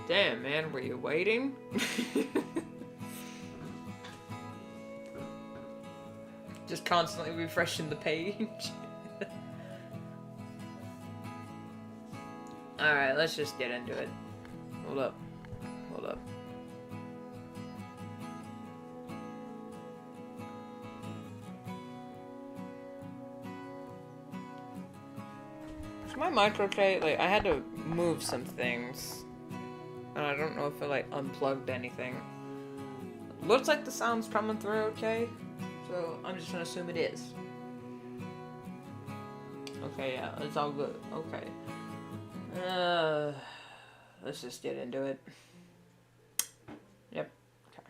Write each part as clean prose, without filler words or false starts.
Damn, man, were you waiting? Just constantly refreshing the page. Alright, let's just get into it. Hold up. Hold up. So my microtape, like, I had to move some things. And I don't know if it, like, unplugged anything. Looks like the sound's coming through okay. So I'm just gonna assume it is. Okay, yeah, it's all good. Okay. Let's just get into it. Yep. Okay.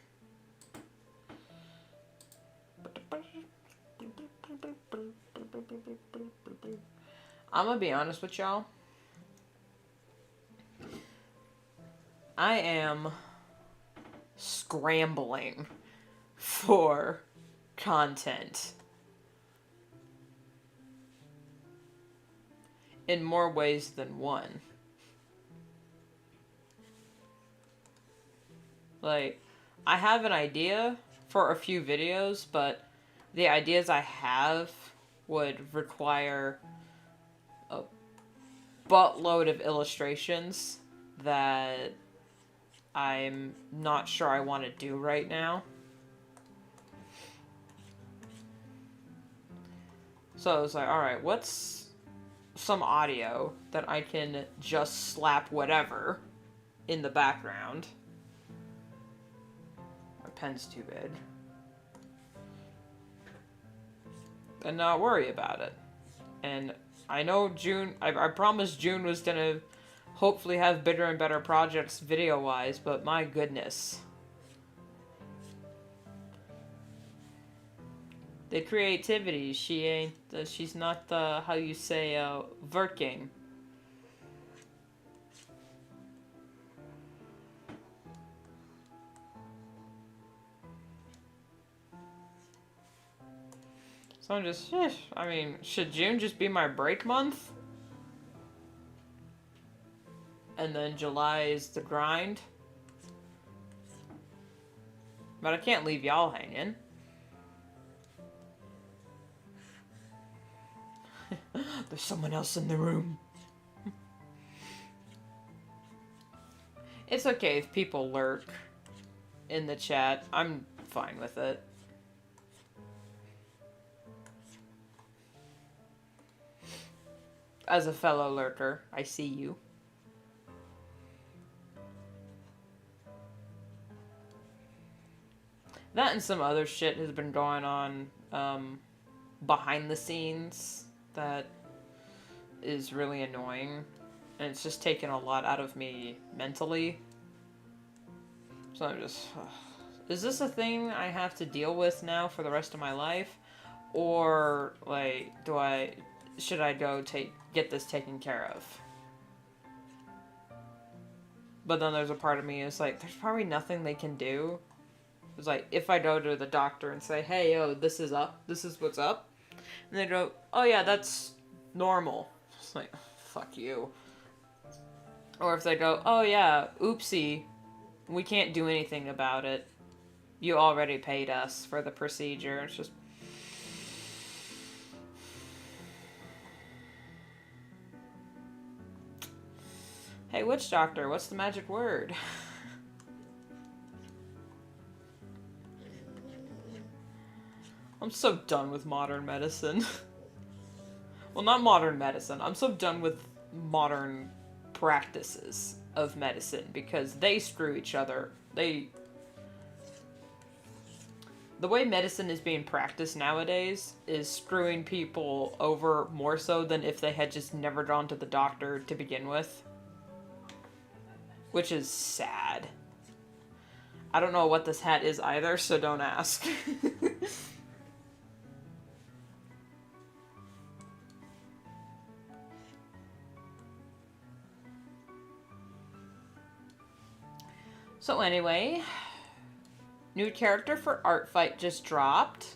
I'm gonna be honest with y'all. I am scrambling for content in more ways than one. Like, I have an idea for a few videos, but the ideas I have would require a buttload of illustrations that I'm not sure I want to do right now. So I was like, alright, what's some audio that I can just slap whatever in the background? My pen's too big. And not worry about it. And I know June, I promised June was gonna hopefully have bigger and better projects video-wise, but my goodness. The creativity, she's not the, how you say, working. So I'm just, I mean, should June just be my break month? And then July is the grind? But I can't leave y'all hanging. There's someone else in the room. It's okay if people lurk in the chat. I'm fine with it. As a fellow lurker, I see you. That and some other shit has been going on behind the scenes that is really annoying. And it's just taken a lot out of me mentally. So I'm just... is this a thing I have to deal with now for the rest of my life? Or, like, should I go get this taken care of? But then there's a part of me is like, there's probably nothing they can do. It's like, if I go to the doctor and say, hey, yo, this is what's up. And they go, oh yeah, that's normal. It's like, fuck you. Or if they go, oh yeah, oopsie, we can't do anything about it. You already paid us for the procedure. It's just... hey, witch doctor, what's the magic word? I'm so done with modern medicine. Well, not modern medicine. I'm so done with modern practices of medicine because they screw each other. The way medicine is being practiced nowadays is screwing people over more so than if they had just never gone to the doctor to begin with. Which is sad. I don't know what this hat is either, so don't ask. So anyway, new character for Art Fight just dropped.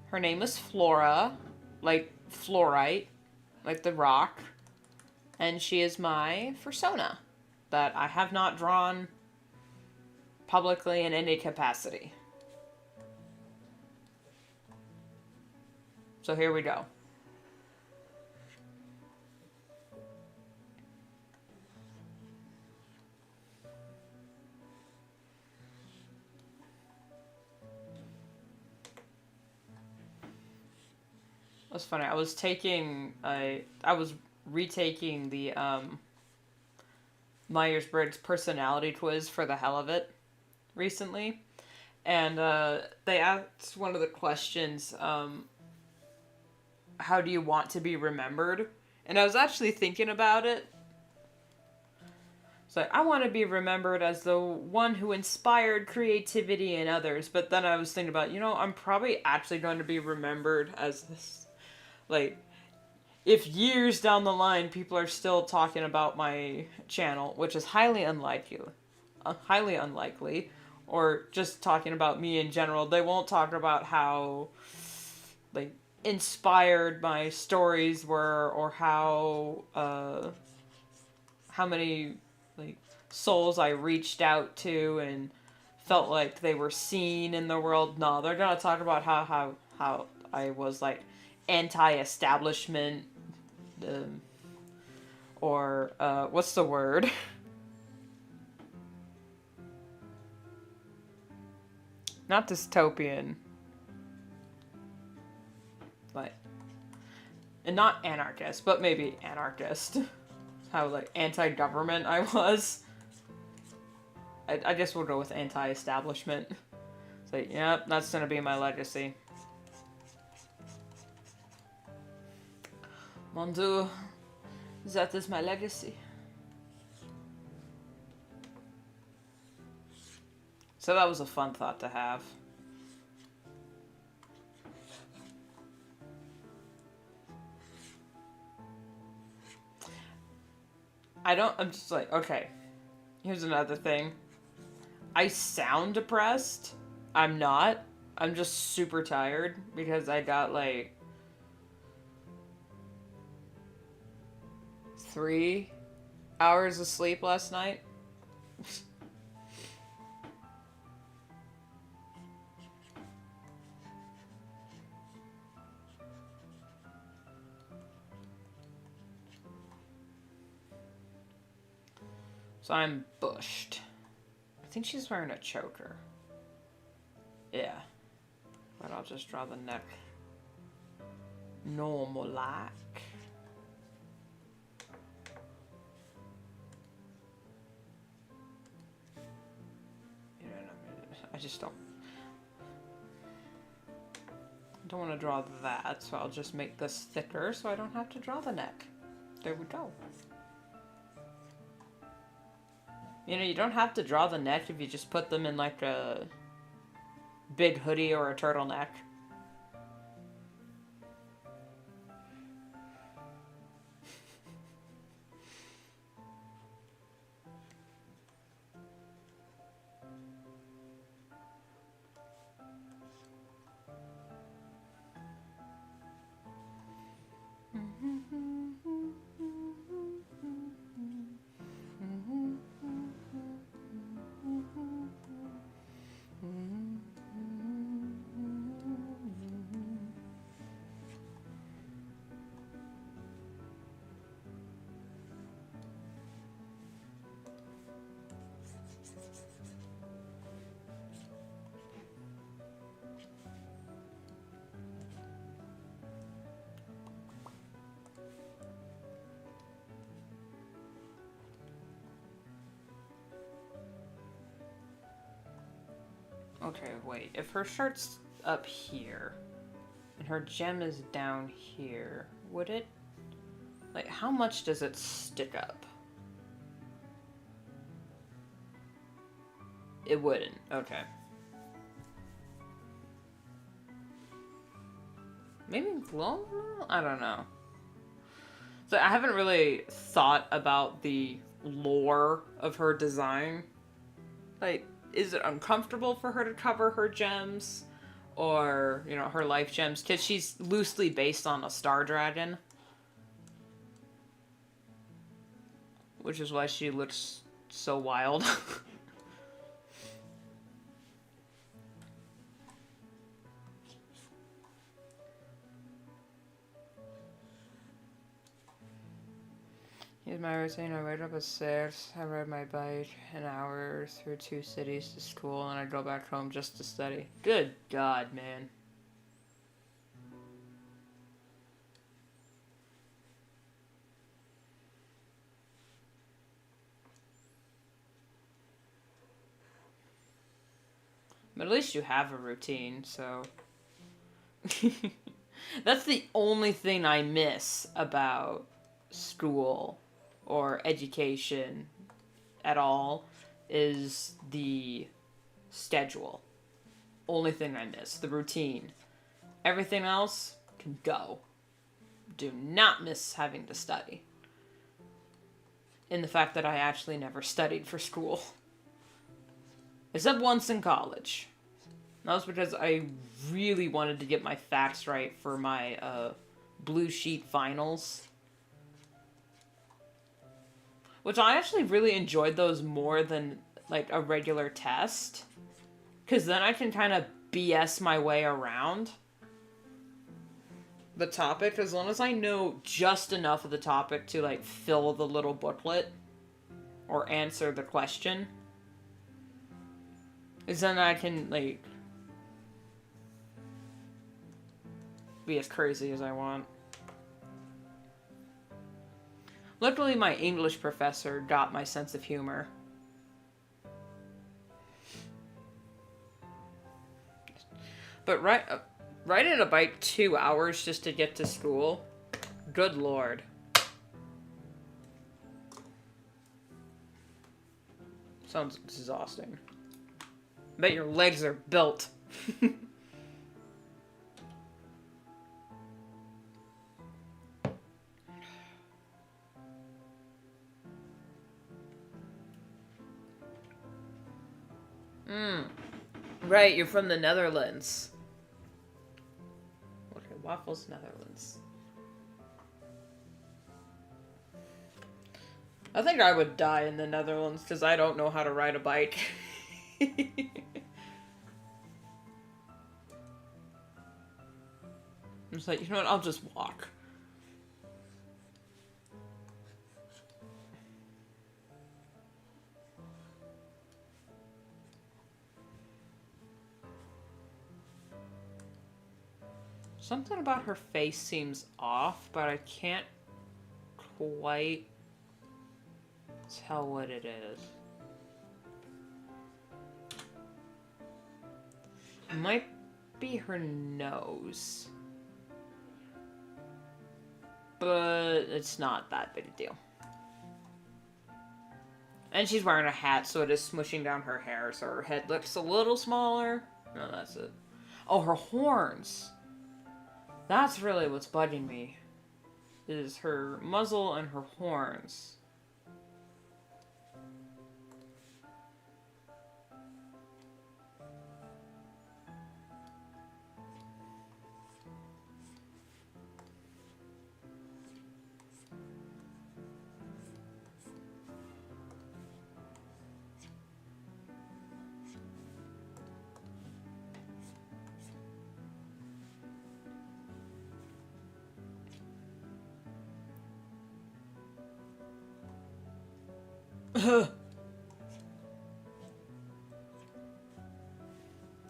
Her name is Flora, like fluorite. like the rock, and she is my persona that I have not drawn publicly in any capacity. So here we go. That's funny. I was retaking the Myers-Briggs personality quiz for the hell of it recently, and they asked one of the questions, how do you want to be remembered? And I was actually thinking about it. It's like, I want to be remembered as the one who inspired creativity in others, but then I was thinking about, I'm probably actually going to be remembered as this, like, if years down the line people are still talking about my channel, which is highly unlikely, or just talking about me in general, they won't talk about how, like, inspired my stories were, or how many, like, souls I reached out to and felt like they were seen in the world. No, they're gonna talk about how I was, like, anti-establishment, or what's the word? Not dystopian. But, and not anarchist, but maybe anarchist. How, like, anti-government I was. I guess we'll go with anti-establishment. So, yep, that's gonna be my legacy. Mon Dieu, that is my legacy. So that was a fun thought to have. I'm just like, okay, here's another thing. I sound depressed. I'm not. I'm just super tired because I got, like, 3 hours of sleep last night. So I'm bushed. I think she's wearing a choker. Yeah. But I'll just draw the neck normal like. You know what I mean? I just don't want to draw that, so I'll just make this thicker so I don't have to draw the neck. There we go. You don't have to draw the neck if you just put them in, like, a big hoodie or a turtleneck. Okay, wait. If her shirt's up here, and her gem is down here, would it... Like, how much does it stick up? It wouldn't. Okay. Maybe glow? I don't know. So I haven't really thought about the lore of her design. Like, is it uncomfortable for her to cover her gems? Or, her life gems? Because she's loosely based on a star dragon. which is why she looks so wild. Here's my routine. I wake up at 6, I ride my bike an hour through 2 cities to school, and I go back home just to study. Good God, man. But at least you have a routine, so... That's the only thing I miss about school or education at all, is the schedule. Only thing I miss. The routine. Everything else can go. Do not miss having to study. In the fact that I actually never studied for school. Except once in college. That was because I really wanted to get my facts right for my blue sheet finals. Which I actually really enjoyed those more than, like, a regular test. Because then I can kind of BS my way around the topic, as long as I know just enough of the topic to, like, fill the little booklet or answer the question. Is then I can, like, be as crazy as I want. Luckily, my English professor got my sense of humor. But riding a bike 2 hours just to get to school? Good lord. Sounds exhausting. Bet your legs are built. Right, you're from the Netherlands. Okay, Waffles, Netherlands. I think I would die in the Netherlands because I don't know how to ride a bike. I'm just like, you know what, I'll just walk. Something about her face seems off, but I can't quite tell what it is. It might be her nose. But it's not that big a deal. And she's wearing a hat, so it is smushing down her hair, so her head looks a little smaller. No, that's it. Oh, her horns. That's really what's bugging me. Is her muzzle and her horns.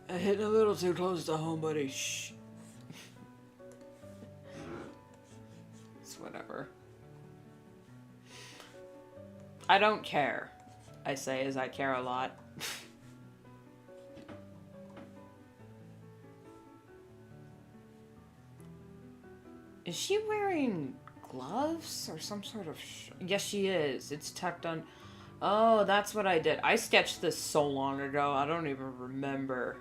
I hit a little too close to home, buddy. Shh. It's whatever. I don't care. I say as I care a lot. Is she wearing gloves or some sort of... Yes, she is. It's tucked on... Oh, that's what I did. I sketched this so long ago, I don't even remember.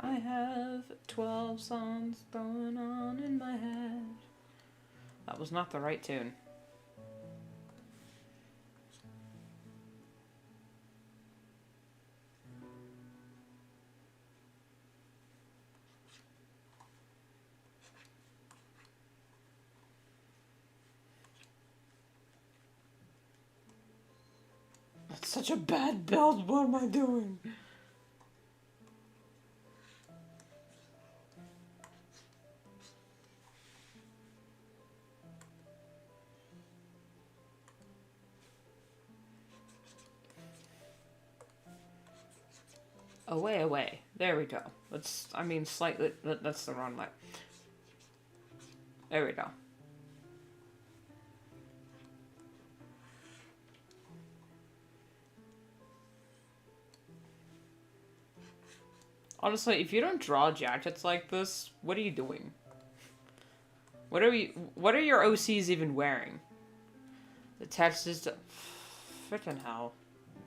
I have 12 songs going on in my head. That was not the right tune. That's such a bad build. What am I doing? Away, away. There we go. Let's, I mean, slightly, that's the wrong line. There we go. Honestly, if you don't draw jackets like this, what are you doing? What are your OCs even wearing? The text is to... Frickin' hell.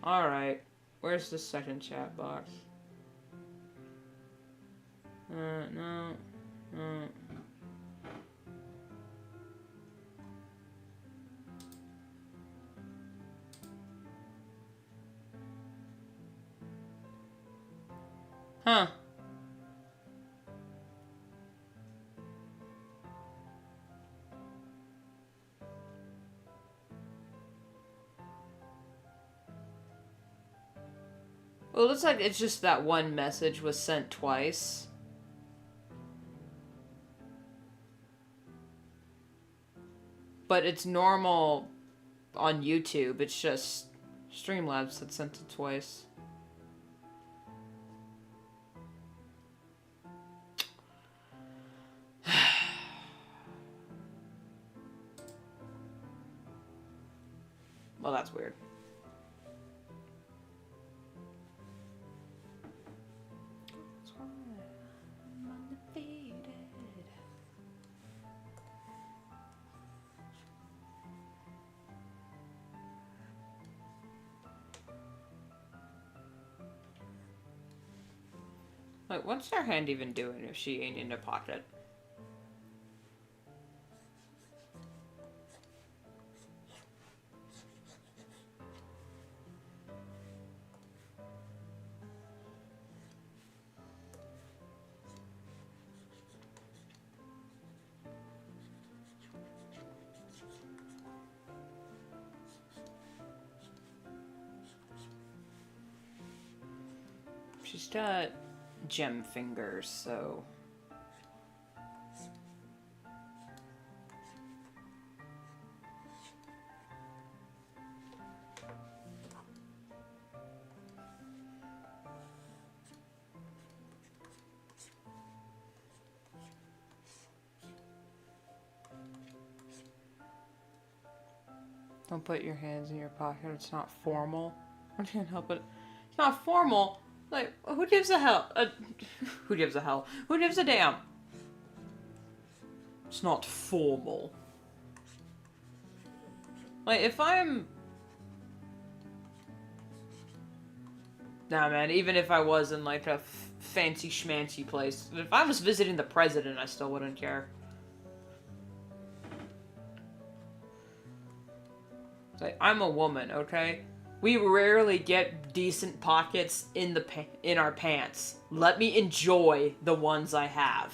Alright. Where's the second chat box? No. Huh. Well, it looks like it's just that one message was sent twice. But it's normal on YouTube. It's just Streamlabs that sent it twice. Well, that's weird. Like, what's her hand even doing if she ain't in the pocket? She's got gem fingers, so... Don't put your hands in your pocket. It's not formal. I can't help it. It's not formal. Like, who gives a hell? Who gives a hell? Who gives a damn? It's not formal. Like, if I'm... Nah, man, even if I was in, like, a fancy schmancy place, if I was visiting the president, I still wouldn't care. Like, I'm a woman, okay? We rarely get decent pockets in our pants. Let me enjoy the ones I have.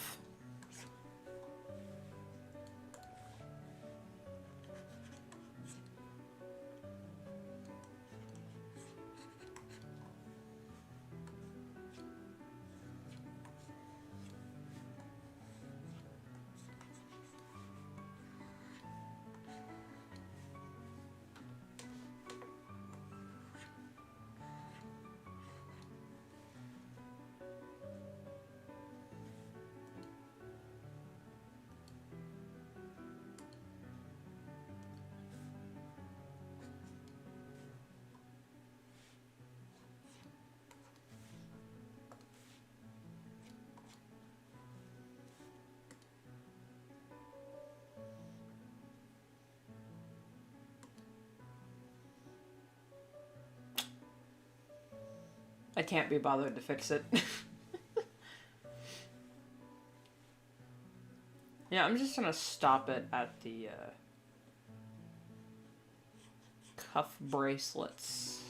I can't be bothered to fix it. Yeah, I'm just gonna stop it at the cuff bracelets.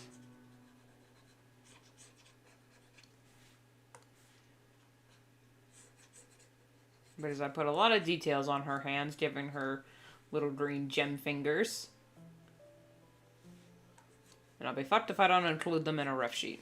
Because I put a lot of details on her hands, giving her little green gem fingers. And I'll be fucked if I don't include them in a ref sheet.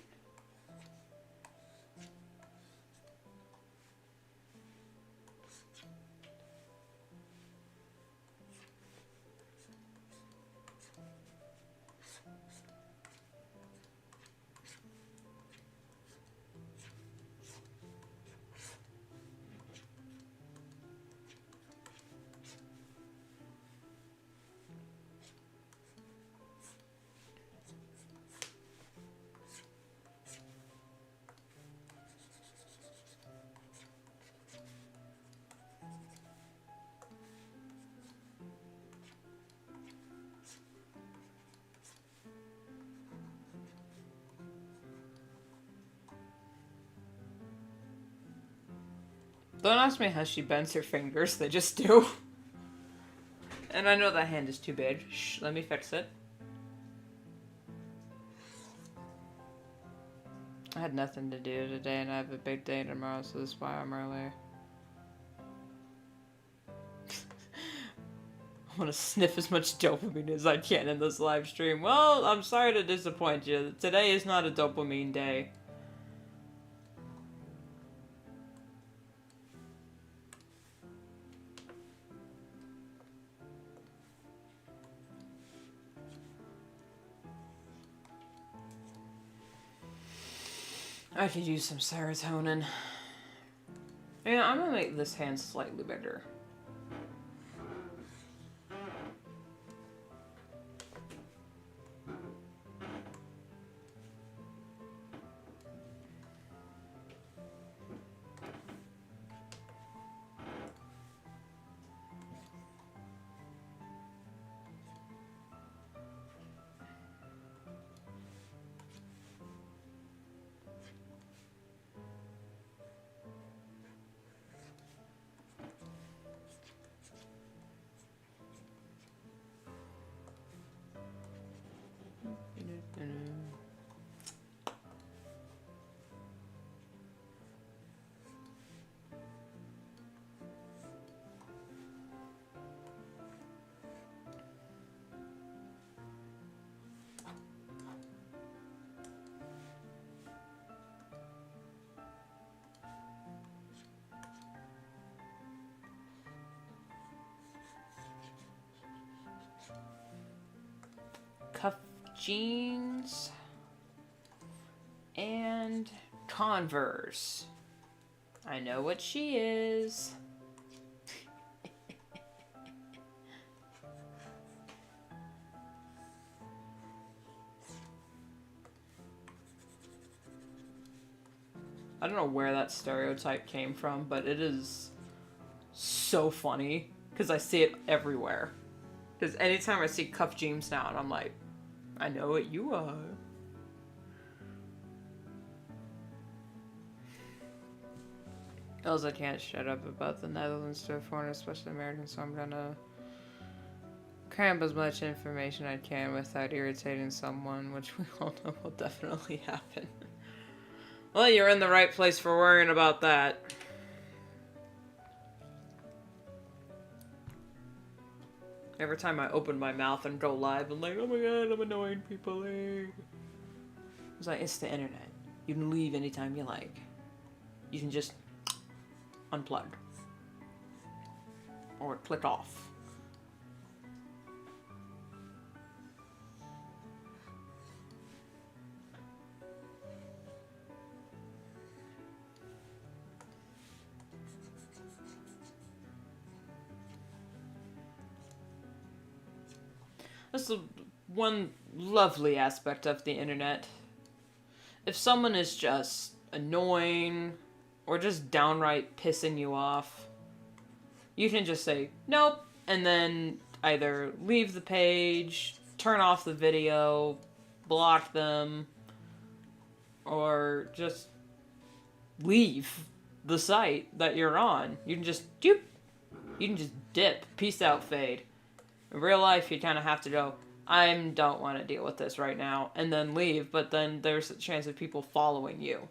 Don't ask me how she bends her fingers, they just do. And I know that hand is too big. Shh, let me fix it. I had nothing to do today and I have a big day tomorrow, so that's why I'm early. I want to sniff as much dopamine as I can in this live stream. Well, I'm sorry to disappoint you. Today is not a dopamine day. I could use some serotonin. Yeah, I'm gonna make this hand slightly bigger. Cuff jeans and Converse. I know what she is. I don't know where that stereotype came from, but it is so funny because I see it everywhere. Because anytime I see cuff jeans now, and I'm like, I know what you are. Else I can't shut up about the Netherlands to a foreigner, especially American, so I'm gonna cram as much information I can without irritating someone, which we all know will definitely happen. Well, you're in the right place for worrying about that. Every time I open my mouth and go live, I'm like, oh my god, I'm annoying people. It's like, it's the internet. You can leave anytime you like. You can just unplug. Or click off. That's the one lovely aspect of the internet. If someone is just annoying or just downright pissing you off, you can just say nope and then either leave the page, turn off the video, block them, or just leave the site that you're on. You can just doop. You can just dip. Peace out, fade. In real life, you kind of have to go, I don't want to deal with this right now, and then leave, but then there's a chance of people following you.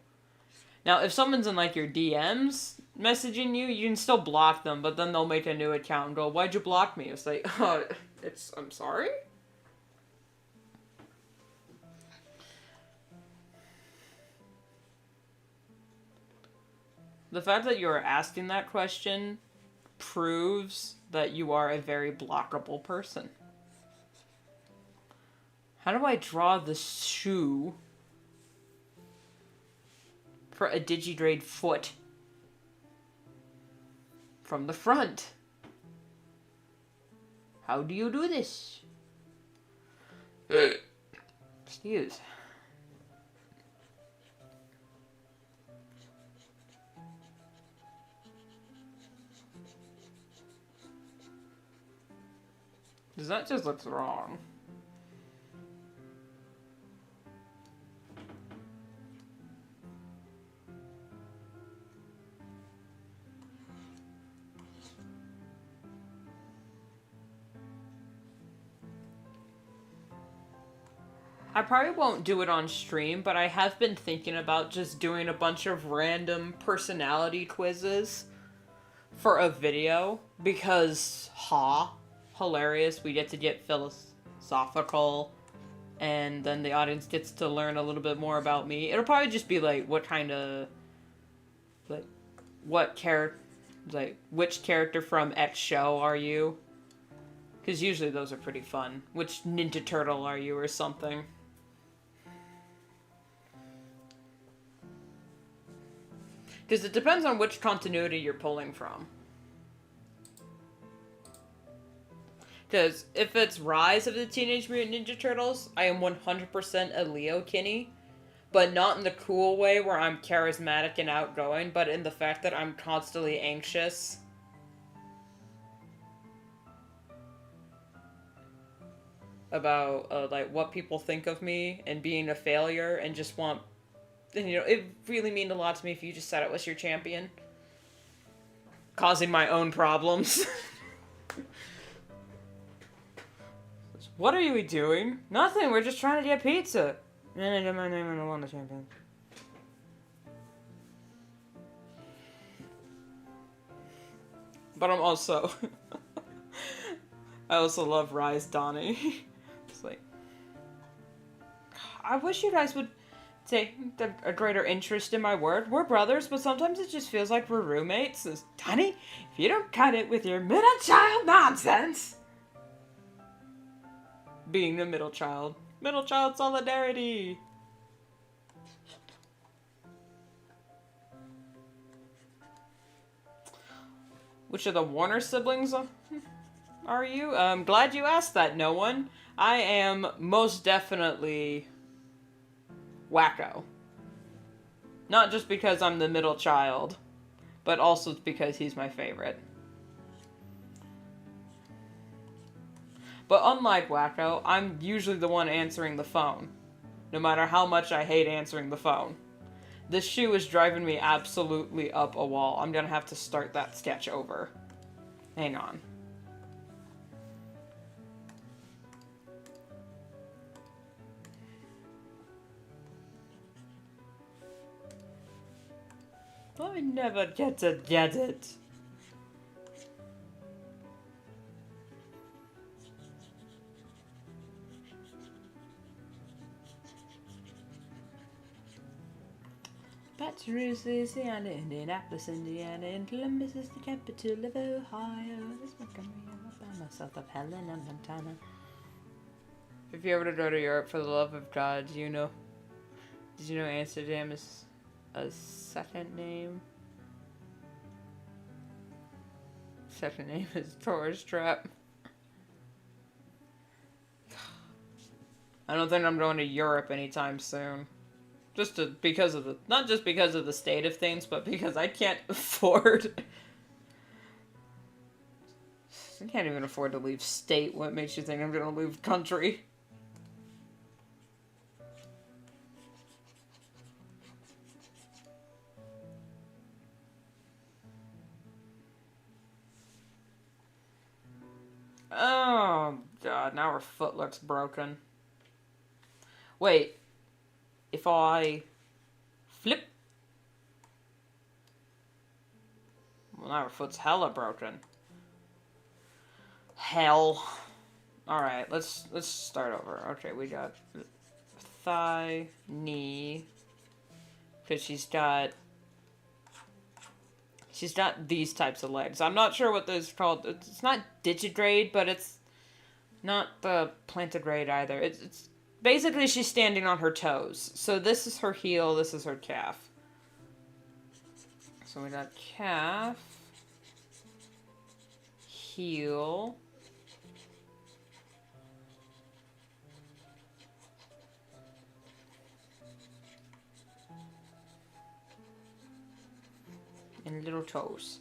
Now, if someone's in, like, your DMs messaging you, you can still block them, but then they'll make a new account and go, why'd you block me? It's like, I'm sorry? The fact that you are asking that question proves that you are a very blockable person. How do I draw the shoe for a Digigrade foot from the front? How do you do this? Excuse. That just looks wrong. I probably won't do it on stream, but I have been thinking about just doing a bunch of random personality quizzes for a video, because hilarious, we get to get philosophical, and then the audience gets to learn a little bit more about me. It'll probably just be like, what kind of, like, what character, like, which character from X show are you? Because usually those are pretty fun. Which Ninja Turtle are you, or something? Because it depends on which continuity you're pulling from. Because if it's Rise of the Teenage Mutant Ninja Turtles, I am 100% a Leo Kinney. But not in the cool way where I'm charismatic and outgoing, but in the fact that I'm constantly anxious. About, like, what people think of me and being a failure and just want... And, you know, it really mean a lot to me if you just said it was your champion. Causing my own problems. What are you doing? Nothing, we're just trying to get pizza. And I get my name on the one, the champion. But I'm also... I also love Rise Donnie. It's like... I wish you guys would take a greater interest in my work. We're brothers, but sometimes it just feels like we're roommates. Says, Donnie, if you don't cut it with your middle child nonsense... Being the middle child. Middle child solidarity! Which of the Warner siblings are you? I'm glad you asked that, no one. I am most definitely Wacko. Not just because I'm the middle child, but also because he's my favorite. But unlike Wacko, I'm usually the one answering the phone. No matter how much I hate answering the phone. This shoe is driving me absolutely up a wall. I'm gonna have to start that sketch over. Hang on. I never get to get it. Baton Rouge, Louisiana, Indianapolis, Indiana, and Columbus is the capital of Ohio. This Montgomery, Alabama, south of Helena, Montana. If you ever to go to Europe, for the love of God, did you know Amsterdam is a second name? Second name is Tourist Trap. I don't think I'm going to Europe anytime soon. Because of not just because of the state of things, but because I can't afford... I can't even afford to leave state. What makes you think I'm gonna leave country? god, now her foot looks broken. Wait. If I flip. Well, now her foot's hella broken. Hell. Alright, let's start over. Okay, we got thigh, knee. Because she's got these types of legs. I'm not sure what those are called. It's not digigrade, but it's not the plantigrade either. It's basically she's standing on her toes. So this is her heel, this is her calf. So we got calf, heel, and little toes.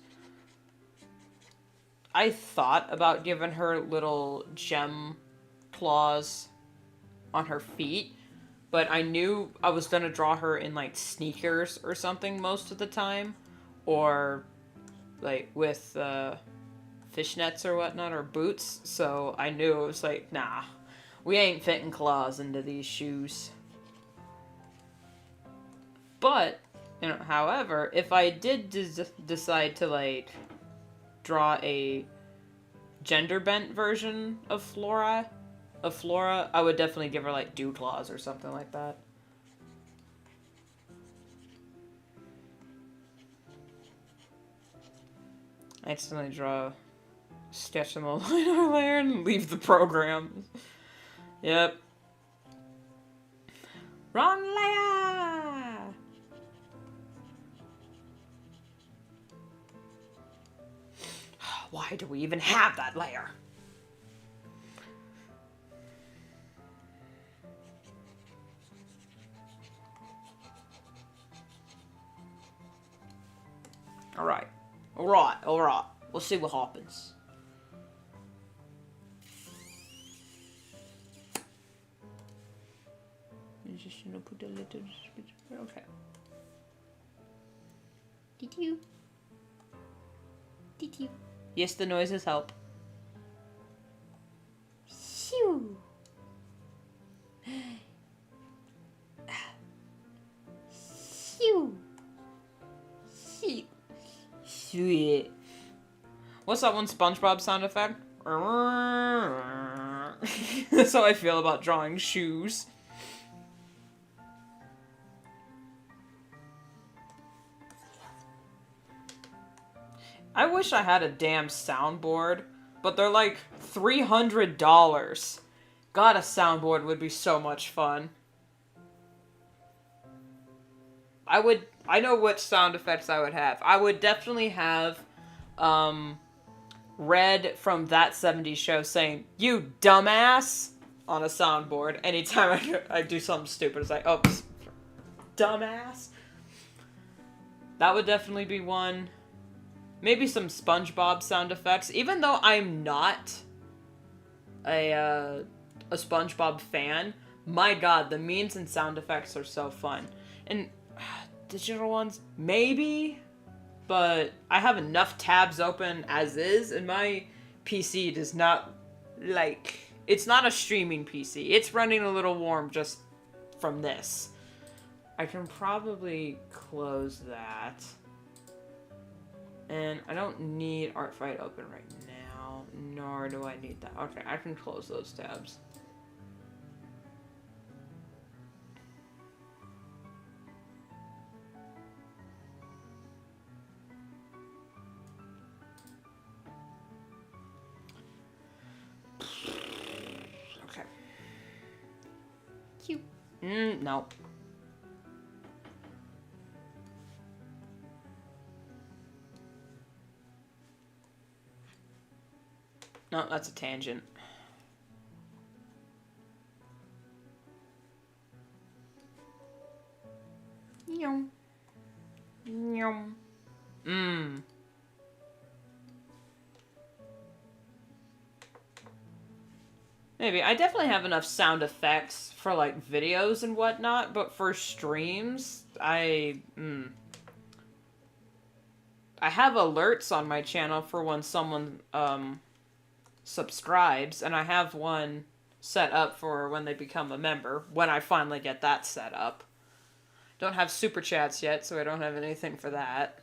I thought about giving her little gem claws on her feet, but I knew I was gonna draw her in like sneakers or something most of the time, or like with fishnets or whatnot, or boots, so I knew it was like, nah, we ain't fitting claws into these shoes. But, you know, however, if I did decide to like draw a gender bent version of Flora, I would definitely give her like dew claws or something like that. I accidentally draw sketch in the liner layer and leave the program. Yep. Wrong layer! Why do we even have that layer? Alright. Alright. We'll see what happens. Just gonna put a little... Okay. Did you? Yes, the noises help. Shoo! Shoo! Shoo! Sweet. What's that one SpongeBob sound effect? That's how I feel about drawing shoes. I wish I had a damn soundboard, but they're like $300. God, a soundboard would be so much fun. I know what sound effects I would have. I would definitely have, Red from That 70s Show saying, "You dumbass," on a soundboard. Anytime I do something stupid, it's like, oh, dumbass. That would definitely be one. Maybe some SpongeBob sound effects. Even though I'm not a SpongeBob fan, my god, the memes and sound effects are so fun. And digital ones, maybe, but I have enough tabs open as is, and my PC does not, like, it's not a streaming PC. It's running a little warm just from this. I can probably close that. And I don't need Artfight open right now, nor do I need that. Okay, I can close those tabs. Okay. Cute. No. No, that's a tangent. Yum. Yum. Maybe. I definitely have enough sound effects for, like, videos and whatnot, but for streams, I have alerts on my channel for when someone, subscribes, and I have one set up for when they become a member, when I finally get that set up. Don't have super chats yet, so I don't have anything for that.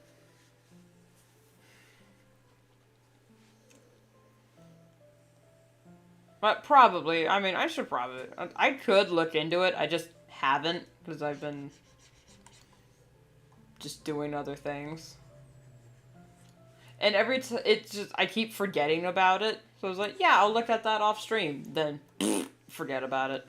But probably, I mean, I could look into it, I just haven't, because I've been just doing other things. And I keep forgetting about it, so I was like, yeah, I'll look at that off stream, then forget about it.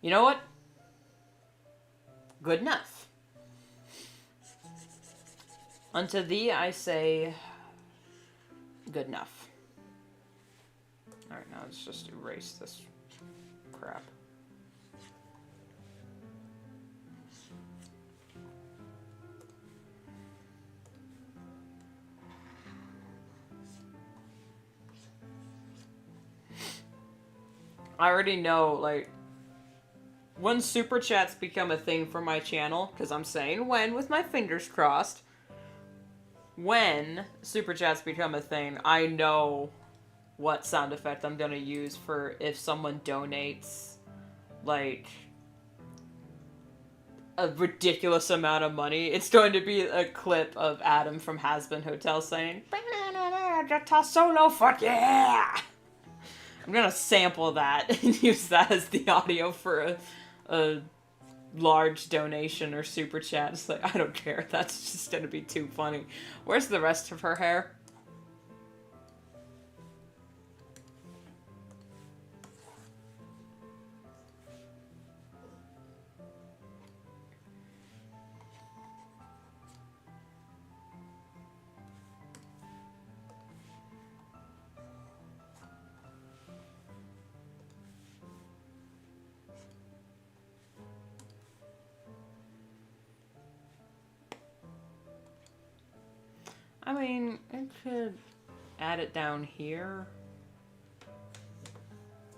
You know what? Good enough. Unto thee I say, good enough. Alright, now let's just erase this crap. I already know, like, when super chats become a thing for my channel, because I'm saying when with my fingers crossed, when super chats become a thing, I know what sound effect I'm gonna use for if someone donates, like, a ridiculous amount of money. It's going to be a clip of Adam from Has-Been Hotel saying, "Jetta solo, fuck yeah!" I'm gonna sample that and use that as the audio for a large donation or super chat. It's like, I don't care. That's just gonna be too funny. Where's the rest of her hair? I mean, I could add it down here.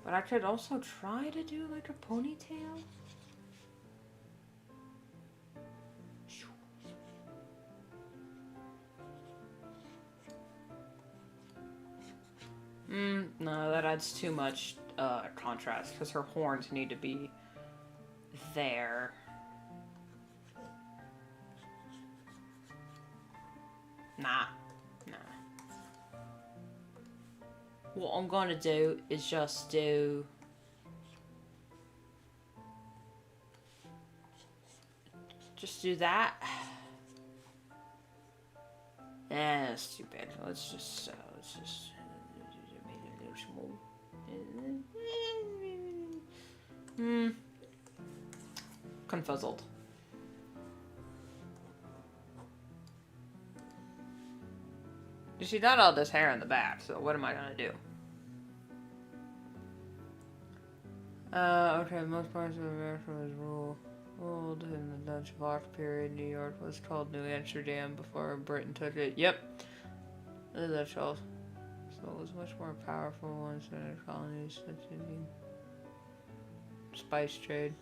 But I could also try to do like a ponytail. No, that adds too much contrast because her horns need to be there. Nah. What I'm gonna do is just do... Just do that. That's too bad. Let's just make it a little small. Confuzzled. You see, not all this hair in the back, so what am I gonna do? Okay, most parts of America was ruled in the Dutch Block period. New York was called New Amsterdam before Britain took it. Yep. The Dutch also. So it was much more powerful once in the colonies, such as spice trade.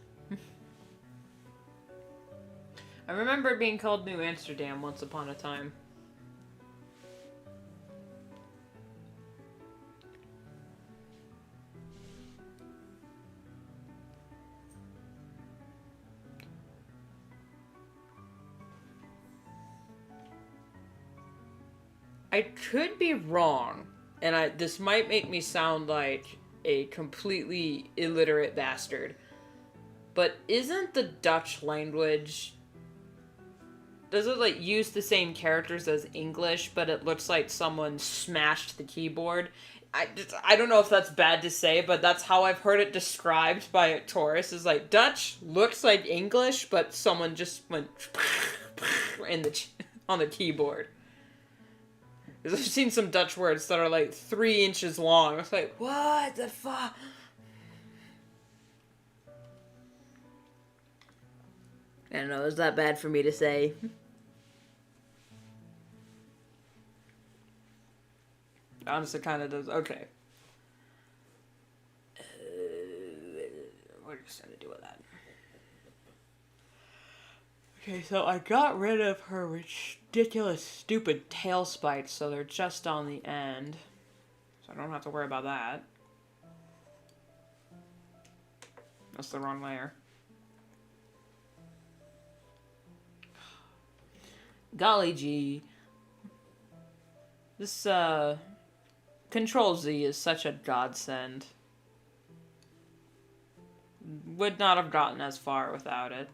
I remember it being called New Amsterdam once upon a time. I could be wrong, and this might make me sound like a completely illiterate bastard, but isn't the Dutch language... Does it, like, use the same characters as English, but it looks like someone smashed the keyboard? I don't know if that's bad to say, but that's how I've heard it described by Taurus, is like, Dutch looks like English, but someone just went on the keyboard. Because I've seen some Dutch words that are like 3 inches long. It's like, what the fuck? I don't know, is that bad for me to say? Honestly, kind of does. Okay. just gonna deal with that. Okay, so I got rid of her ridiculous, stupid tail spikes, so they're just on the end. So I don't have to worry about that. That's the wrong layer. Golly gee. This, Control Z is such a godsend. Would not have gotten as far without it.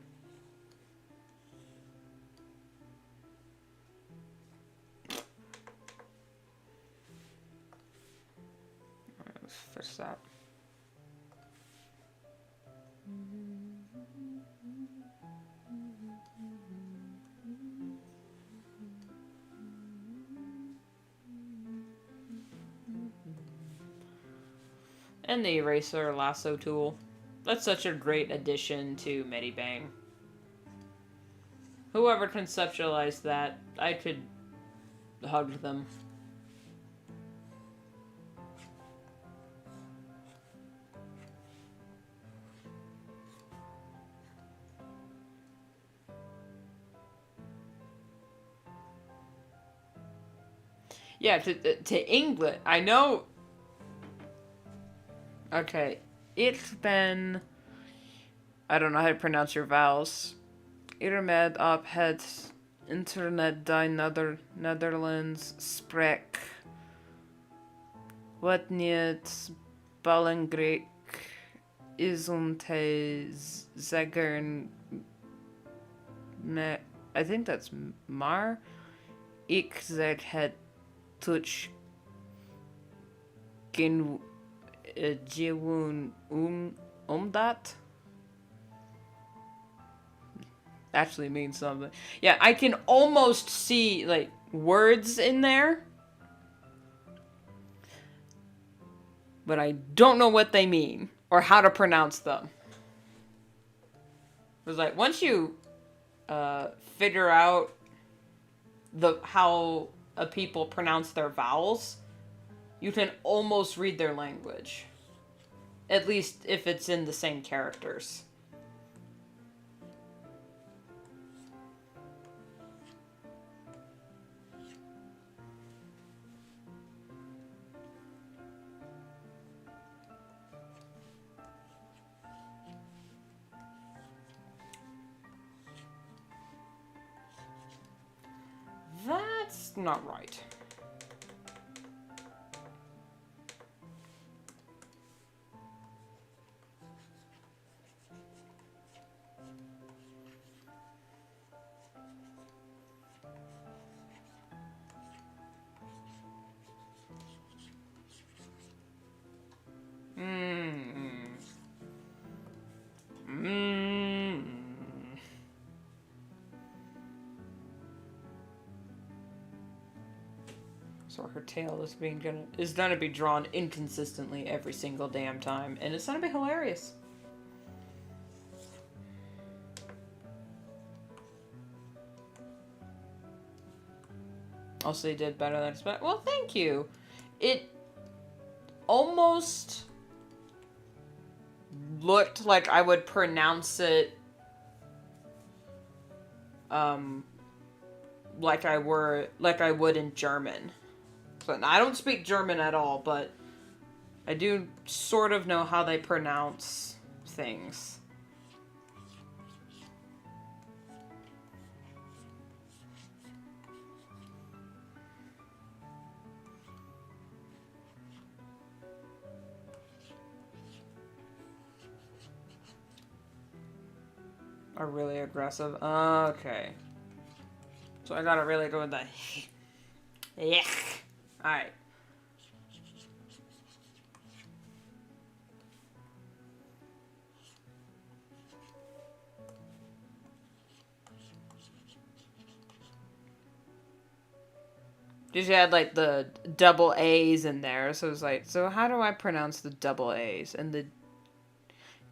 Alright, let's fix that. And the eraser lasso tool. That's such a great addition to Medibang. Whoever conceptualized that, I could hug them. Yeah, to England, I know. Okay, it's been. I don't know how to pronounce your vowels. Intermed op het internet die Netherlands sprek. Wat niet belangrijk is om te zeggen. I think that's maar. Ik zeg het touch. Geen gewoon dat. Actually means something. Yeah, I can almost see, like, words in there. But I don't know what they mean. Or how to pronounce them. It was like, once you figure out how people pronounce their vowels, you can almost read their language. At least if it's in the same characters. That's not right. So her tail is gonna be drawn inconsistently every single damn time, and it's gonna be hilarious. Also, you did better than expected. Well, thank you. It almost looked like I would pronounce it like I would in German. So I don't speak German at all, but I do sort of know how they pronounce things. Are really aggressive. Okay. So I gotta really go with that. Yeah. Alright. Just had like the double A's in there, so it was like, so how do I pronounce the double A's and the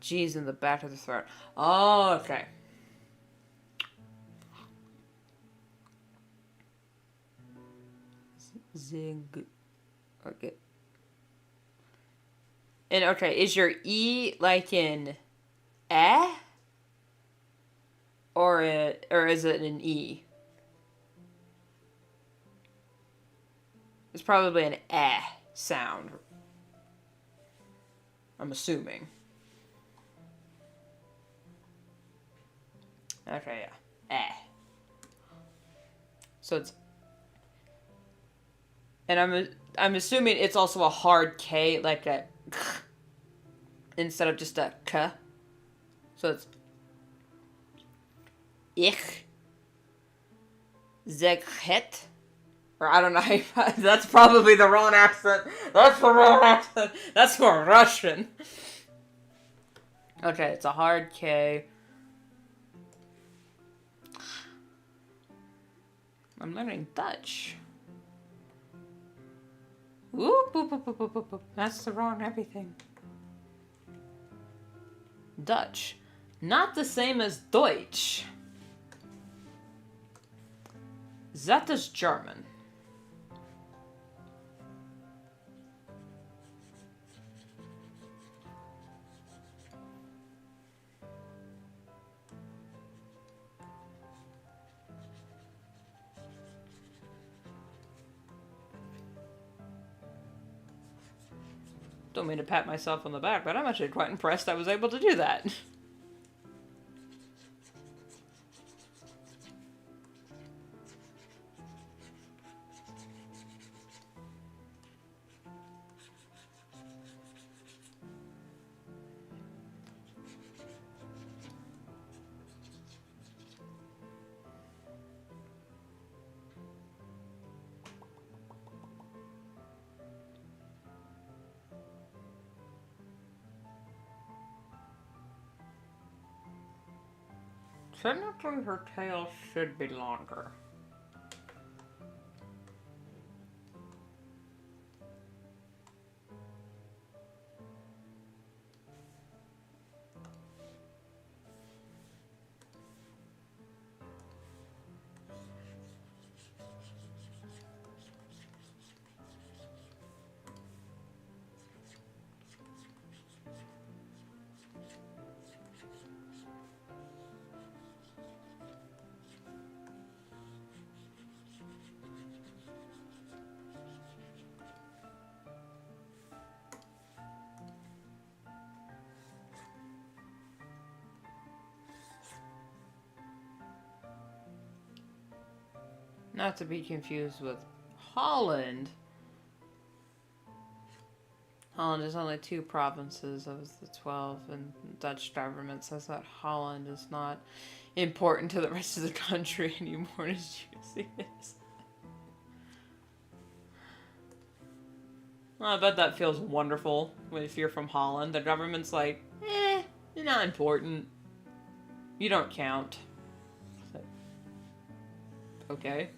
G's in the back of the throat? Oh, okay. Zig. Okay. And okay, is your E like in eh? Or is it an E? It's probably an eh sound. I'm assuming. Okay, yeah. Eh. So it's... And I'm assuming it's also a hard K, like a k, instead of just a k. So it's ich zeg. Or I don't know. That's probably the wrong accent. That's the wrong accent. That's more Russian. Okay, it's a hard K. I'm learning Dutch. Whoop, whoop, whoop, whoop, whoop, whoop. That's the wrong everything. Dutch. Not the same as Deutsch. That is German. Don't mean to pat myself on the back, but I'm actually quite impressed I was able to do that. Technically, her tail should be longer. Not to be confused with Holland. Holland is only 2 provinces of the 12, and the Dutch government says that Holland is not important to the rest of the country anymore, as juicy is. Well, I bet that feels wonderful if you're from Holland. The government's like, you're not important. You don't count. So, okay.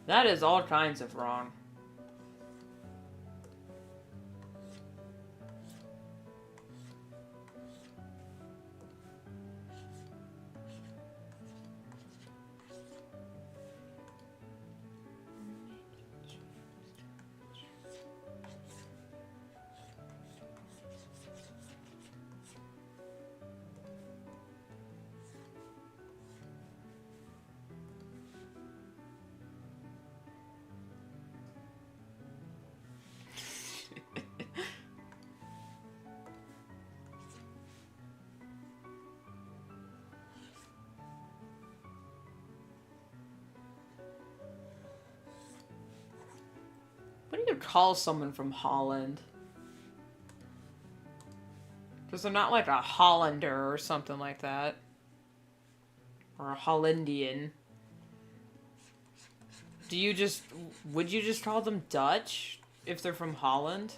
That is all kinds of wrong. What do you call someone from Holland? Because they're not like a Hollander or something like that. Or a Hollandian. Would you just call them Dutch if they're from Holland?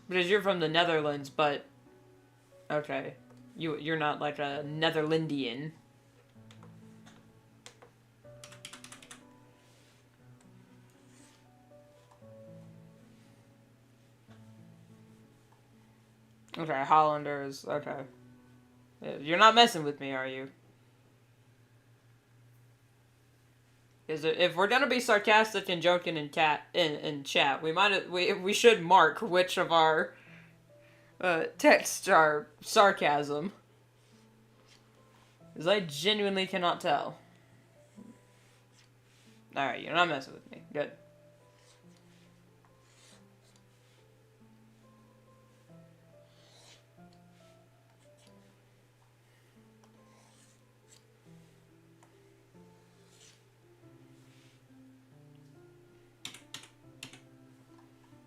Because you're from the Netherlands, but... Okay. You're not like a Netherlandian. Okay, Hollanders, okay. You're not messing with me, are you? Because if we're gonna be sarcastic and joking in chat, we should mark which of our texts are sarcasm. Because I genuinely cannot tell. Alright, you're not messing with me. Good.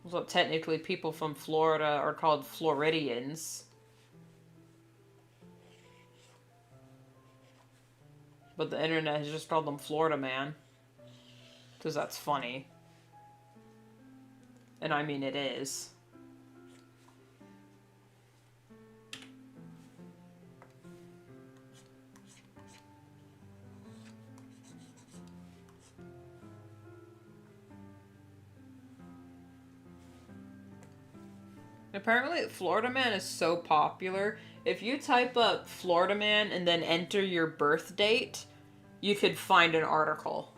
So technically people from Florida are called Floridians. But the internet has just called them Florida man. Because that's funny. And I mean it is. Apparently, Florida Man is so popular. If you type up Florida Man and then enter your birth date, you could find an article.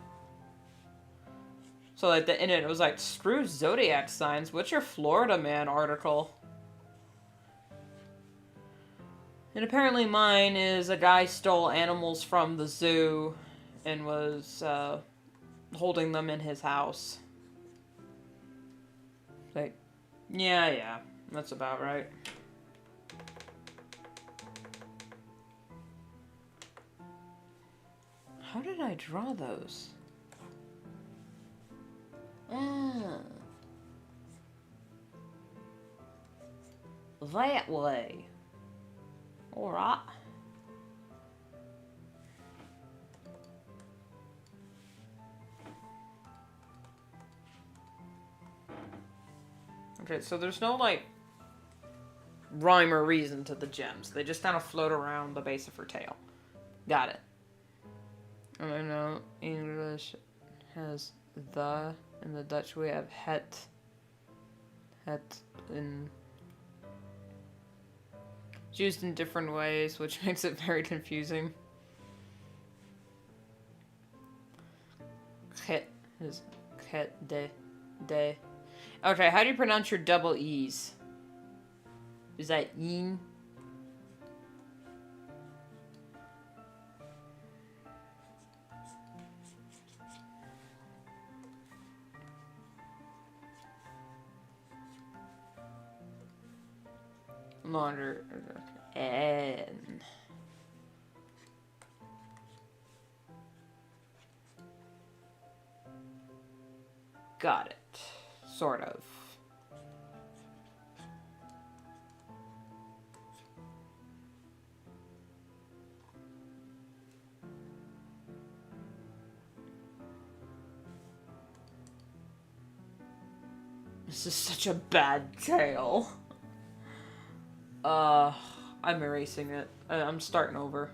So, like, the internet was like, screw zodiac signs. What's your Florida Man article? And apparently mine is a guy stole animals from the zoo and was holding them in his house. Like, yeah. That's about right. How did I draw those? That way. Alright. Okay, so there's no, like, rhyme or reason to the gems. They just kind of float around the base of her tail. Got it. I know English has the, in the Dutch we have het. Het in... It's used in different ways, which makes it very confusing. Het is het, de. Okay, how do you pronounce your double E's? Is that in? Longer. N. Got it. Sort of. This is such a bad tail. I'm erasing it. I'm starting over.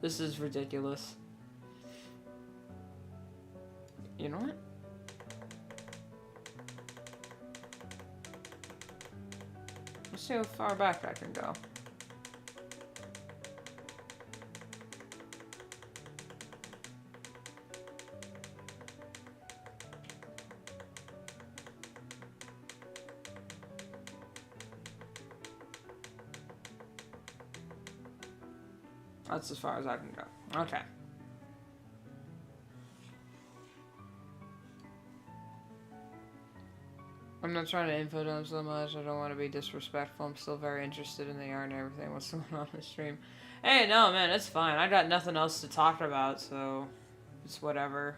This is ridiculous. You know what? Let's see how far back I can go. That's as far as I can go. Okay. I'm not trying to info dump so much. I don't want to be disrespectful. I'm still very interested in the art and everything. What's going on the stream? Hey, no, man, it's fine. I got nothing else to talk about, so it's whatever.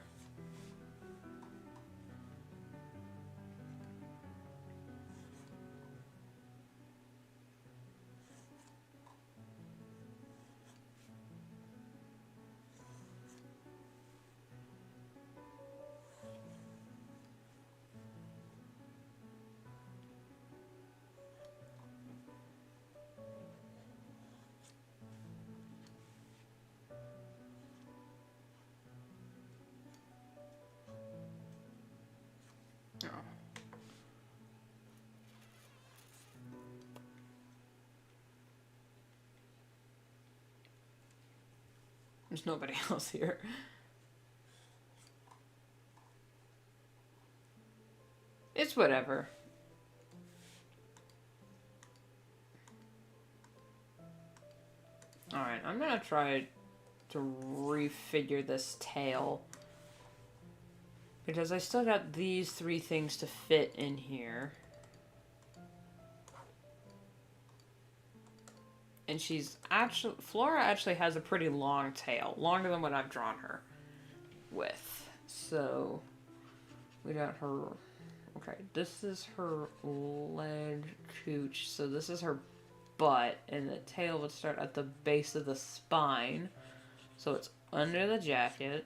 There's nobody else here. whatever. Alright, I'm gonna try to refigure this tail. Because I still got these 3 things to fit in here. And Flora actually has a pretty long tail. Longer than what I've drawn her with. So, we got her... Okay, this is her leg cooch. So this is her butt. And the tail would start at the base of the spine. So it's under the jacket.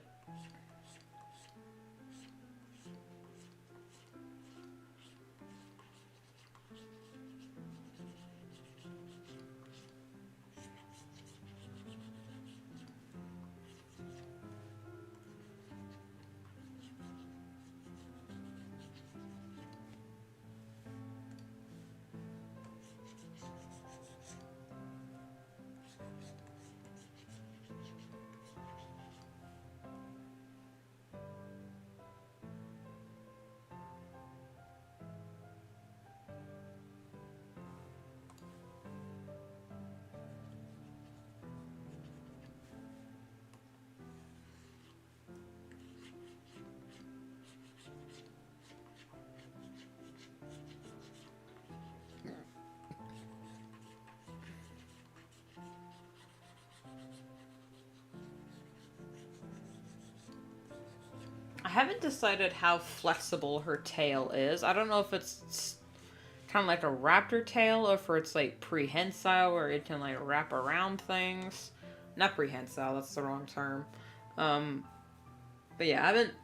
I haven't decided how flexible her tail is. I don't know if it's kind of like a raptor tail or if it's like prehensile where it can like wrap around things. Not prehensile, that's the wrong term. But yeah, I haven't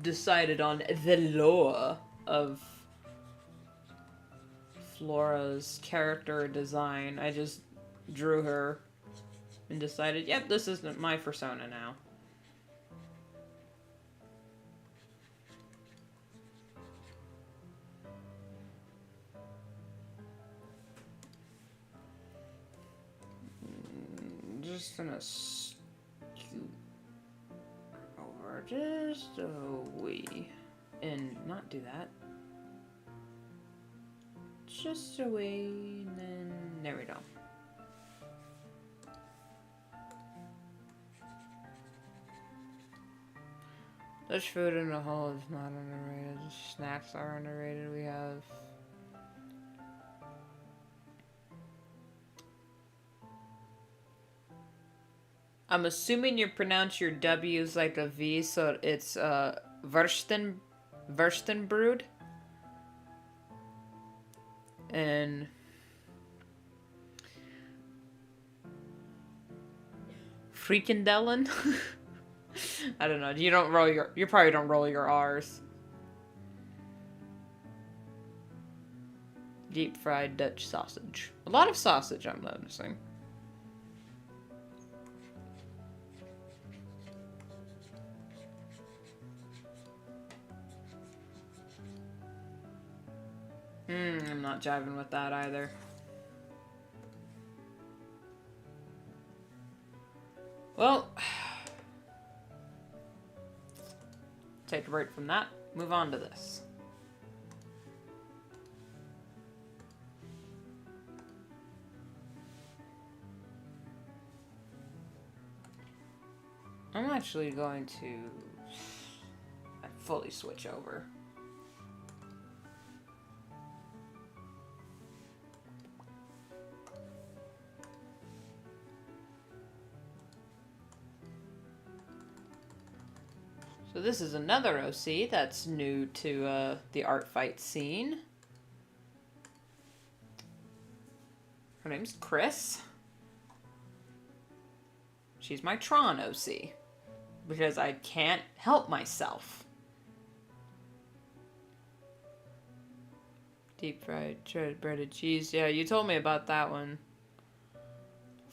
decided on the lore of Flora's character design. I just drew her and decided, yep, this isn't my persona now. Just gonna scoot over just a wee and not do that. Just a wee, and then there we go. There's food in the hole is not underrated. Snacks are underrated. We have I'm assuming you pronounce your W's like a V, so it's Wurstenbrod. And Frikandellen. I don't know. You probably don't roll your R's. Deep fried Dutch sausage. A lot of sausage, I'm noticing. I'm not jiving with that either. Well, take a break from that. Move on to this. I'm actually going to fully switch over. So this is another OC that's new to the art fight scene. Her name's Chris. She's my Tron OC. Because I can't help myself. Deep fried shredded breaded cheese. Yeah, you told me about that one.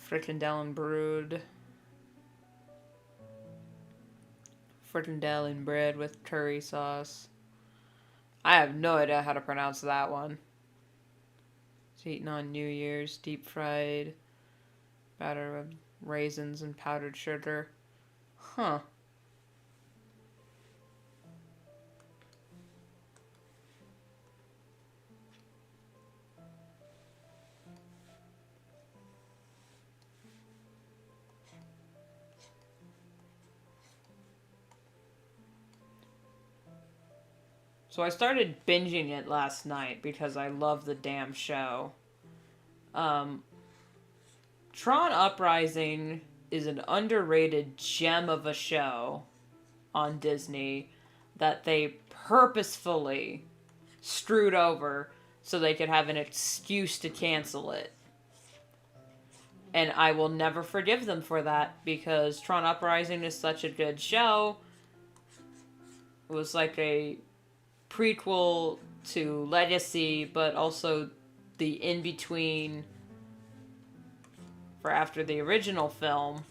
Frikandellen brood. Frikandellen bread with curry sauce. I have no idea how to pronounce that one. It's eaten on New Year's. Deep fried. Batter of raisins and powdered sugar. Huh. So I started binging it last night because I love the damn show. Tron Uprising is an underrated gem of a show on Disney that they purposefully screwed over so they could have an excuse to cancel it. And I will never forgive them for that because Tron Uprising is such a good show. It was like a prequel to Legacy, but also the in-between for after the original film.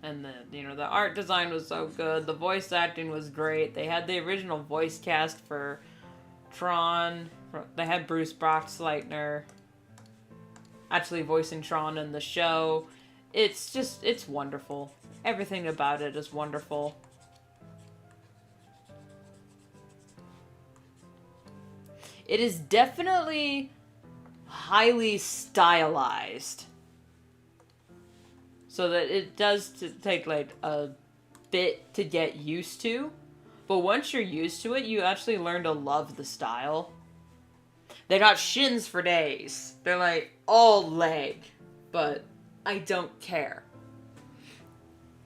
And the art design was so good. The voice acting was great. They had the original voice cast for Tron. They had Bruce Boxleitner actually voicing Tron in the show. It's wonderful. Everything about it is wonderful. It is definitely highly stylized. So that it does take like a bit to get used to. But once you're used to it, you actually learn to love the style. They got shins for days. They're like all leg. But I don't care.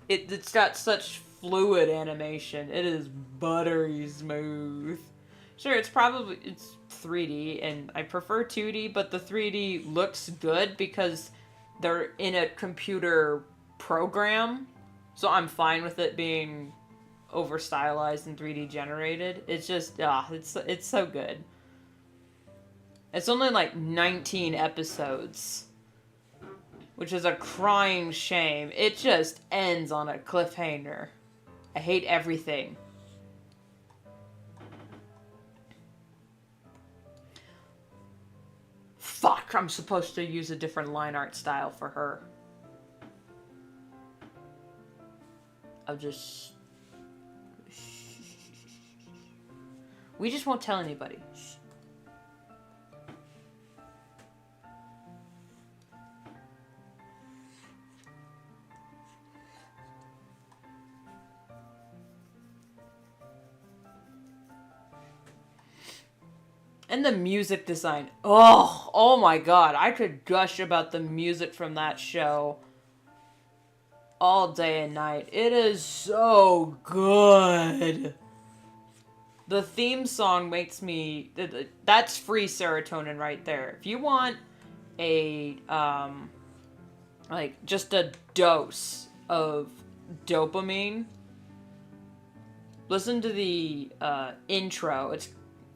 It's got such fluid animation. It is buttery smooth. Sure, it's 3D, and I prefer 2D, but the 3D looks good because they're in a computer program, so I'm fine with it being over stylized and 3D generated. It's just, it's so good. It's only like 19 episodes, which is a crying shame. It just ends on a cliffhanger. I hate everything. Fuck, I'm supposed to use a different line art style for her. I'll just... We just won't tell anybody. And the music design. Oh my god. I could gush about the music from that show all day and night. It is so good. The theme song makes me... That's free serotonin right there. If you want a, like, just a dose of dopamine, listen to the intro. It's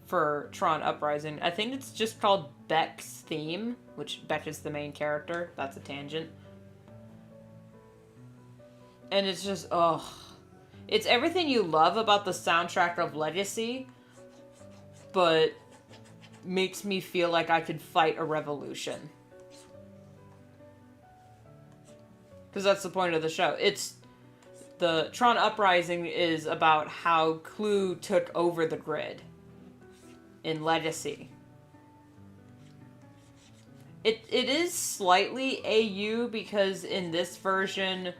for Tron Uprising. I think it's just called Beck's Theme, which Beck is the main character. That's a tangent. And it's just, it's everything you love about the soundtrack of Legacy, but makes me feel like I could fight a revolution. Because that's the point of the show. The Tron Uprising is about how Clue took over the grid in Legacy. It is slightly AU because in this version,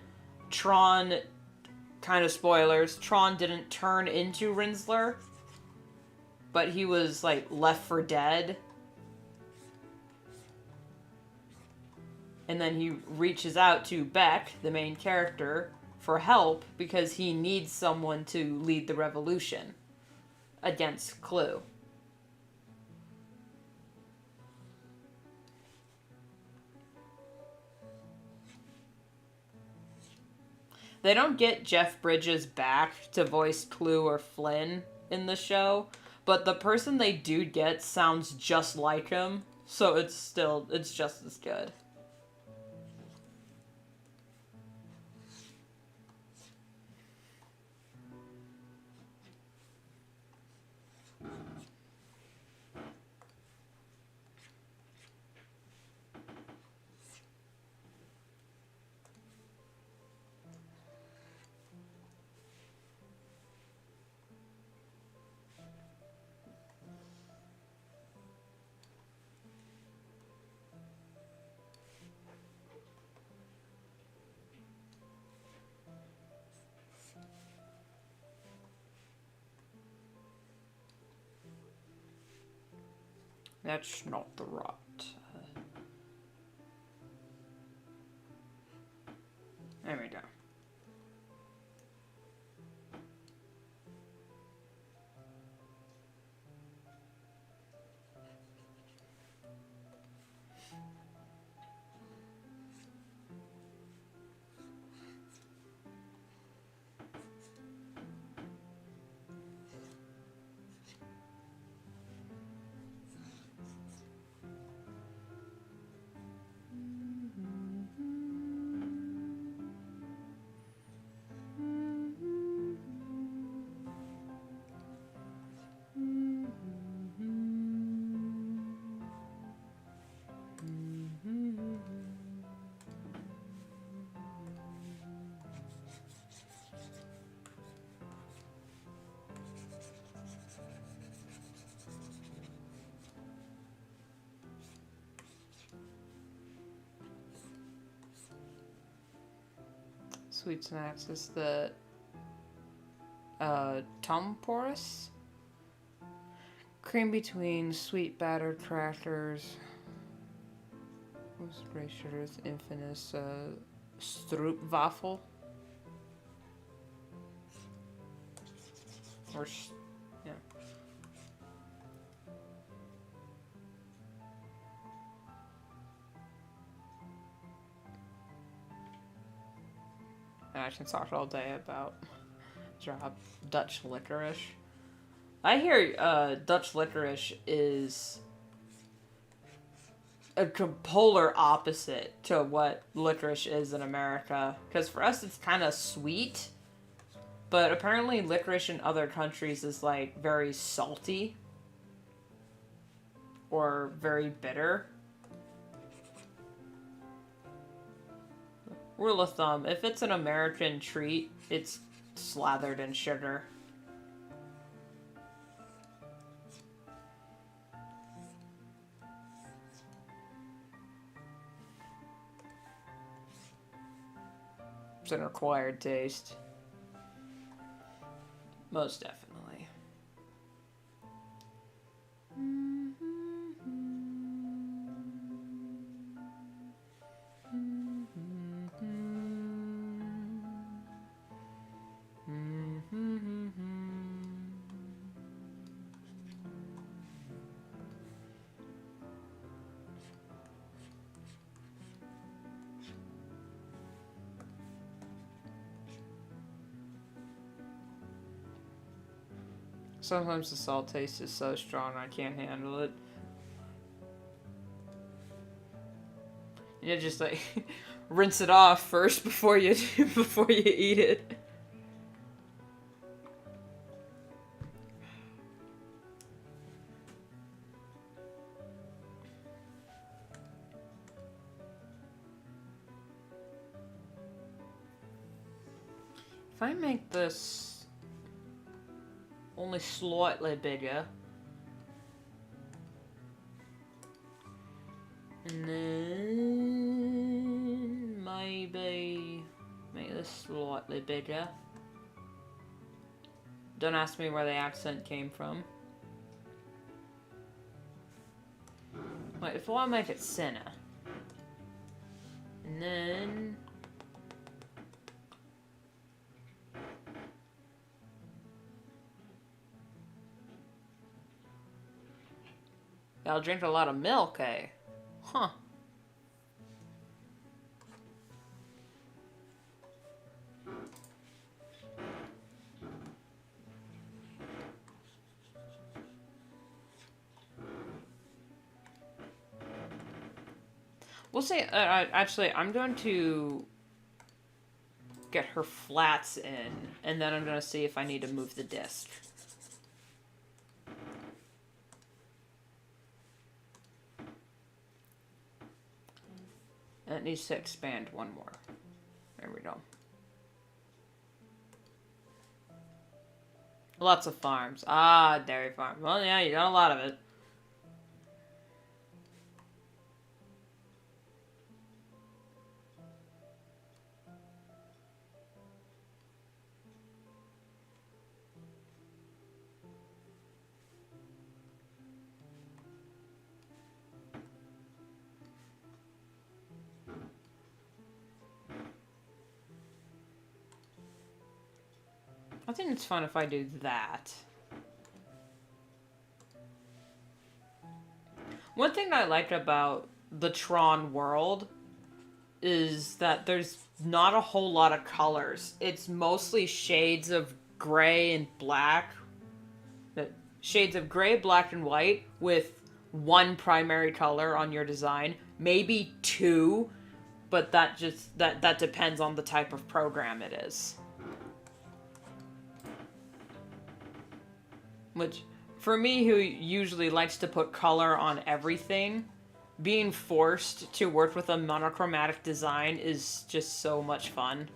Tron, kind of spoilers, Tron didn't turn into Rinsler, but he was, like, left for dead. And then he reaches out to Beck, the main character, for help because he needs someone to lead the revolution against Clue. They don't get Jeff Bridges back to voice Clue or Flynn in the show, but the person they do get sounds just like him, so it's just as good. That's not the rot. There we go. Sweet snacks is the Tom Porous. Cream between sweet battered crackers. Most gray sugars, infamous Stroopwafel. Or, yeah. I can talk all day about Dutch licorice. I hear Dutch licorice is a polar opposite to what licorice is in America. Because for us, it's kind of sweet. But apparently licorice in other countries is, like, very salty. Or very bitter. Rule of thumb, if it's an American treat, it's slathered in sugar. It's an acquired taste. Most definitely. Sometimes the salt taste is so strong I can't handle it. You just like rinse it off first before you eat it. If I make this only slightly bigger. And then maybe make this slightly bigger. Don't ask me where the accent came from. Wait, if I want to make it thinner. And then I'll drink a lot of milk, eh? Huh. We'll say, actually, I'm going to get her flats in, and then I'm going to see if I need to move the disc. And it needs to expand one more. There we go. Lots of farms. Ah, dairy farm. Well, yeah, you got a lot of it. I think it's fun if I do that. One thing I like about the Tron world is that there's not a whole lot of colors. It's mostly shades of gray and black. Shades of gray, black, and white with one primary color on your design. Maybe two, but that depends on the type of program it is. Which, for me, who usually likes to put color on everything, being forced to work with a monochromatic design is just so much fun.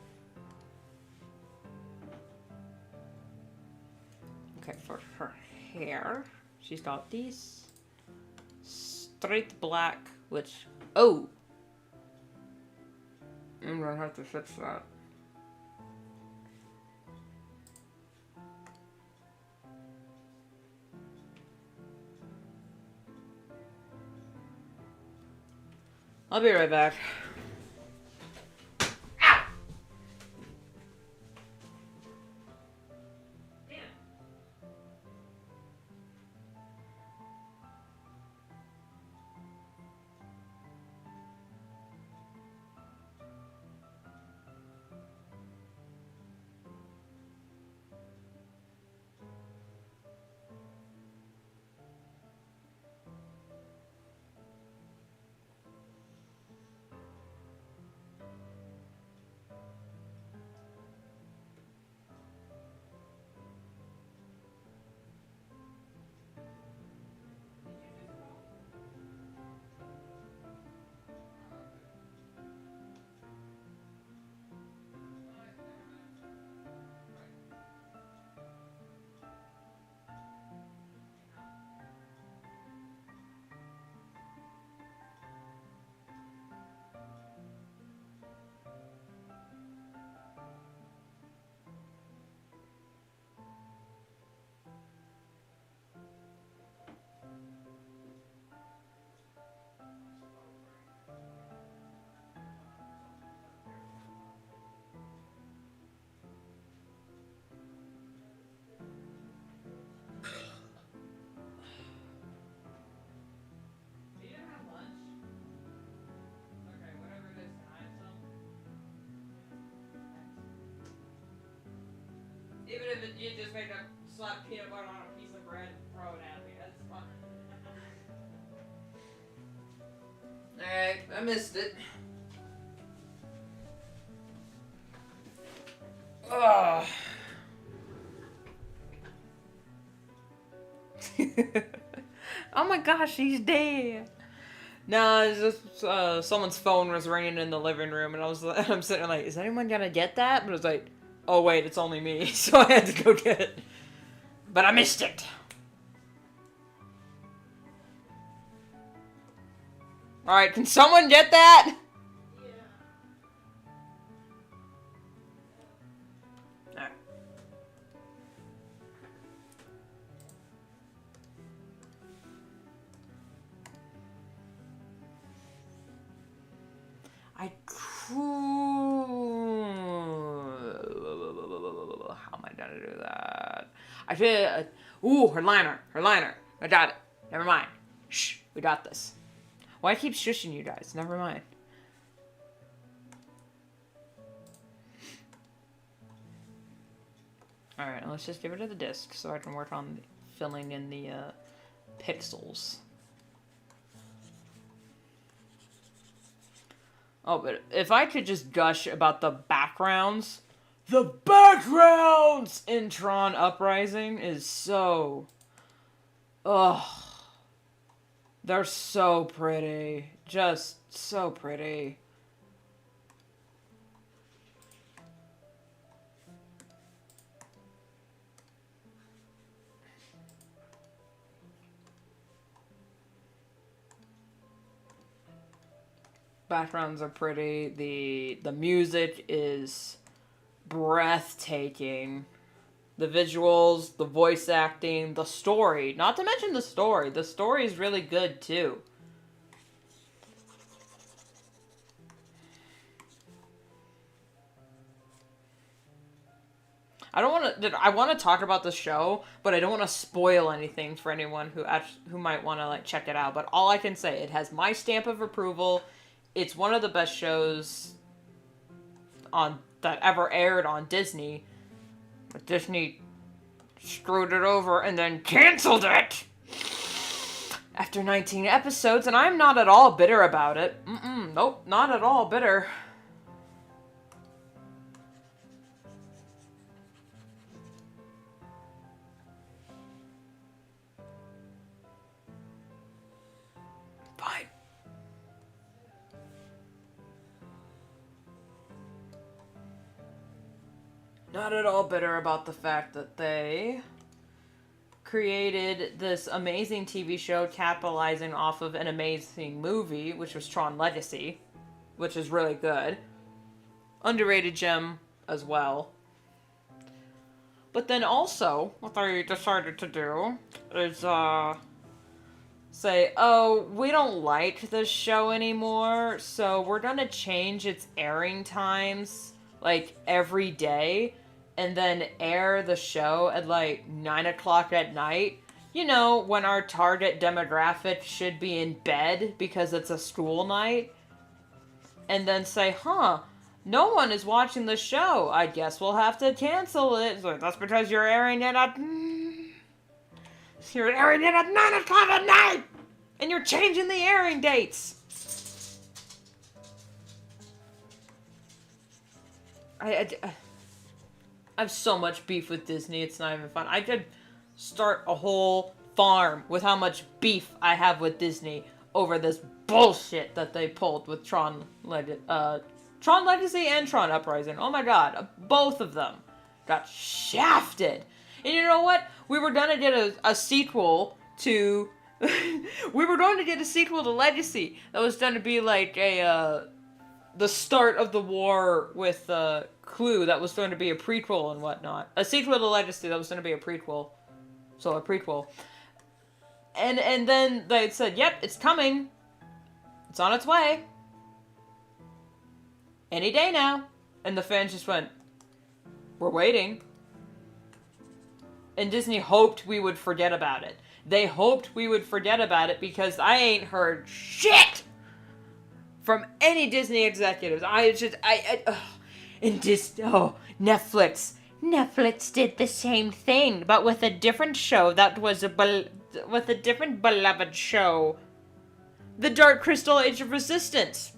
Okay, for her hair, she's got these straight black, which, oh! I'm gonna have to fix that. I'll be right back. Ow! Damn. Even if you just make a slap peanut butter on a piece of bread and throw it at me, that's fine. Alright, I missed it. Ugh. Oh my gosh, he's dead. No, it's just someone's phone was ringing in the living room, and I'm sitting like, is anyone gonna get that? But it was like, oh wait, it's only me, so I had to go get it. But I missed it. Alright, can someone get that? Yeah. Alright. How am I gonna do that? I should. Ooh, her liner. Her liner. I got it. Never mind. Shh. We got this. Why I keep shushing you guys? Never mind. Alright, let's just give it to the disc so I can work on filling in the pixels. Oh, but if I could just gush about the backgrounds. The backgrounds in Tron Uprising is so... Ugh. They're so pretty. Just so pretty. Backgrounds are pretty. The music is breathtaking. The visuals, the voice acting, the story. Not to mention the story. The story is really good too. I want to talk about the show, but I don't want to spoil anything for anyone who might want to like check it out. But all I can say, it has my stamp of approval. It's one of the best shows that ever aired on Disney. But Disney screwed it over and then canceled it after 19 episodes, and I'm not at all bitter about it. Nope, not at all bitter. Fine. Not at all bitter about the fact that they created this amazing TV show capitalizing off of an amazing movie, which was Tron Legacy, which is really good. Underrated gem as well. But then also, what they decided to do is, say, oh, we don't like this show anymore, so we're gonna change its airing times, like, every day, and then air the show at, like, 9 o'clock at night. You know, when our target demographic should be in bed because it's a school night. And then say, huh, no one is watching the show. I guess we'll have to cancel it. So that's because you're airing it at... You're airing it at 9 o'clock at night! And you're changing the airing dates! I have so much beef with Disney, it's not even fun. I could start a whole farm with how much beef I have with Disney over this bullshit that they pulled with Tron Legacy and Tron Uprising. Oh my god, both of them got shafted. And you know what? We were gonna get a sequel to... we were going to get a sequel to Legacy that was going to be like the start of the war with Clue, that was going to be a prequel and whatnot. A sequel to Legacy that was going to be a prequel. So a prequel. And then they said, yep, it's coming. It's on its way. Any day now. And the fans just went, we're waiting. And Disney hoped we would forget about it. They hoped we would forget about it because I ain't heard shit from any Disney executives. Netflix. Netflix did the same thing, but with a different show that was with a different beloved show. The Dark Crystal Age of Resistance.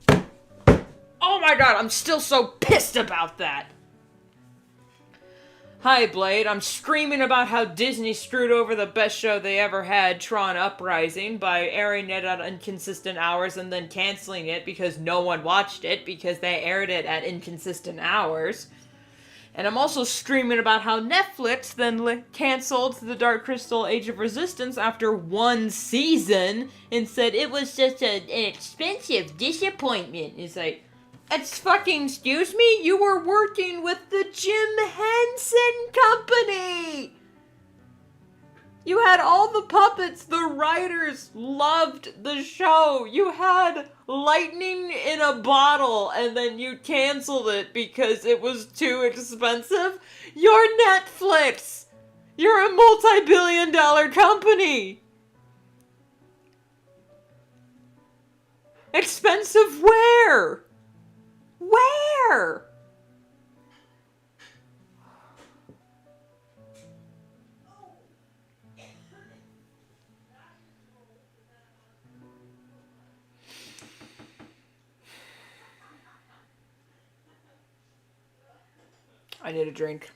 Oh my god, I'm still so pissed about that. Hi, Blade. I'm screaming about how Disney screwed over the best show they ever had, Tron Uprising, by airing it at inconsistent hours and then canceling it because no one watched it because they aired it at inconsistent hours. And I'm also screaming about how Netflix then canceled The Dark Crystal Age of Resistance after one season and said it was just an expensive disappointment. It's like... excuse me? You were working with the Jim Henson Company! You had all the puppets. The writers loved the show. You had lightning in a bottle and then you canceled it because it was too expensive. You're Netflix! You're a multi-billion-dollar company! Expensive where? Where? I need a drink.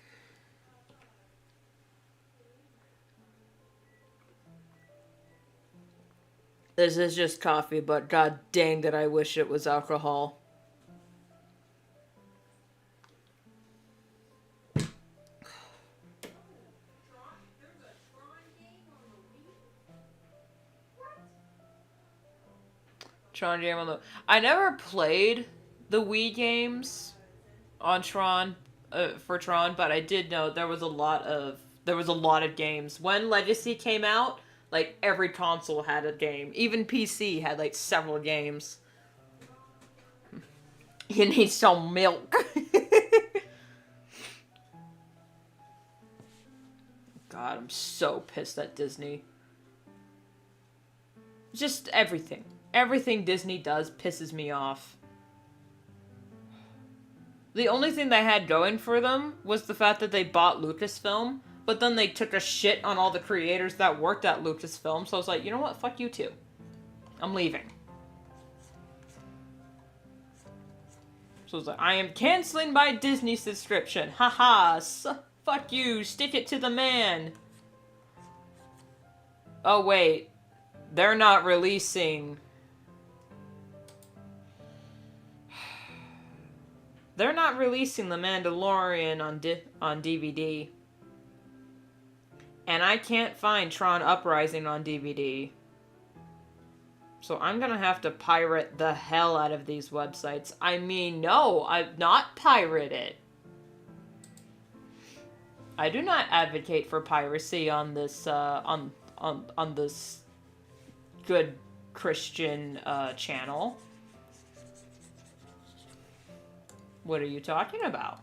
This is just coffee, but god dang that I wish it was alcohol. Tron game on the... I never played the Wii games on Tron, for Tron, but I did know there was a lot of games. When Legacy came out, like, every console had a game. Even PC had, like, several games. You need some milk. God, I'm so pissed at Disney. Just everything. Everything Disney does pisses me off. The only thing they had going for them was the fact that they bought Lucasfilm, but then they took a shit on all the creators that worked at Lucasfilm, so I was like, you know what? Fuck you too. I'm leaving. So I was like, I am canceling my Disney subscription. Haha, fuck you, stick it to the man. Oh wait, they're not releasing... They're not releasing The Mandalorian on DVD. And I can't find Tron Uprising on DVD. So I'm gonna have to pirate the hell out of these websites. I mean, no, I've not pirate it. I do not advocate for piracy on this, on this good Christian, channel. What are you talking about?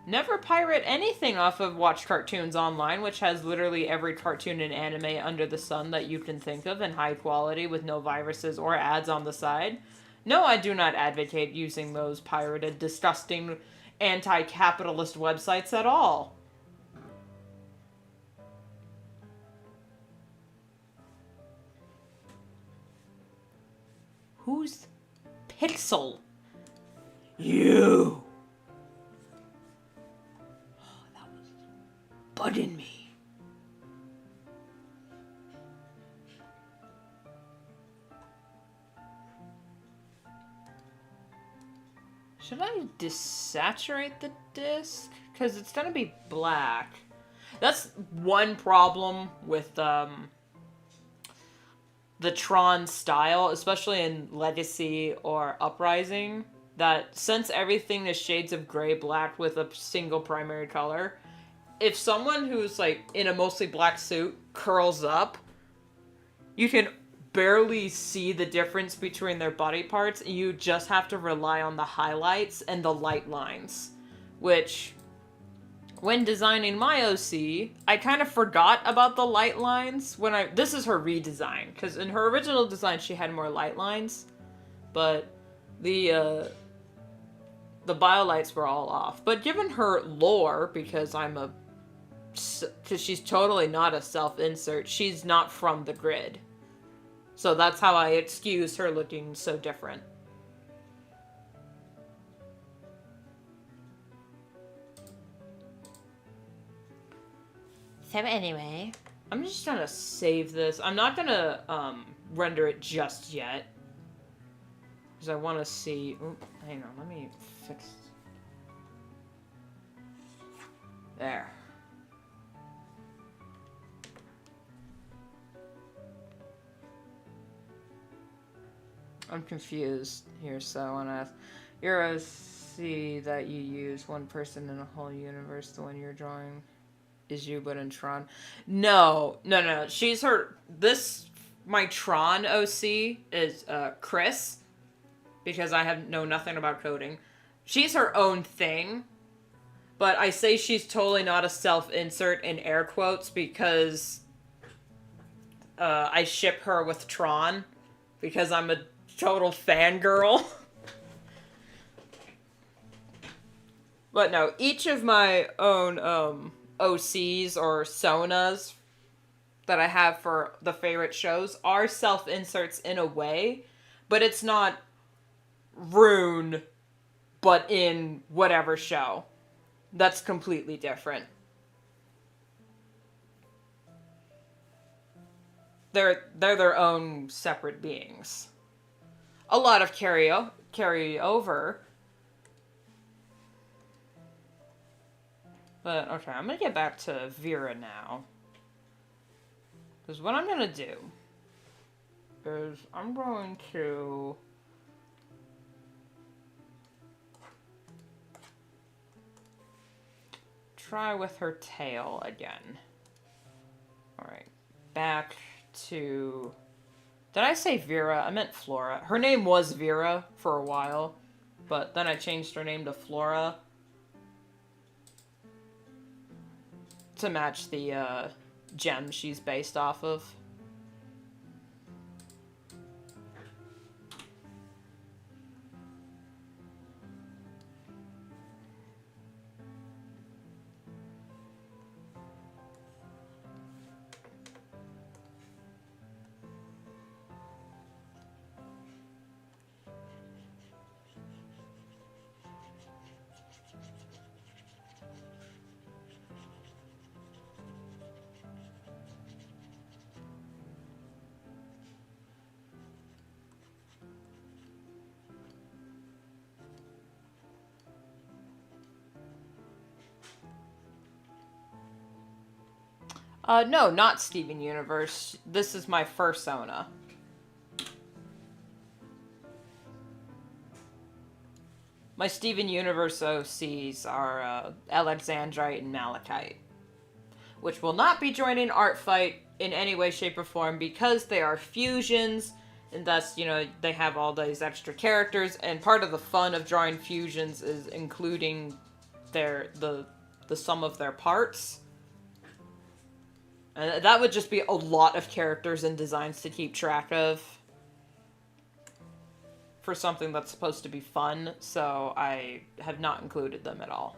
Never pirate anything off of Watch Cartoons Online, which has literally every cartoon and anime under the sun that you can think of in high quality with no viruses or ads on the side. No, I do not advocate using those pirated, disgusting, anti-capitalist websites at all. Who's Pixel? You! Oh, that was bugging me. Should I desaturate the disc? Because it's gonna be black. That's one problem with, the Tron style, especially in Legacy or Uprising, that since everything is shades of gray black with a single primary color, if someone who's like in a mostly black suit curls up, you can barely see the difference between their body parts, and you just have to rely on the highlights and the light lines, which... When designing my OC, I kind of forgot about the light lines when this is her redesign, because in her original design she had more light lines, but the biolights were all off. But given her lore, because she's totally not a self-insert, she's not from the grid. So that's how I excuse her looking so different. So anyway, I'm just gonna save this. I'm not gonna render it just yet, because I want to see. Ooh, hang on, let me fix. There. I'm confused here, so I want to ask. You're a C that you use one person in a whole universe. The one you're drawing is you, but in Tron. No. She's her. My Tron OC is Chris, because I know nothing about coding. She's her own thing, but I say she's totally not a self-insert in air quotes because I ship her with Tron because I'm a total fangirl. But no, each of my own OCs or Sonas that I have for the favorite shows are self-inserts in a way, but it's not Rune, but in whatever show. That's completely different. They're their own separate beings. A lot of carry over. But, okay, I'm gonna get back to Vera now. Because what I'm gonna do is I'm going to try with her tail again. Alright, back to... Did I say Vera? I meant Flora. Her name was Vera for a while, but then I changed her name to Flora. to match the gem she's based off of. No, not Steven Universe. This is my fursona. My Steven Universe OCs are Alexandrite and Malachite, which will not be joining Art Fight in any way, shape, or form because they are fusions, and thus, you know, they have all these extra characters, and part of the fun of drawing fusions is including the sum of their parts. And that would just be a lot of characters and designs to keep track of for something that's supposed to be fun, so I have not included them at all.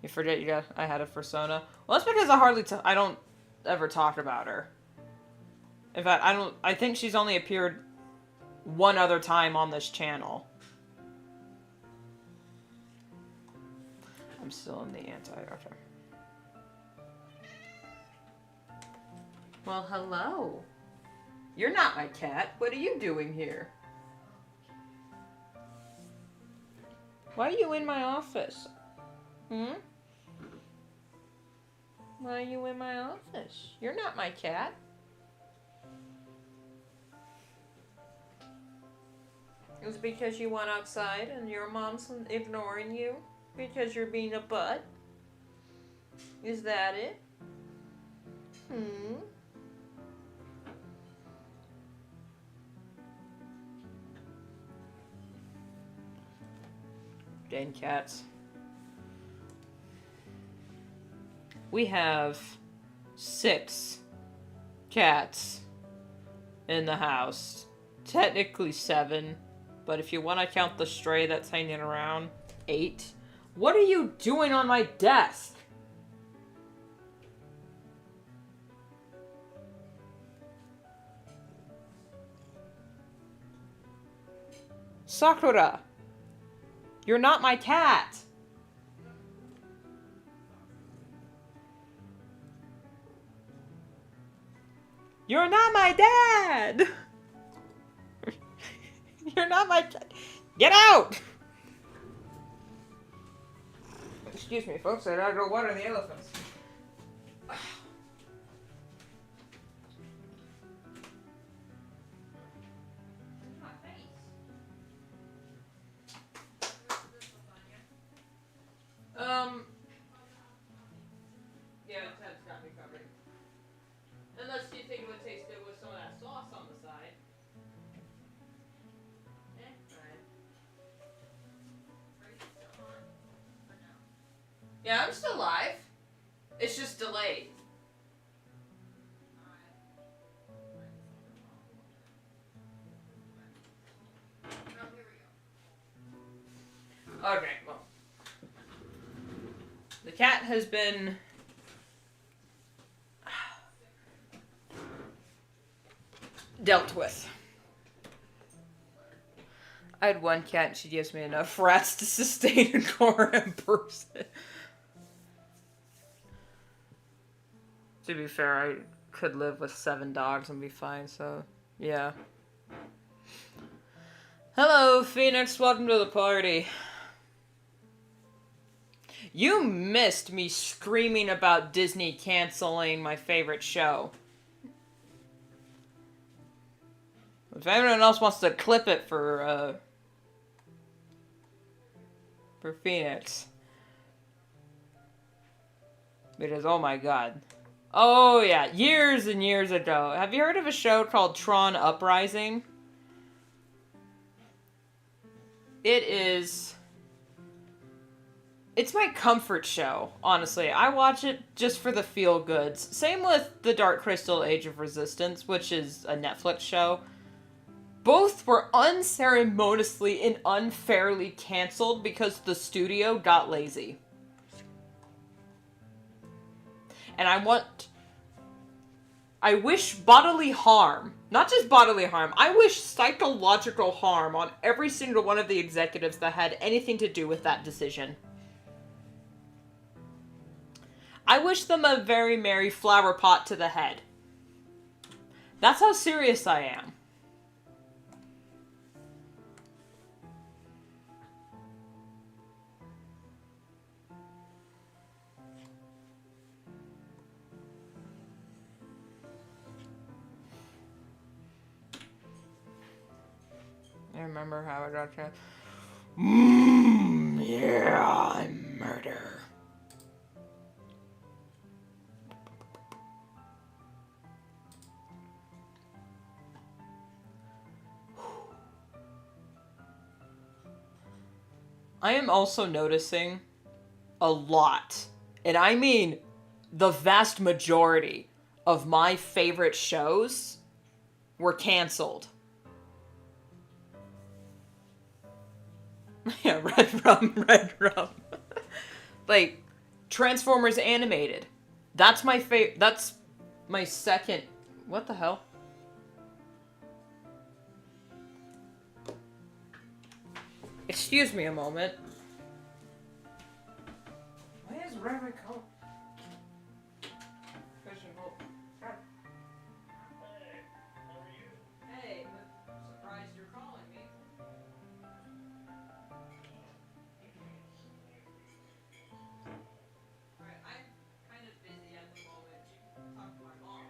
You forget I had a fursona? Well, that's because I don't ever talk about her. In fact, I think she's only appeared one other time on this channel. I'm still in the anti-archer. Well, hello. You're not my cat. What are you doing here? Why are you in my office? Hmm? Why are you in my office? You're not my cat. It's because you went outside and your mom's ignoring you? Because you're being a butt? Is that it? Hmm? Dang cats. We have 6 cats in the house. Technically 7, but if you want to count the stray that's hanging around, 8. What are you doing on my desk? Sakura! You're not my cat! You're not my dad! You're not my cat. Get out! Excuse me, folks. I gotta go water the elephants. Yeah, Ted's got me covered. Unless you think it would taste good with some of that sauce on the side. Alright. Are you still on? Or no? Yeah, I'm still live. It's just delayed. Oh, here we go. Okay, well. The cat has been dealt with. I had one cat and she gives me enough rats to sustain a Goran person. To be fair, I could live with 7 dogs and be fine, so yeah. Hello, Phoenix, welcome to the party. You missed me screaming about Disney canceling my favorite show. If anyone else wants to clip it for Phoenix. Because, oh my god. Oh yeah, years and years ago. Have you heard of a show called Tron Uprising? It is It's my comfort show, honestly. I watch it just for the feel-goods. Same with The Dark Crystal Age of Resistance, which is a Netflix show. Both were unceremoniously and unfairly canceled because the studio got lazy. And I wish bodily harm, not just bodily harm, I wish psychological harm on every single one of the executives that had anything to do with that decision. I wish them a very merry flower pot to the head. That's how serious I am. I remember how I got to... yeah, I'm murder. I am also noticing a lot, and I mean the vast majority of my favorite shows were canceled. Yeah, Red Rum. Like, Transformers Animated. That's my that's my second... What the hell? Excuse me a moment. Why is Rabbit Cone? Hey, I'm surprised you're calling me. Alright, I'm kind of busy at the moment. You can talk to my mom.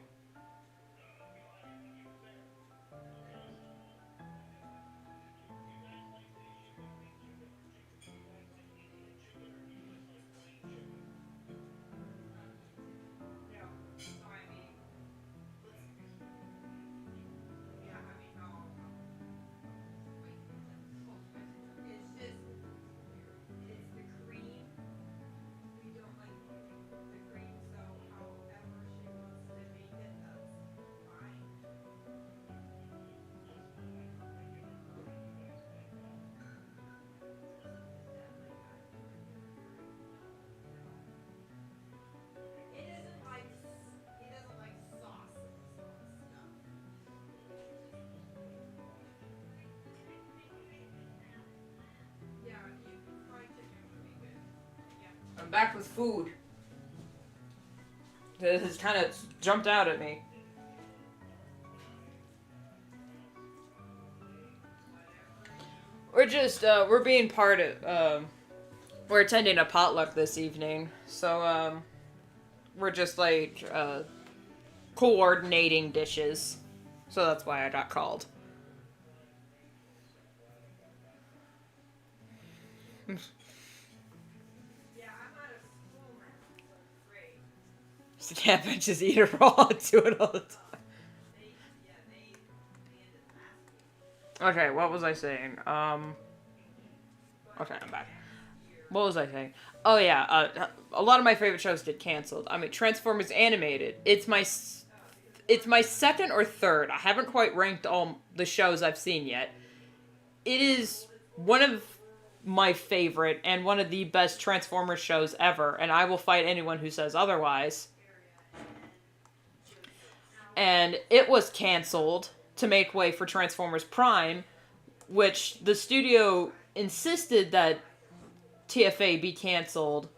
I'm back with food. This has kind of jumped out at me. We're just, we're being part of, we're attending a potluck this evening. So, we're just, like, coordinating dishes. So that's why I got called. So can't just eat it raw and do it all the time. Okay, what was I saying? Okay, I'm back. What was I saying? Oh yeah, a lot of my favorite shows get canceled. I mean, Transformers Animated. It's my second or third. I haven't quite ranked all the shows I've seen yet. It is one of my favorite and one of the best Transformers shows ever, and I will fight anyone who says otherwise. And it was canceled to make way for Transformers Prime, which the studio insisted that TFA be canceled.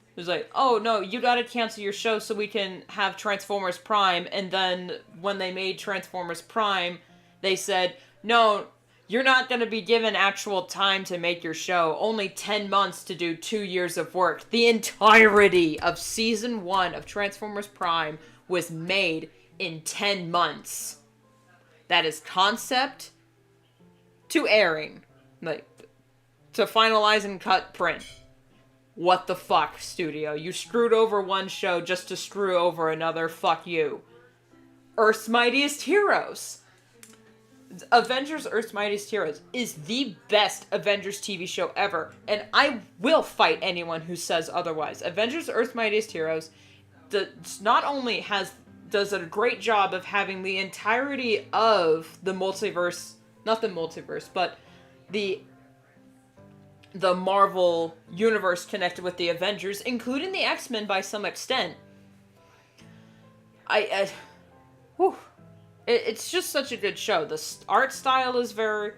It was like, oh no, you gotta cancel your show so we can have Transformers Prime. And then when they made Transformers Prime, they said, no, you're not gonna be given actual time to make your show. Only 10 months to do 2 years of work. The entirety of Season 1 of Transformers Prime was made in 10 months. That is concept to airing. Like, to finalize and cut print. What the fuck, studio? You screwed over one show just to screw over another. Fuck you. Earth's Mightiest Heroes. Avengers Earth's Mightiest Heroes is the best Avengers TV show ever, and I will fight anyone who says otherwise. Avengers Earth's Mightiest Heroes not only does a great job of having the entirety of the multiverse, not the multiverse, but the Marvel universe connected with the Avengers, including the X-Men by some extent. It's just such a good show. The art style is very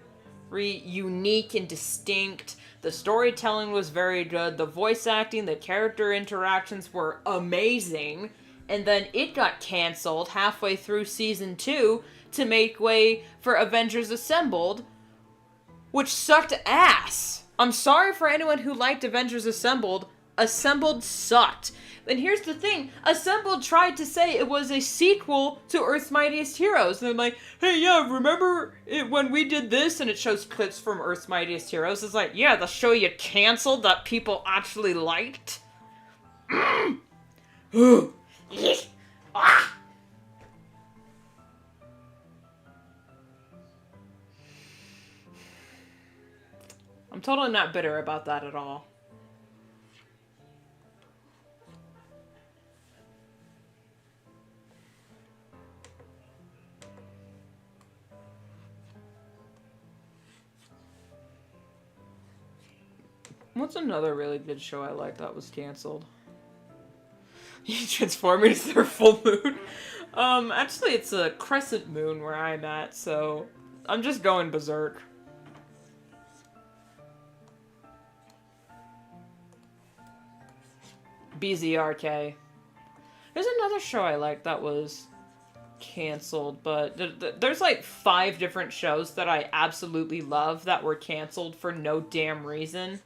unique and distinct. The storytelling was very good. The voice acting, the character interactions were amazing. And then it got canceled halfway through season 2 to make way for Avengers Assembled, which sucked ass. I'm sorry for anyone who liked Avengers Assembled. Assembled sucked. And here's the thing, Assembled tried to say it was a sequel to Earth's Mightiest Heroes. And they're like, hey, yeah, remember when we did this? And it shows clips from Earth's Mightiest Heroes. It's like, yeah, the show you canceled that people actually liked. I'm totally not bitter about that at all. What's another really good show I like that was canceled? Transformers, their full moon. Actually, it's a crescent moon where I'm at, so I'm just going berserk. BZRK. There's another show I like that was canceled, but there's like 5 different shows that I absolutely love that were canceled for no damn reason.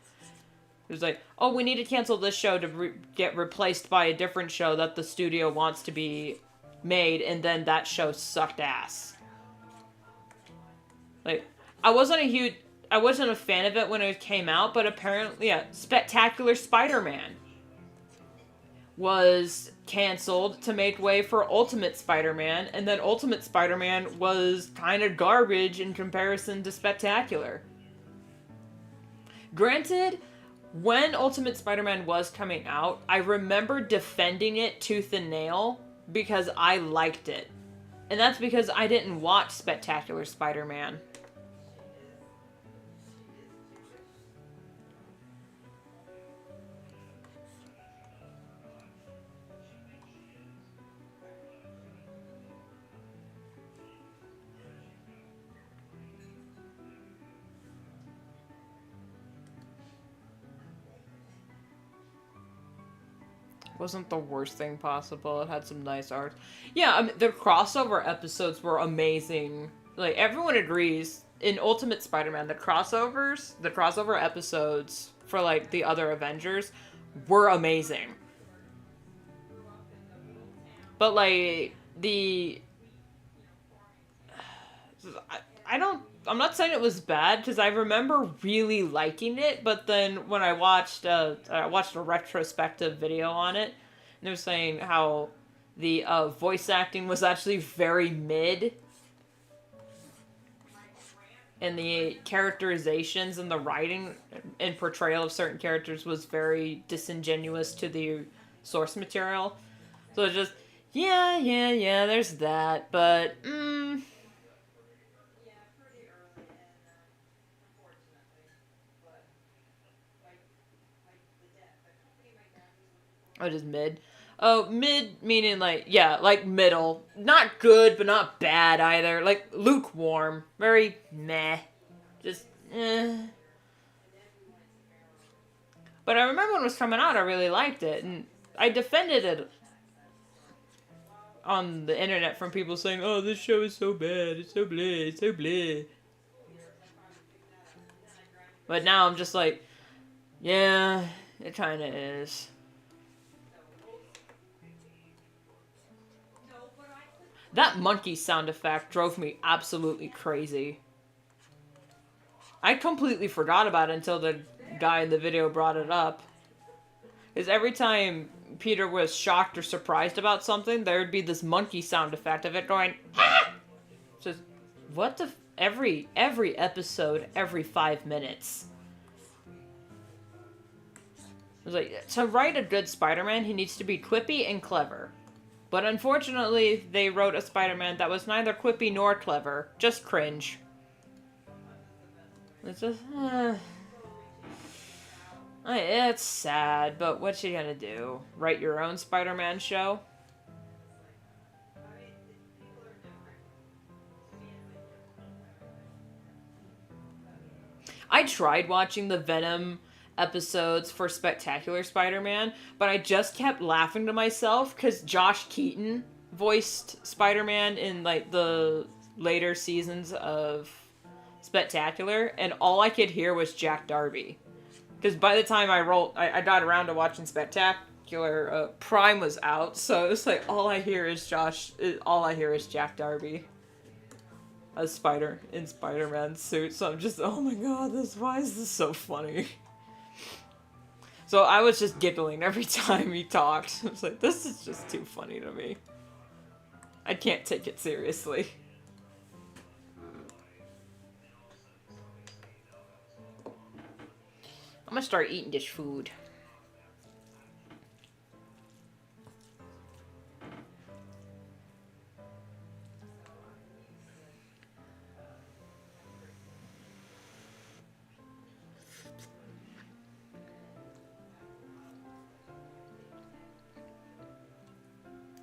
It was like, oh, we need to cancel this show to get replaced by a different show that the studio wants to be made, and then that show sucked ass. Like, I wasn't a fan of it when it came out, but apparently, yeah, Spectacular Spider-Man was canceled to make way for Ultimate Spider-Man, and then Ultimate Spider-Man was kind of garbage in comparison to Spectacular. Granted, when Ultimate Spider-Man was coming out, I remember defending it tooth and nail because I liked it. And that's because I didn't watch Spectacular Spider-Man. Wasn't the worst thing possible. It had some nice art. Yeah, I mean, the crossover episodes were amazing. Like, everyone agrees, in Ultimate Spider-Man, the crossover episodes for, like, the other Avengers were amazing. But, like, I'm not saying it was bad, because I remember really liking it, but then when I watched a retrospective video on it, and they were saying how the voice acting was actually very mid, and the characterizations and the writing and portrayal of certain characters was very disingenuous to the source material. So it's just, yeah, there's that, but, Oh, just mid? Oh, mid meaning like, yeah, like middle. Not good, but not bad either. Like, lukewarm. Very meh. Just, eh. But I remember when it was coming out, I really liked it. And I defended it on the internet from people saying, oh, this show is so bad. It's so bleh. It's so bleh. But now I'm just like, yeah, it kind of is. That monkey sound effect drove me absolutely crazy. I completely forgot about it until the guy in the video brought it up. Because every time Peter was shocked or surprised about something, there would be this monkey sound effect of it going, ah! Just, what the... every episode, every 5 minutes. It was like, to write a good Spider-Man, he needs to be quippy and clever. But unfortunately, they wrote a Spider-Man that was neither quippy nor clever, just cringe. It's just, it's sad, but what you gonna do? Write your own Spider-Man show? I tried watching the Venom episodes for Spectacular Spider-Man, but I just kept laughing to myself because Josh Keaton voiced Spider-Man in like the later seasons of Spectacular, and all I could hear was Jack Darby. Because by the time I got around to watching Spectacular, Prime was out, so it's like all I hear is Jack Darby as Spider-Man's suit. So I'm just, oh my god, why is this so funny? So I was just giggling every time he talked. I was like, this is just too funny to me. I can't take it seriously. I'm gonna start eating this food.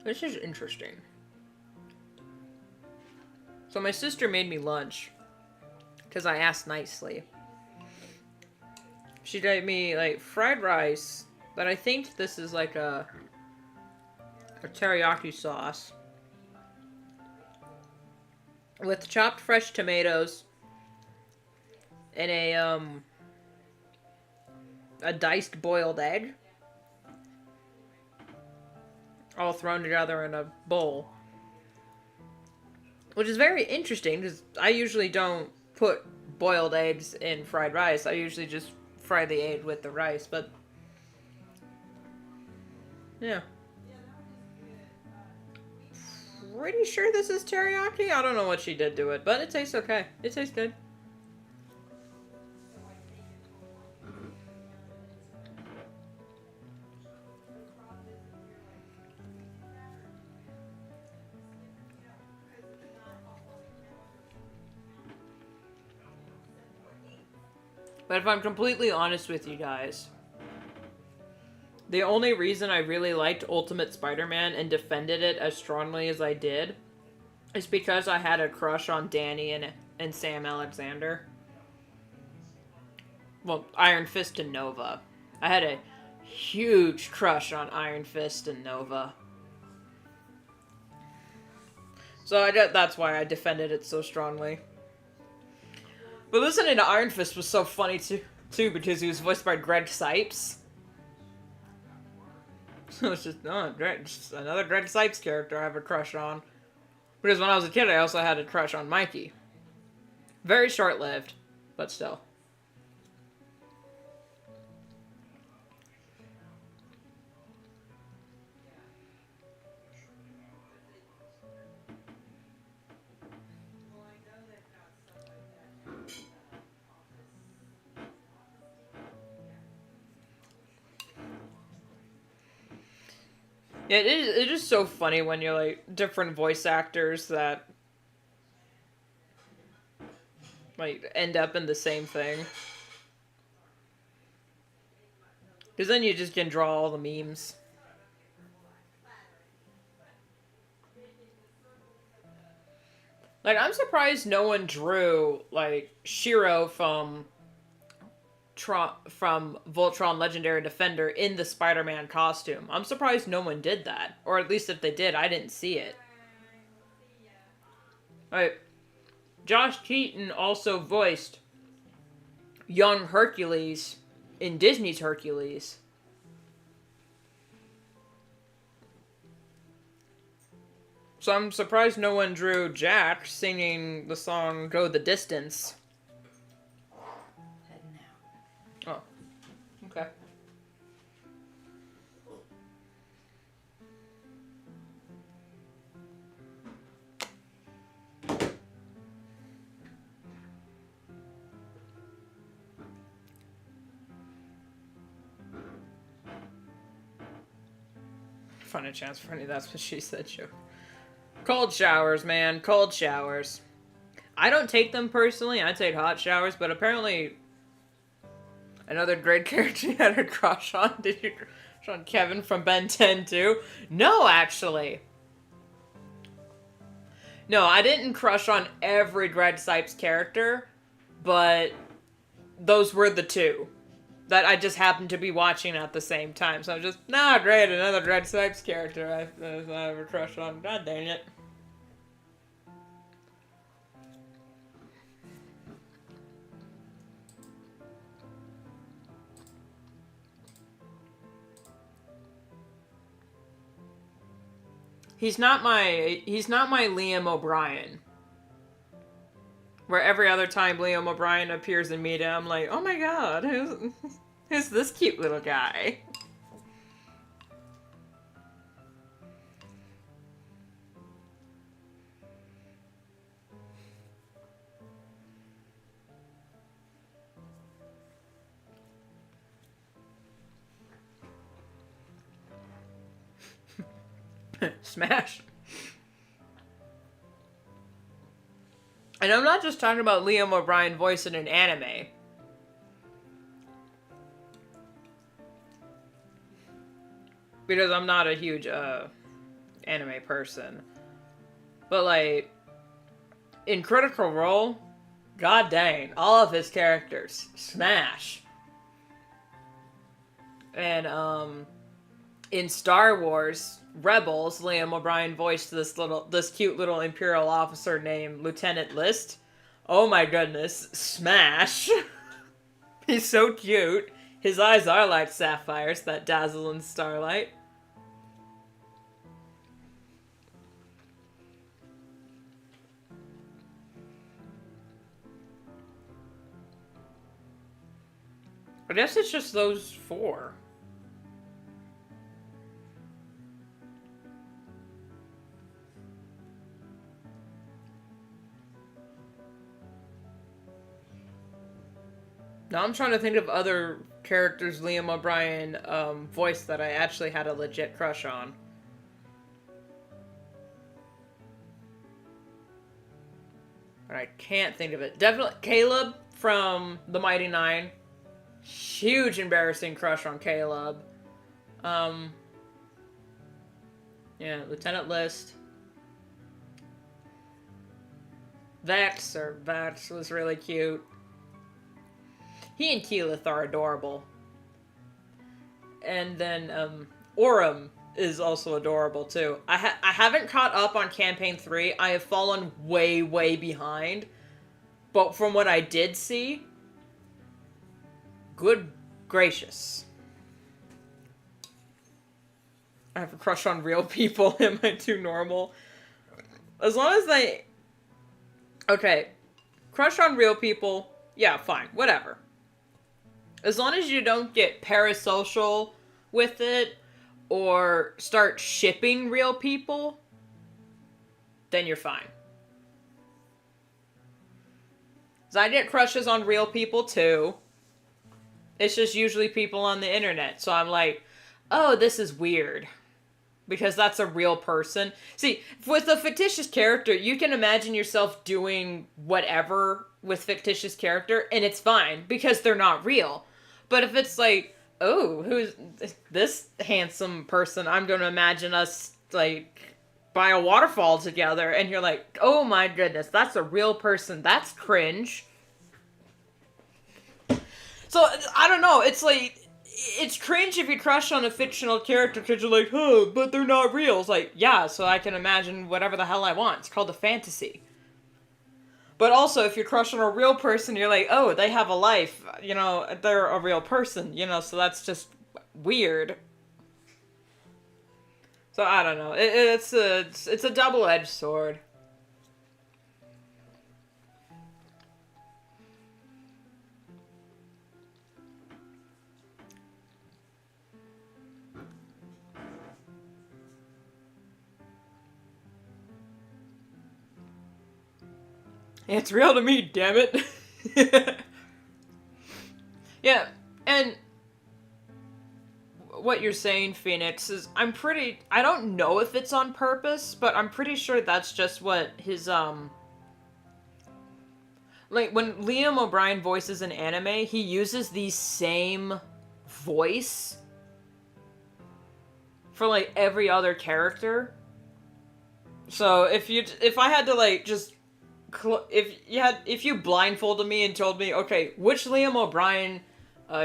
This is interesting. So my sister made me lunch because I asked nicely. She gave me like fried rice, but I think this is like a teriyaki sauce with chopped fresh tomatoes and a diced boiled egg, all thrown together in a bowl. Which is very interesting, because I usually don't put boiled eggs in fried rice. I usually just fry the egg with the rice, but yeah. Pretty sure this is teriyaki? I don't know what she did to it, but it tastes okay. It tastes good. But if I'm completely honest with you guys, the only reason I really liked Ultimate Spider-Man and defended it as strongly as I did is because I had a crush on Danny and Sam Alexander. Well, Iron Fist and Nova. I had a huge crush on Iron Fist and Nova. So that's why I defended it so strongly. But listening to Iron Fist was so funny too because he was voiced by Greg Sipes. So it's just, just another Greg Sipes character I have a crush on. Because when I was a kid, I also had a crush on Mikey. Very short-lived, but still. Yeah, it is so funny when you're like different voice actors that like end up in the same thing. Because then you just can draw all the memes. Like, I'm surprised no one drew like Shiro from Voltron Legendary Defender in the Spider-Man costume. I'm surprised no one did that. Or at least if they did, I didn't see it. Right. Josh Keaton also voiced young Hercules in Disney's Hercules. So I'm surprised no one drew Jack singing the song Go the Distance. Oh, okay. find a chance for any That's What She Said show. Cold showers, man. Cold showers. I don't take them personally. I take hot showers, but apparently another great character you had a crush on. Did you crush on Kevin from Ben 10 too? No, actually. No, I didn't crush on every Greg Sipes character, but those were the two that I just happened to be watching at the same time. So I'm just, nah, great, another Greg Sipes character I have a crush on. God dang it. He's not my Liam O'Brien. Where every other time Liam O'Brien appears in media, I'm like, oh my god, who's this cute little guy? Smash. And I'm not just talking about Liam O'Brien voice in an anime. Because I'm not a huge anime person. But like, in Critical Role, god dang, all of his characters smash. And in Star Wars Rebels, Liam O'Brien voiced this cute little Imperial officer named Lieutenant List. Oh my goodness, smash! He's so cute. His eyes are like sapphires that dazzle in starlight. I guess it's just those four. Now I'm trying to think of other characters Liam O'Brien voiced that I actually had a legit crush on. But I can't think of it. Definitely Caleb from The Mighty Nine. Huge embarrassing crush on Caleb. Yeah, Lieutenant List. Vex was really cute. He and Keyleth are adorable. And then, Orem is also adorable, too. I haven't caught up on Campaign 3. I have fallen way, way behind. But from what I did see, good gracious. I have a crush on real people. Am I too normal? As long as they... Okay. Crush on real people. Yeah, fine. Whatever. As long as you don't get parasocial with it or start shipping real people, then you're fine. Because I get crushes on real people too. It's just usually people on the internet. So I'm like, oh, this is weird. Because that's a real person. See, with a fictitious character, you can imagine yourself doing whatever with fictitious character, and it's fine, because they're not real. But if it's like, oh, who's this handsome person? I'm going to imagine us, like, by a waterfall together, and you're like, oh my goodness, that's a real person. That's cringe. So, I don't know, it's like... It's cringe if you crush on a fictional character because you're like, huh, but they're not real. It's like, yeah, so I can imagine whatever the hell I want. It's called a fantasy. But also, if you crush on a real person, you're like, oh, they have a life. You know, they're a real person, you know, so that's just weird. So, I don't know. It's a double-edged sword. It's real to me, damn it. Yeah, and what you're saying, Phoenix, is I don't know if it's on purpose, but I'm pretty sure that's just what his, like, when Liam O'Brien voices an anime, he uses the same voice for, like, every other character. So, if I had to, like, just, if you blindfolded me and told me, okay, which Liam O'Brien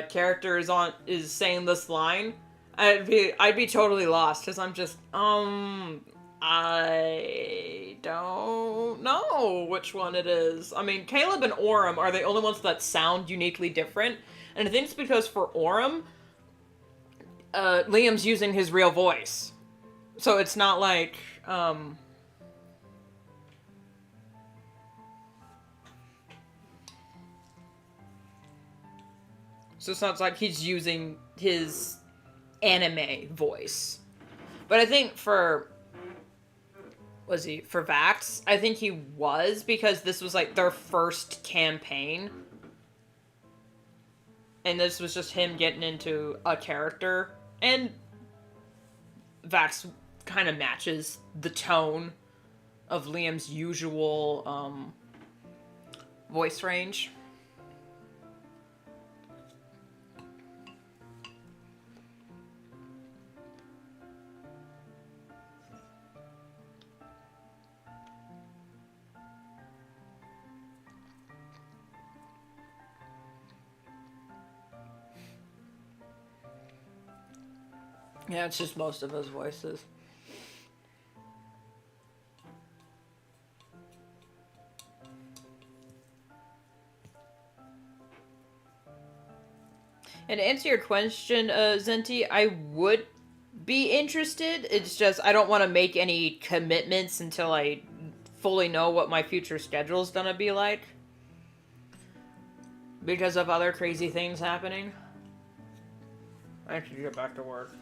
character is saying this line, I'd be totally lost, because I'm just, I don't know which one it is. I mean, Caleb and Orem are the only ones that sound uniquely different, and I think it's because for Orem, Liam's using his real voice. So it's not like, so it's not like he's using his anime voice. But I think for Vax? I think he was, because this was, like, their first campaign. And this was just him getting into a character. And Vax kind of matches the tone of Liam's usual, voice range. Yeah, it's just most of his voices. And to answer your question, Zenti, I would be interested. It's just, I don't want to make any commitments until I fully know what my future schedule is gonna be like. Because of other crazy things happening. I have to get back to work.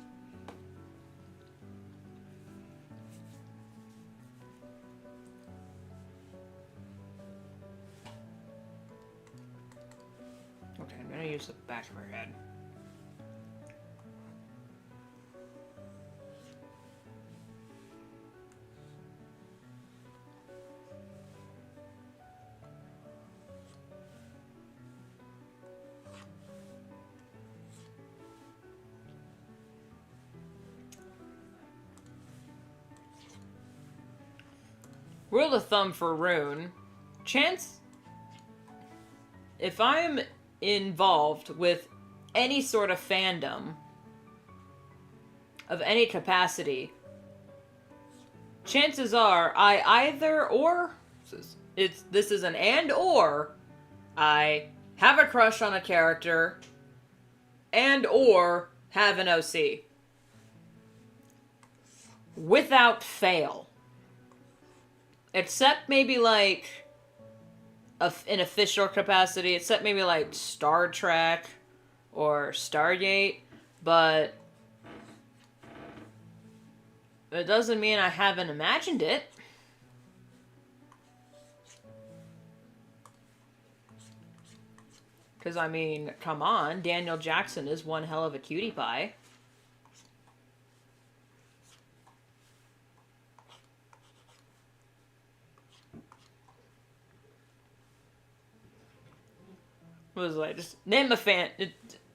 Okay, I'm gonna use the back of her head. Rule of thumb for Rune. Chance... If I'm involved with any sort of fandom of any capacity, chances are I either or... This is an and or... I have a crush on a character and or have an OC. Without fail. Except maybe, like, in official capacity, except maybe, like, Star Trek or Stargate, but it doesn't mean I haven't imagined it. Because, I mean, come on, Daniel Jackson is one hell of a cutie pie. Was like, just name a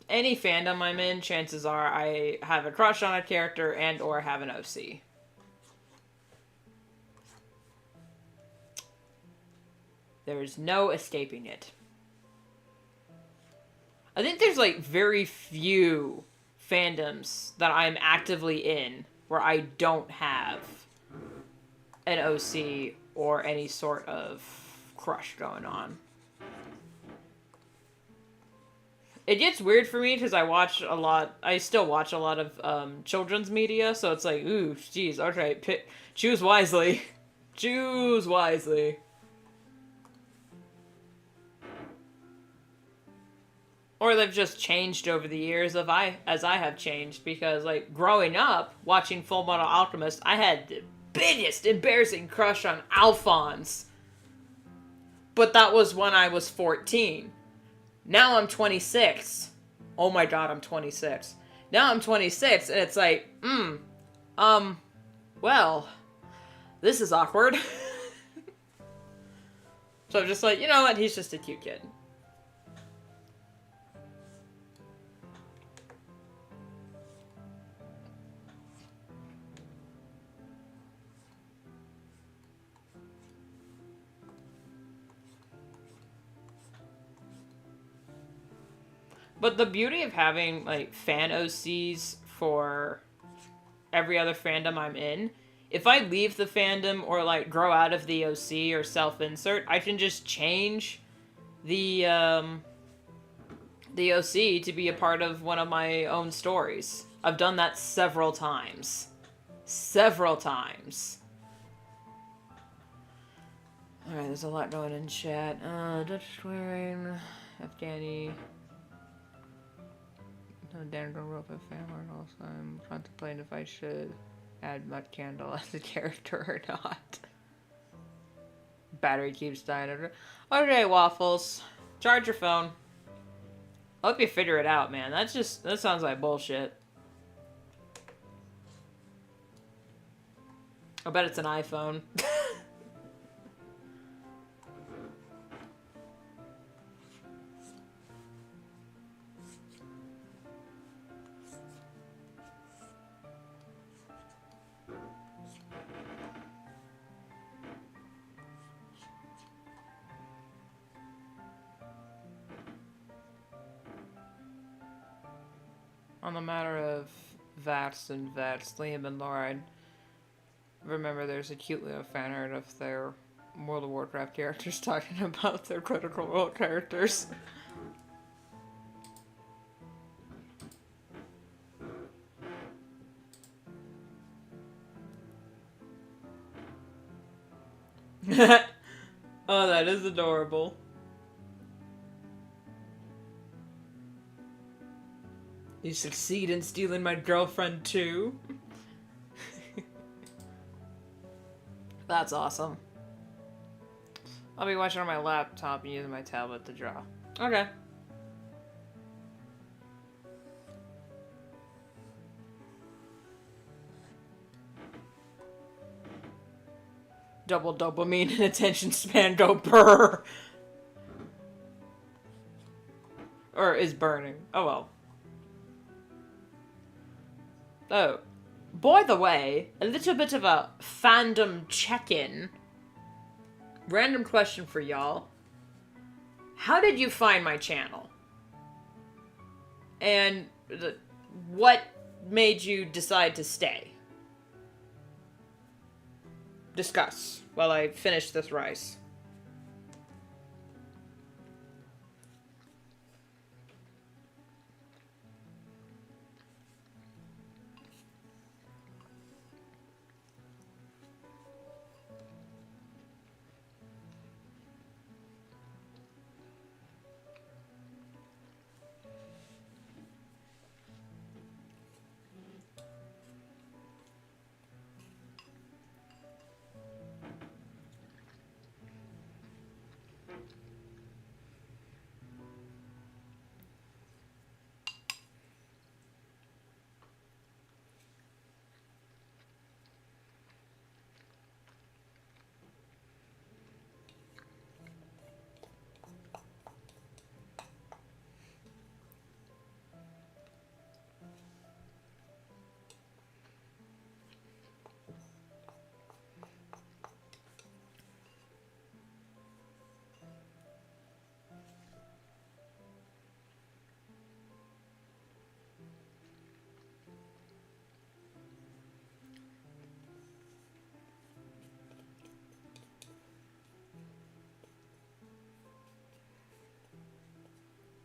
any fandom I'm in, chances are I have a crush on a character and or have an OC. There's no escaping it. I think there's, like, very few fandoms that I'm actively in where I don't have an OC or any sort of crush going on. It gets weird for me because I still watch a lot of children's media, so it's like, ooh, geez, okay, choose wisely. Choose wisely. Or they've just changed over the years as I have changed, because, like, growing up, watching Full Metal Alchemist, I had the biggest embarrassing crush on Alphonse. But that was when I was 14. Now I'm 26. Oh my god, I'm 26. Now I'm 26, and it's like, well, this is awkward. So I'm just like, you know what, he's just a cute kid. But the beauty of having, like, fan OCs for every other fandom I'm in, if I leave the fandom or, like, grow out of the OC or self-insert, I can just change the OC to be a part of one of my own stories. I've done that several times. Several times. Alright, there's a lot going in chat. Dutch swearing, Afghani. No, Dan grew up a family also. I'm contemplating if I should add Mud Candle as a character or not. Battery keeps dying. Okay, Waffles. Charge your phone. I hope you figure it out, man. That sounds like bullshit. I bet it's an iPhone. On the matter of Vats and Vats, Liam and Laura, remember there's a cute little fan art of their World of Warcraft characters talking about their Critical Role characters. Oh, that is adorable. You succeed in stealing my girlfriend too? That's awesome. I'll be watching on my laptop and using my tablet to draw. Okay. Double dopamine and attention span go brrr. Or is burning. Oh well. Oh. By the way, a little bit of a fandom check-in. Random question for y'all. How did you find my channel? And what made you decide to stay? Discuss while I finish this rice.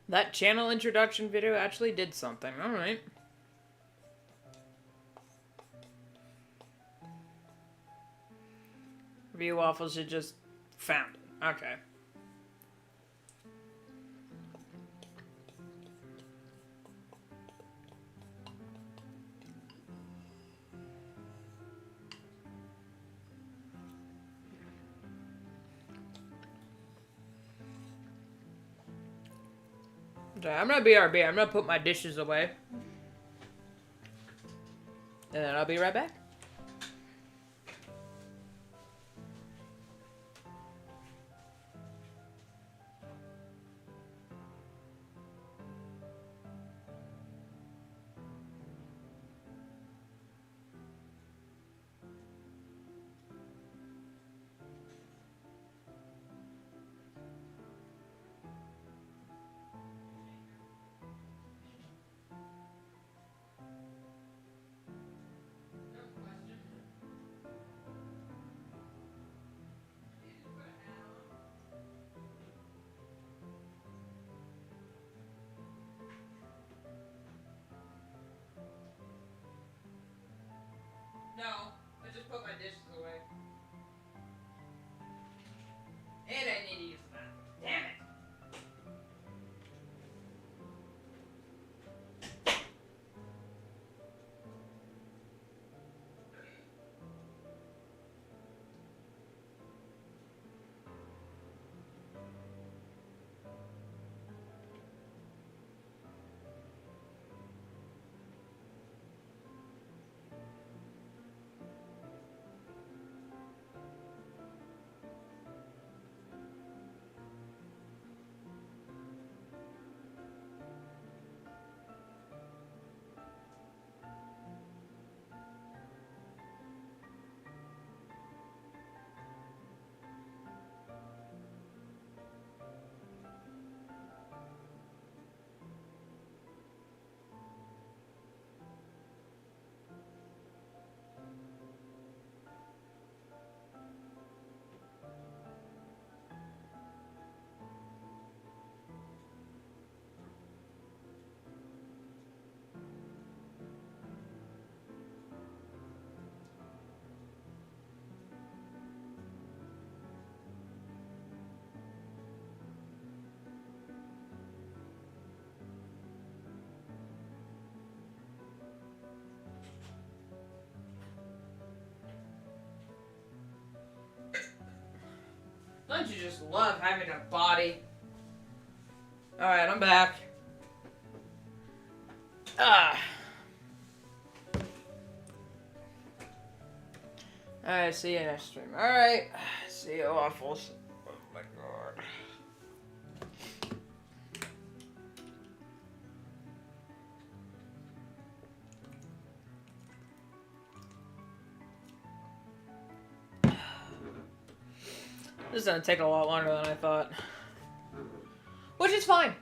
That channel introduction video actually did something. Alright. View Waffles, you just found it. Okay. Okay, I'm gonna BRB. I'm gonna put my dishes away. and then I'll be right back. No, I just put my dishes away. And I need to use the bathroom. Damn it! Don't you just love having a body? Alright, I'm back. Alright, see you next stream. Alright, see you, waffles. Oh my god. This is gonna take a lot longer than I thought. Which is fine.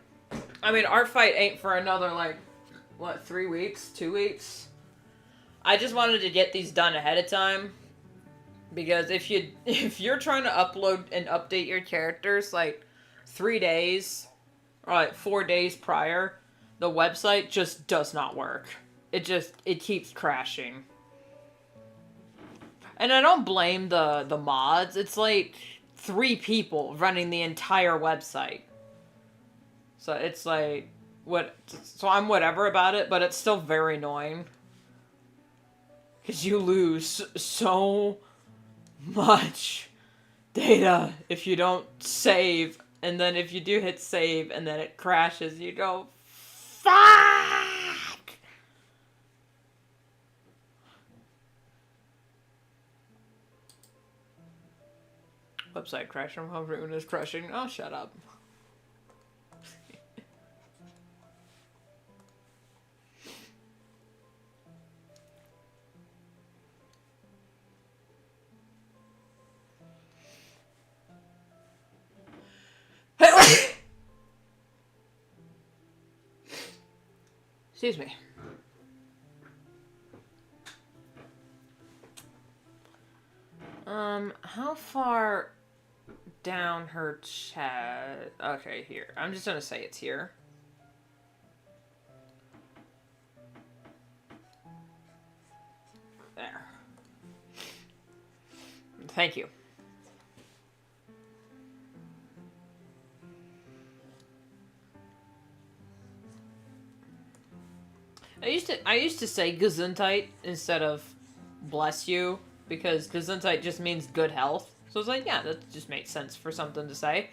I mean, our fight ain't for another, like, what, 3 weeks? 2 weeks? I just wanted to get these done ahead of time. Because if you're trying to upload and update your characters, like, 3 days, or, like, 4 days prior, the website just does not work. It keeps crashing. And I don't blame the mods. It's, like, 3 people running the entire website. So it's like, so I'm whatever about it, but it's still very annoying. Because you lose so much data if you don't save, and then if you do hit save and then it crashes, you go, fuck! Website crash, I'm hoping it is crashing. Oh, shut up. Excuse me. How far down her chat? Okay, here. I'm just gonna say it's here. There. Thank you. I used to say Gesundheit instead of bless you, because Gesundheit just means good health. So it's like, yeah, that just makes sense for something to say.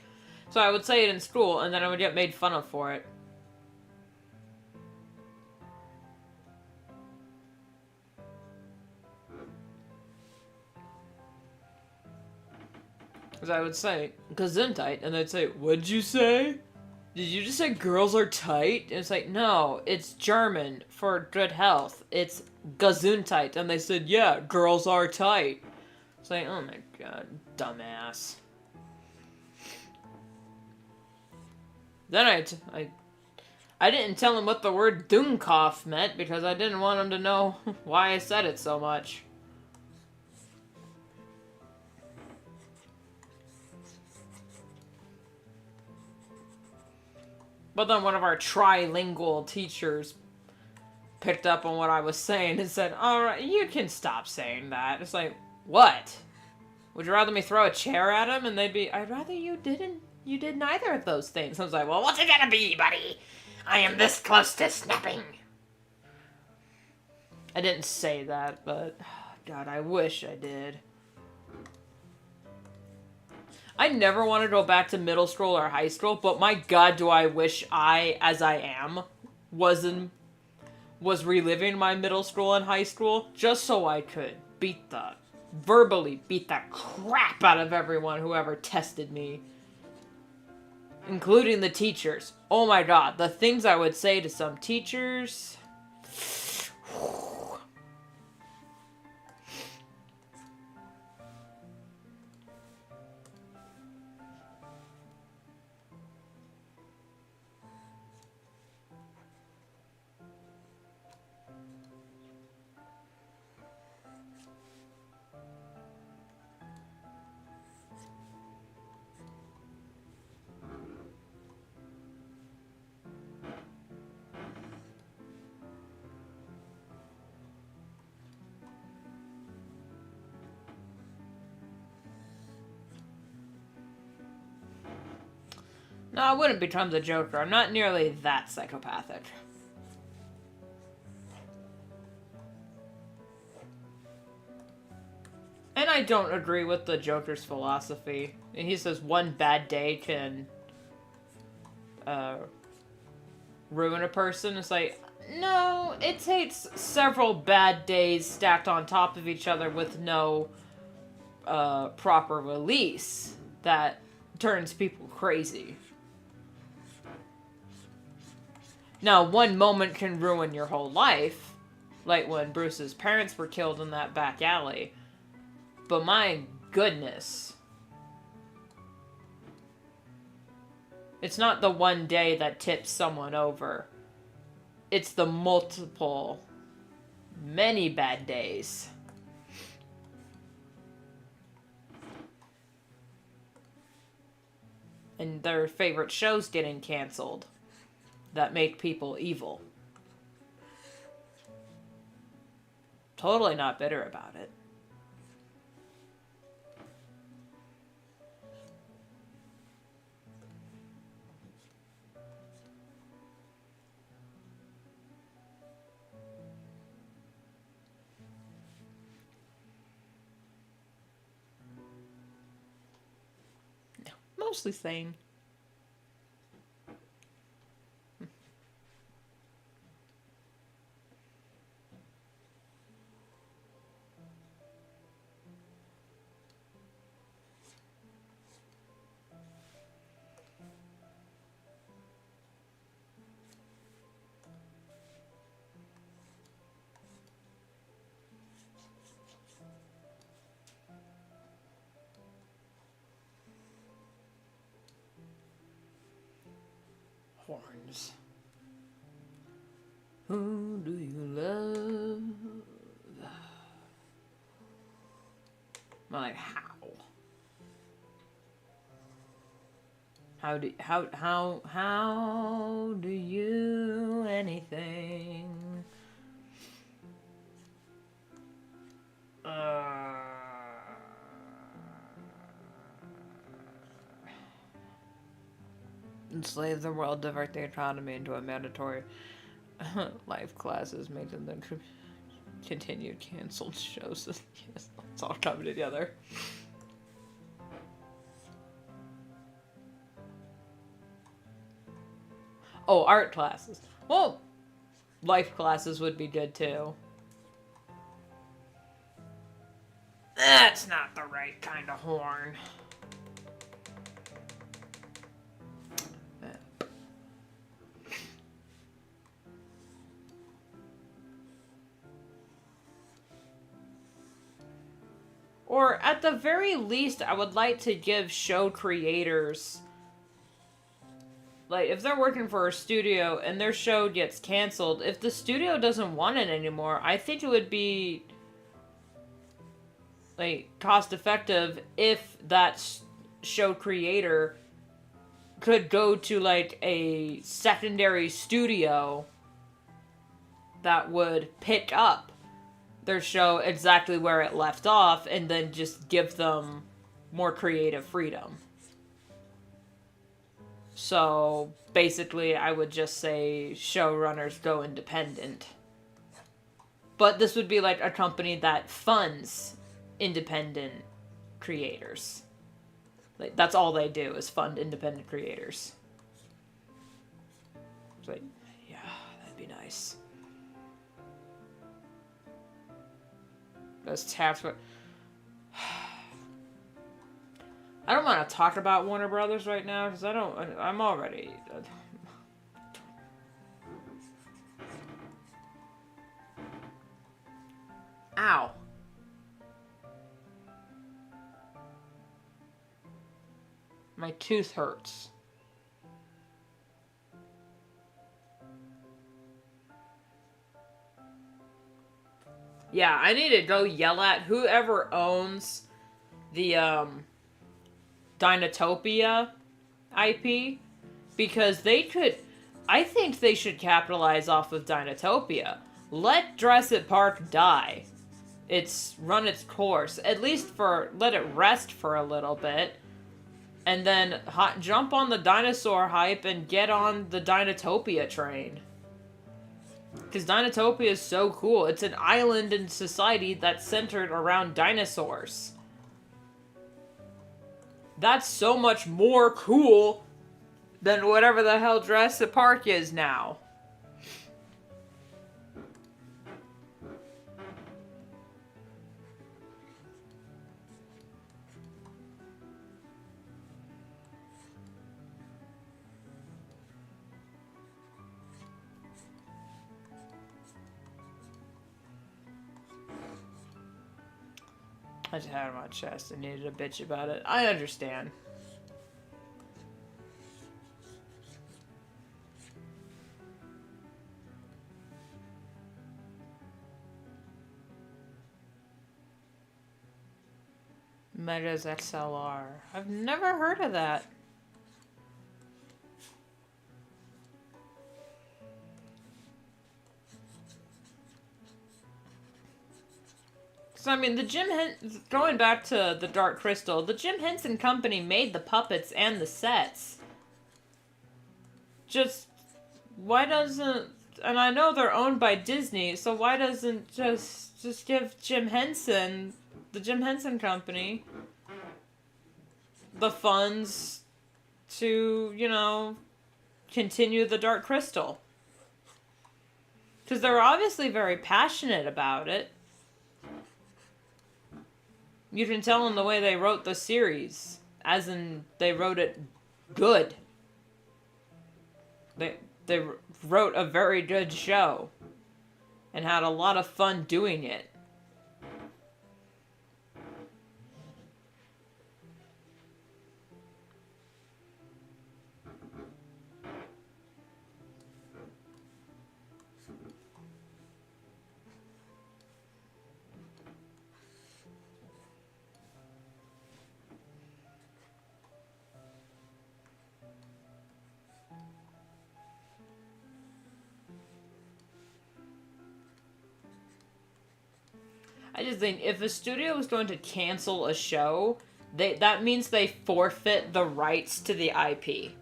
So I would say it in school, and then I would get made fun of for it. Because I would say, Gesundheit, and they'd say, what'd you say? Did you just say girls are tight? And it's like, no, it's German for good health. It's Gesundheit. And they said, yeah, girls are tight. It's like, oh my god, dumbass. Then I didn't tell him what the word Dummkopf meant because I didn't want him to know why I said it so much. But then one of our trilingual teachers picked up on what I was saying and said, alright, you can stop saying that. It's like, what? Would you rather me throw a chair at him? And they'd be, I'd rather you did neither of those things. I was like, well, what's it gonna be, buddy? I am this close to snapping. I didn't say that, but God, I wish I did. I never want to go back to middle school or high school, but my God, do I wish I, as I am, was reliving my middle school and high school just so I could verbally beat the crap out of everyone who ever tested me. Including the teachers. Oh my God, the things I would say to some teachers. No, I wouldn't become the Joker. I'm not nearly that psychopathic. And I don't agree with the Joker's philosophy. He says one bad day can ruin a person. It's like, no, it takes several bad days stacked on top of each other with no proper release that turns people crazy. Now, one moment can ruin your whole life, like when Bruce's parents were killed in that back alley. But my goodness. It's not the one day that tips someone over. It's the many bad days. And their favorite shows getting canceled that make people evil. Totally not bitter about it. Mostly sane. Horns. Who do you love? I'm like, how? How do you anything? Enslave the world, divert the economy into a mandatory life classes, making them continued canceled shows. Yes, it's all coming together. Oh, art classes. Well, life classes would be good too. That's not the right kind of horn. Or at the very least, I would like to give show creators, like, if they're working for a studio and their show gets canceled, if the studio doesn't want it anymore, I think it would be, like, cost effective if that show creator could go to, like, a secondary studio that would pick up their show exactly where it left off and then just give them more creative freedom. So, basically, I would just say showrunners go independent. But this would be like a company that funds independent creators. Like, that's all they do is fund independent creators. It's like, yeah, that'd be nice. Those tax... I don't want to talk about Warner Brothers right now, because I'm already... Ow. My tooth hurts. Yeah, I need to go yell at whoever owns the, Dinotopia IP, because they could... I think they should capitalize off of Dinotopia. Let Jurassic Park die. It's run its course. At least let it rest for a little bit. And then jump on the dinosaur hype and get on the Dinotopia train. Because Dinotopia is so cool. It's an island in society that's centered around dinosaurs. That's so much more cool than whatever the hell Jurassic Park is now. I just had it on my chest and needed to bitch about it. I understand. Megas XLR. I've never heard of that. So, I mean, going back to the Dark Crystal, the Jim Henson Company made the puppets and the sets. Just, why doesn't... And I know they're owned by Disney, so why doesn't just give Jim Henson, the Jim Henson Company, the funds to, you know, continue the Dark Crystal? Because they're obviously very passionate about it. You can tell in the way they wrote the series. As in, they wrote it good. They wrote a very good show. And had a lot of fun doing it. I just think if a studio is going to cancel a show, that means they forfeit the rights to the IP.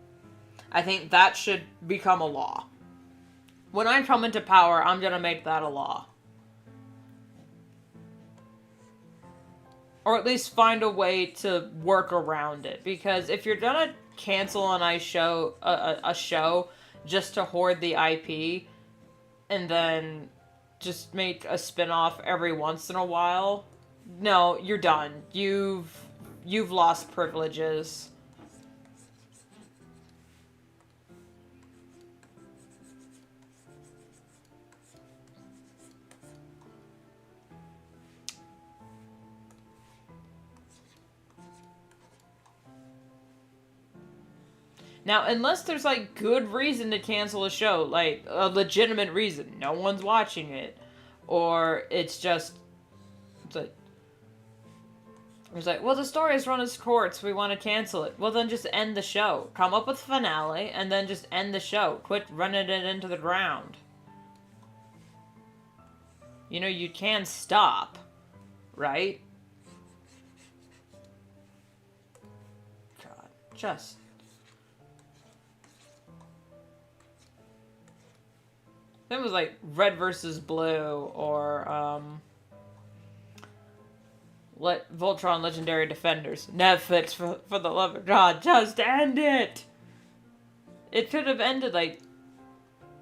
I think that should become a law. When I come into power, I'm going to make that a law. Or at least find a way to work around it. Because if you're going to cancel a show just to hoard the IP, and then just make a spin-off every once in a while, no, you're done. You've lost privileges. Now, unless there's, like, good reason to cancel a show, like, a legitimate reason, no one's watching it, or it's just, it's like, well, the story has run its course, we want to cancel it. Well, then just end the show. Come up with a finale, and then just end the show. Quit running it into the ground. You know, you can stop, right? God, just... It was like Red versus Blue, or, Voltron Legendary Defenders. Netflix, for the love of God, just end it! It could have ended, like,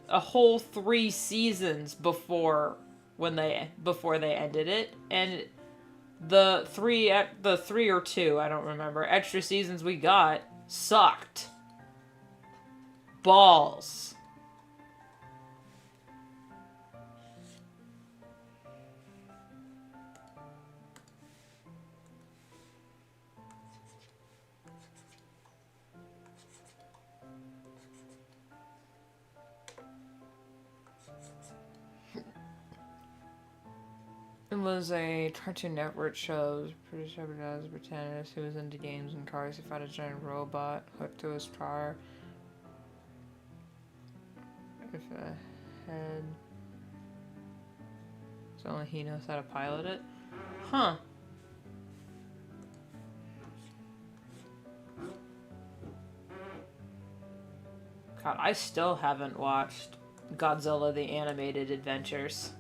a whole 3 seasons before they ended it, and the three or 2, I don't remember, extra seasons we got sucked. Balls. It was a Cartoon Network show. Pretty sure it was a protagonist who was into games and cars. He found a giant robot hooked to his car. If a head. So only he knows how to pilot it. Huh. God, I still haven't watched Godzilla the Animated Adventures.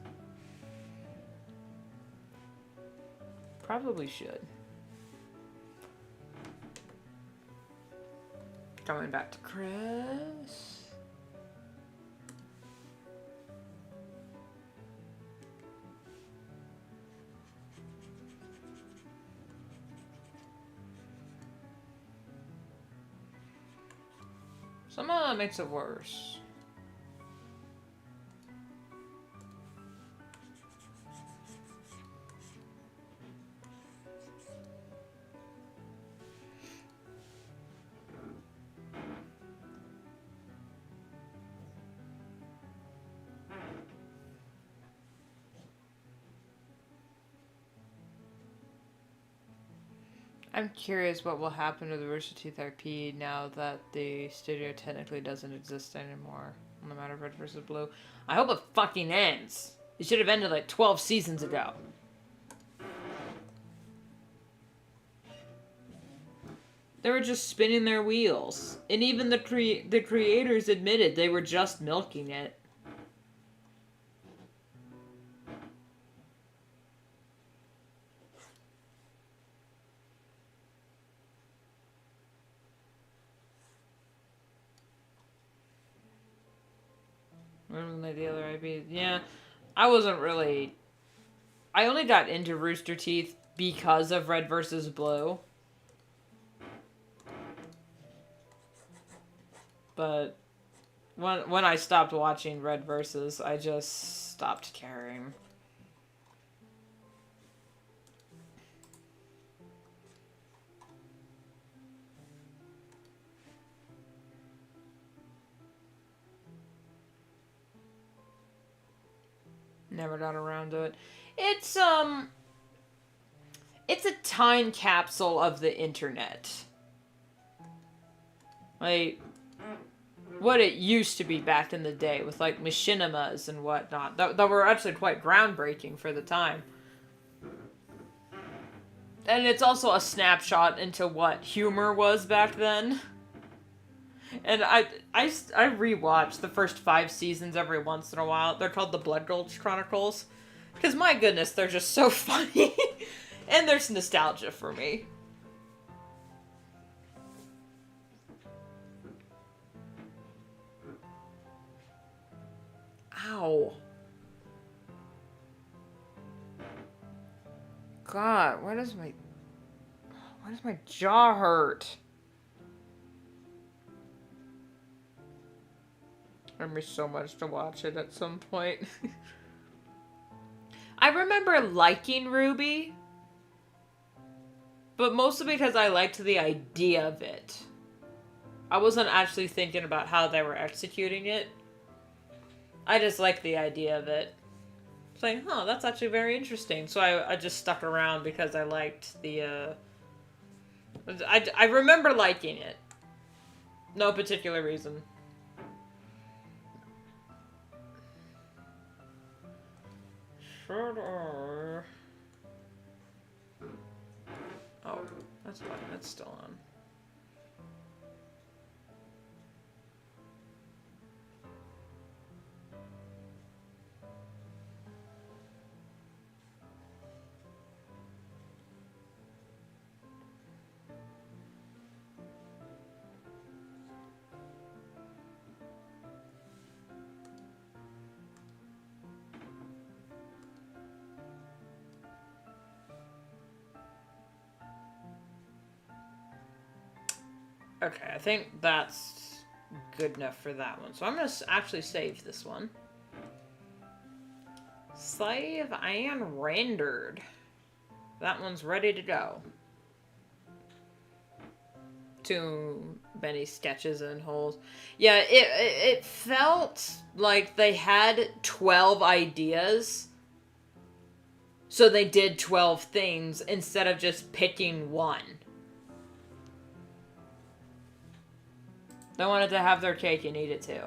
Probably should. Going back to Chris. Somehow that makes it worse. I'm curious what will happen to the Rooster Teeth IP now that the studio technically doesn't exist anymore. No matter Red versus Blue. I hope it fucking ends. It should have ended like 12 seasons ago. They were just spinning their wheels. And even the creators admitted they were just milking it. Like the other IPs. Yeah, I wasn't really... I only got into Rooster Teeth because of Red versus Blue. But when I stopped watching Red versus, I just stopped caring. Never got around to it. It's a time capsule of the internet. Like, what it used to be back in the day with, like, machinimas and whatnot. That were actually quite groundbreaking for the time. And it's also a snapshot into what humor was back then. And I rewatch the first 5 seasons every once in a while. They're called the Blood Gulch Chronicles. Because, my goodness, they're just so funny. And there's nostalgia for me. Ow. God, why does my jaw hurt? I miss so much to watch it at some point. I remember liking Ruby, but mostly because I liked the idea of it. I wasn't actually thinking about how they were executing it. I just liked the idea of it. Saying, huh, that's actually very interesting. So I just stuck around because I liked the, I remember liking it. No particular reason. Sure. Oh, that's fine. That's still on. Okay, I think that's good enough for that one. So I'm going to actually save this one. Save and rendered. That one's ready to go. Too many sketches and holes. Yeah, it felt like they had 12 ideas. So they did 12 things instead of just picking one. They wanted to have their cake and eat it too.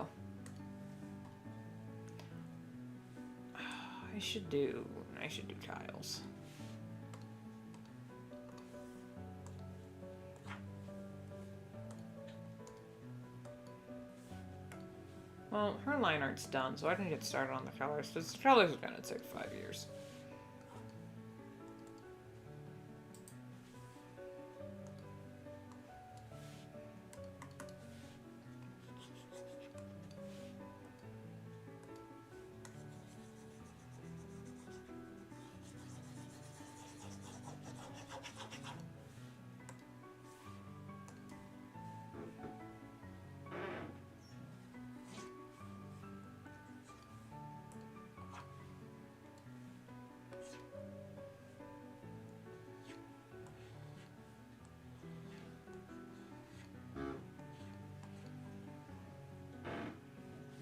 I should do tiles. Well, her line art's done, so I can get started on the colors. This colors are gonna take 5 years.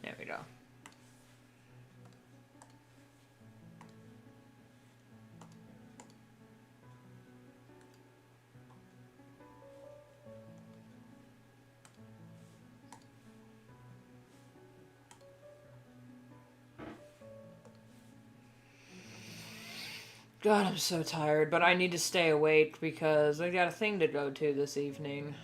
There we go. God, I'm so tired, but I need to stay awake because I got a thing to go to this evening.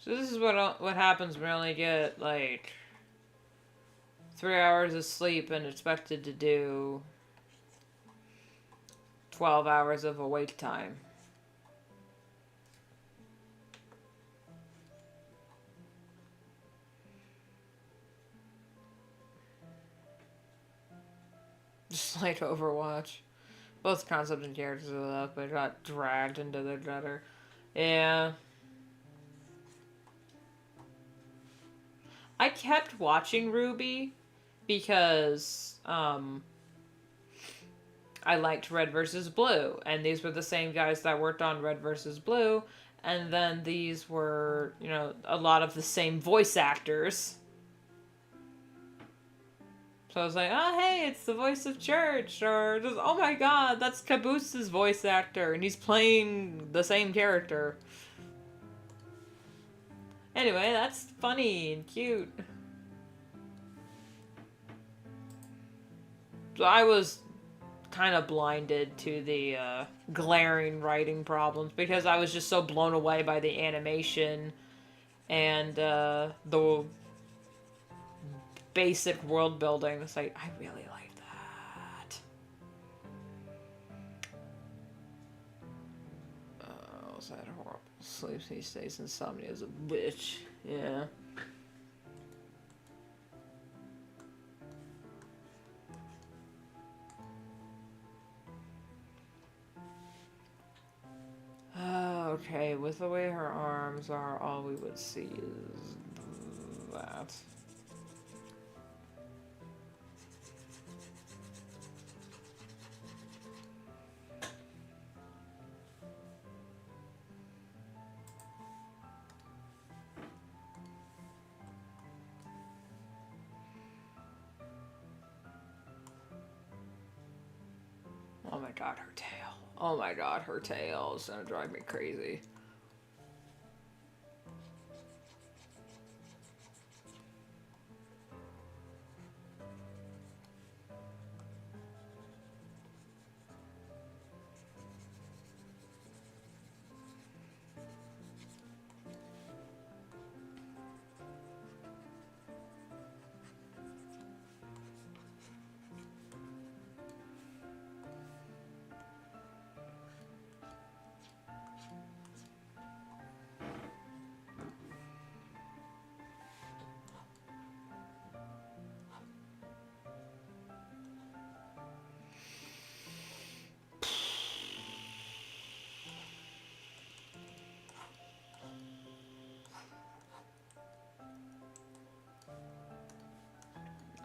So this is what happens when I only get, like, 3 hours of sleep and expected to do 12 hours of awake time. Just like Overwatch. Both concepts and characters are up, but got dragged into the gutter. Yeah. I kept watching Ruby because I liked Red vs. Blue, and these were the same guys that worked on Red vs. Blue, and then these were, you know, a lot of the same voice actors. So I was like, oh, hey, it's the voice of Church, or just, oh my god, that's Caboose's voice actor, and he's playing the same character. Anyway, that's funny and cute. So I was kind of blinded to the glaring writing problems because I was just so blown away by the animation and the basic world building. It's like, I really like that. Oh, is that horrible? Sleeps these days, insomnia is a bitch. Yeah. Okay, with the way her arms are, all we would see is that. god, her tail. Oh my god, her tail is gonna drive me crazy.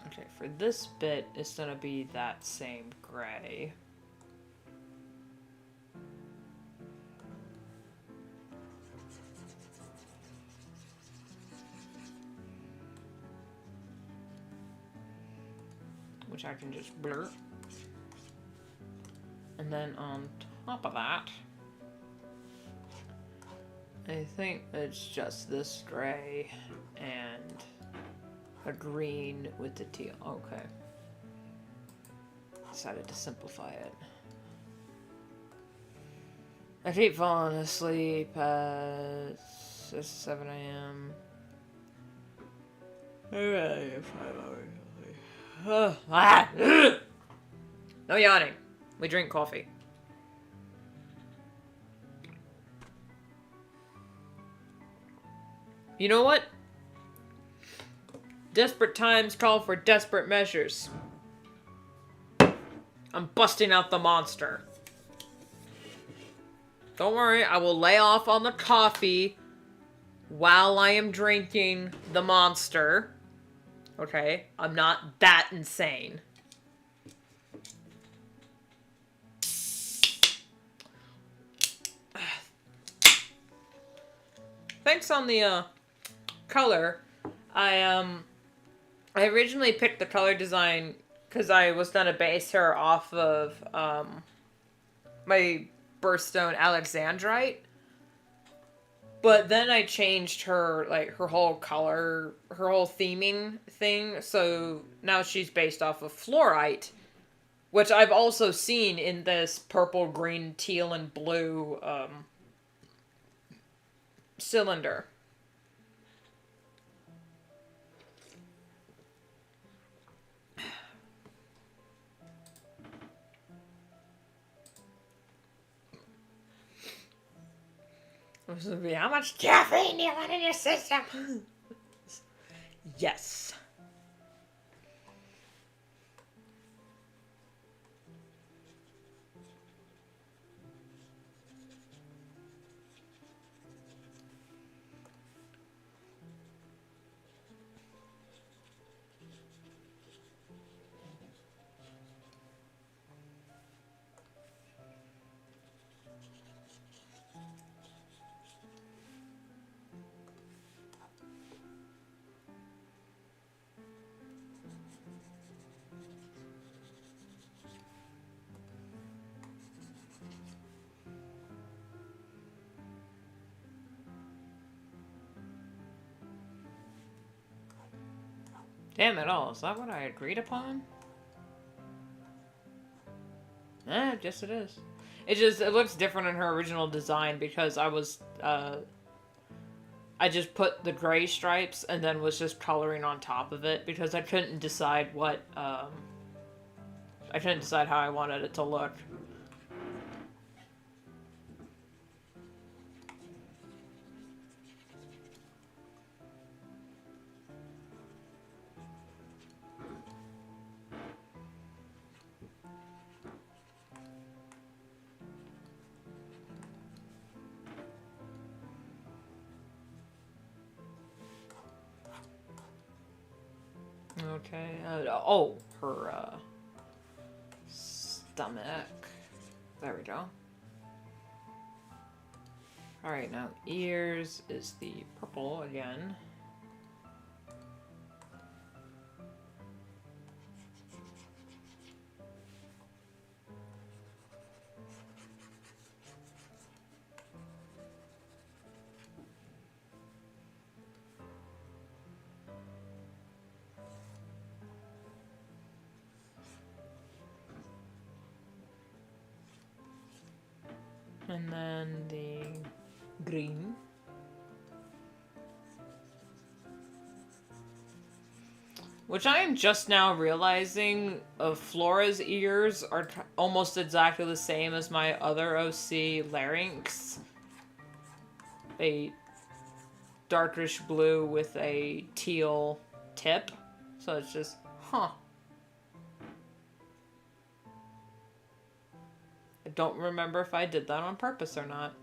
Okay, for this bit, it's gonna be that same gray. Which I can just blur. And then on top of that, I think it's just this gray and a green with the teal. Okay. Decided to simplify it. I keep falling asleep at 6, 7 a.m. Alright, 5 hours. No yawning. We drink coffee. You know what? Desperate times call for desperate measures. I'm busting out the monster. Don't worry, I will lay off on the coffee while I am drinking the monster. Okay? I'm not that insane. Thanks on the color. I originally picked the color design because I was gonna base her off of my birthstone Alexandrite. But then I changed her, like, her whole color, her whole theming thing. So now she's based off of fluorite, which I've also seen in this purple, green, teal, and blue cylinder. This would be, how much caffeine do you want in your system? Yes. Damn it all, is that what I agreed upon? Eh, yes it is. It looks different in her original design because I was, I just put the gray stripes and then was just coloring on top of it because I couldn't decide what, I couldn't decide how I wanted it to look. Okay, oh, her, stomach. There we go. Alright, now ears is the purple again. And then the green. Which I am just now realizing Flora's ears are almost exactly the same as my other OC larynx. A darkish blue with a teal tip. So it's just, huh. I don't remember if I did that on purpose or not.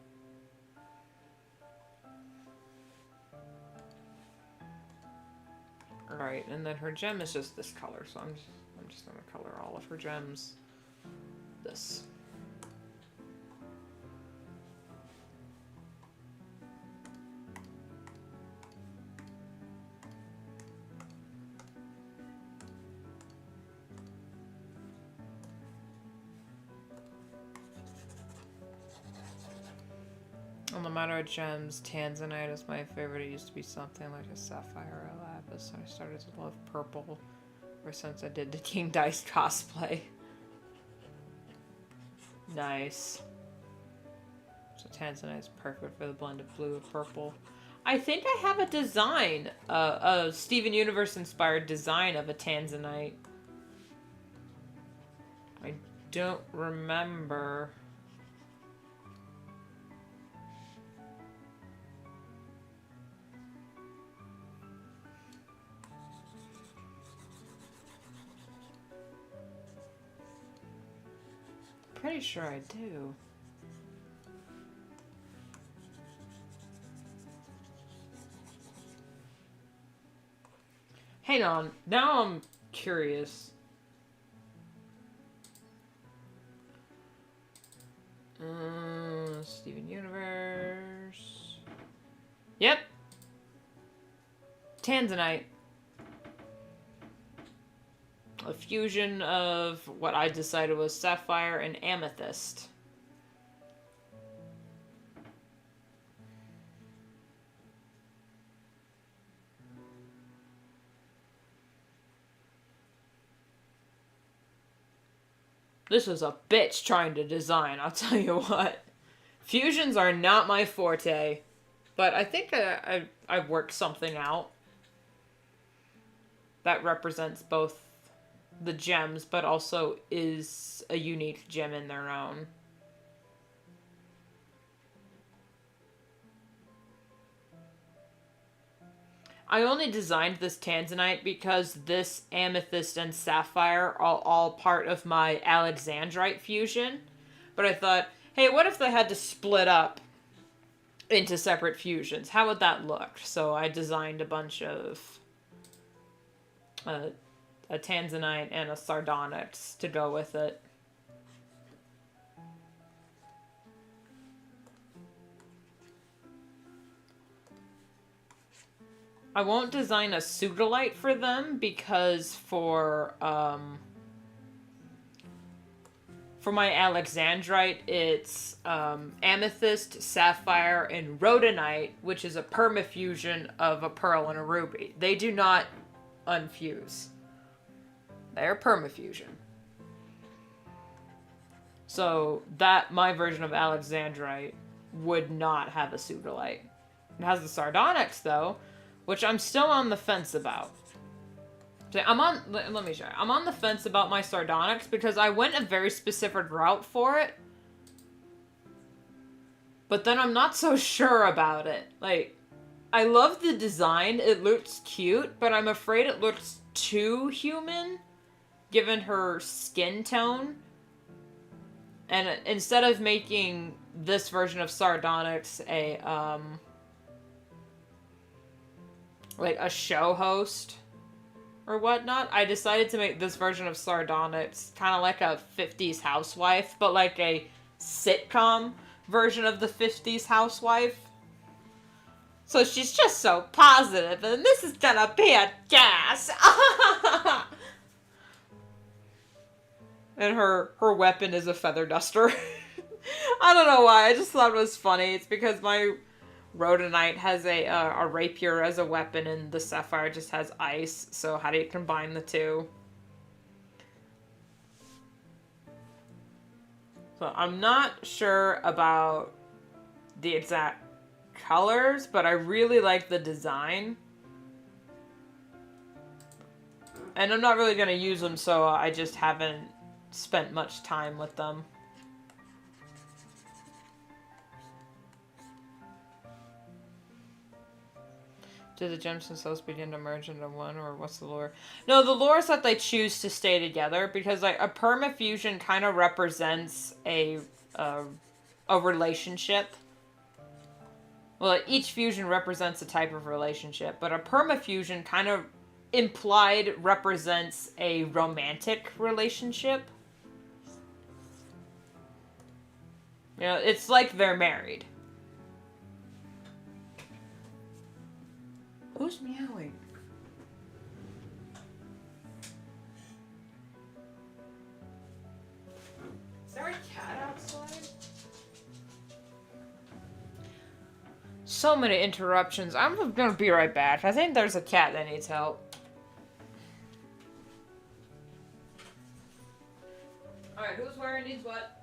Alright, and then her gem is just this color, so I'm just gonna color all of her gems this. On the matter of gems, tanzanite is my favorite. It used to be something like a sapphire or lapis. I started to love purple ever since I did the King Dice cosplay. Nice. So tanzanite is perfect for the blend of blue and purple. I think I have a design, a Steven Universe inspired design of a tanzanite. I don't remember. Pretty sure I do. Hang on, now I'm curious. Steven Universe. Yep. Tanzanite. A fusion of what I decided was sapphire and amethyst. This was a bitch trying to design, I'll tell you what. Fusions are not my forte, but I think I've worked something out that represents both the gems, but also is a unique gem in their own. I only designed this tanzanite because this amethyst and sapphire are all part of my alexandrite fusion. But I thought, hey, what if they had to split up into separate fusions? How would that look? So I designed a bunch of a tanzanite and a sardonyx to go with it. I won't design a sudolite for them because for my alexandrite, it's amethyst, sapphire, and rhodonite, which is a permafusion of a pearl and a ruby. They do not unfuse. They're permafusion. So my version of alexandrite would not have a sudolite. It has the sardonyx though, which I'm still on the fence about. So let me show you. I'm on the fence about my sardonyx because I went a very specific route for it. But then I'm not so sure about it. Like, I love the design. It looks cute, but I'm afraid it looks too human given her skin tone. And instead of making this version of sardonyx like a show host or whatnot, I decided to make this version of sardonyx kind of like a 50s housewife, but like a sitcom version of the 50s housewife. So she's just so positive, and this is gonna be a gas. And her weapon is a feather duster. I don't know why, I just thought it was funny. It's because my rhodonite has a rapier as a weapon, and the sapphire just has ice, so how do you combine the two? So So I'm not sure about the exact colors, but I really like the design. And I'm not really going to use them, so I just haven't spent much time with them. Do the gems themselves begin to merge into one, or what's the lore? No, the lore is that they choose to stay together, because like a permafusion kind of represents a relationship. Well, each fusion represents a type of relationship, but a permafusion kind of implied represents a romantic relationship. You know, it's like they're married. Who's meowing? Is there a cat outside? So many interruptions. I'm gonna be right back. I think there's a cat that needs help. Alright, who's wearing these what?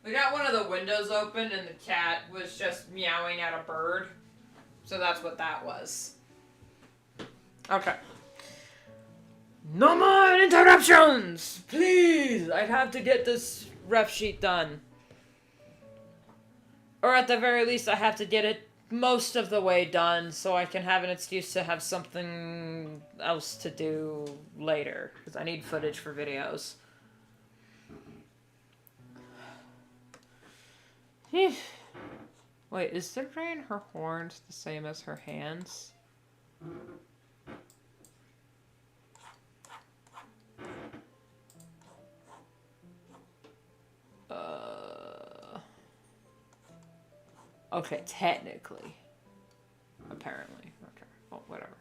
We got one of the windows open and the cat was just meowing at a bird. So that's what that was. Okay. No more interruptions! Please! I have to get this ref sheet done. Or at the very least, I have to get it most of the way done so I can have an excuse to have something else to do later. Because I need footage for videos. Wait, is Zigray her horns the same as her hands? Okay, technically. Apparently. Okay. Well, whatever.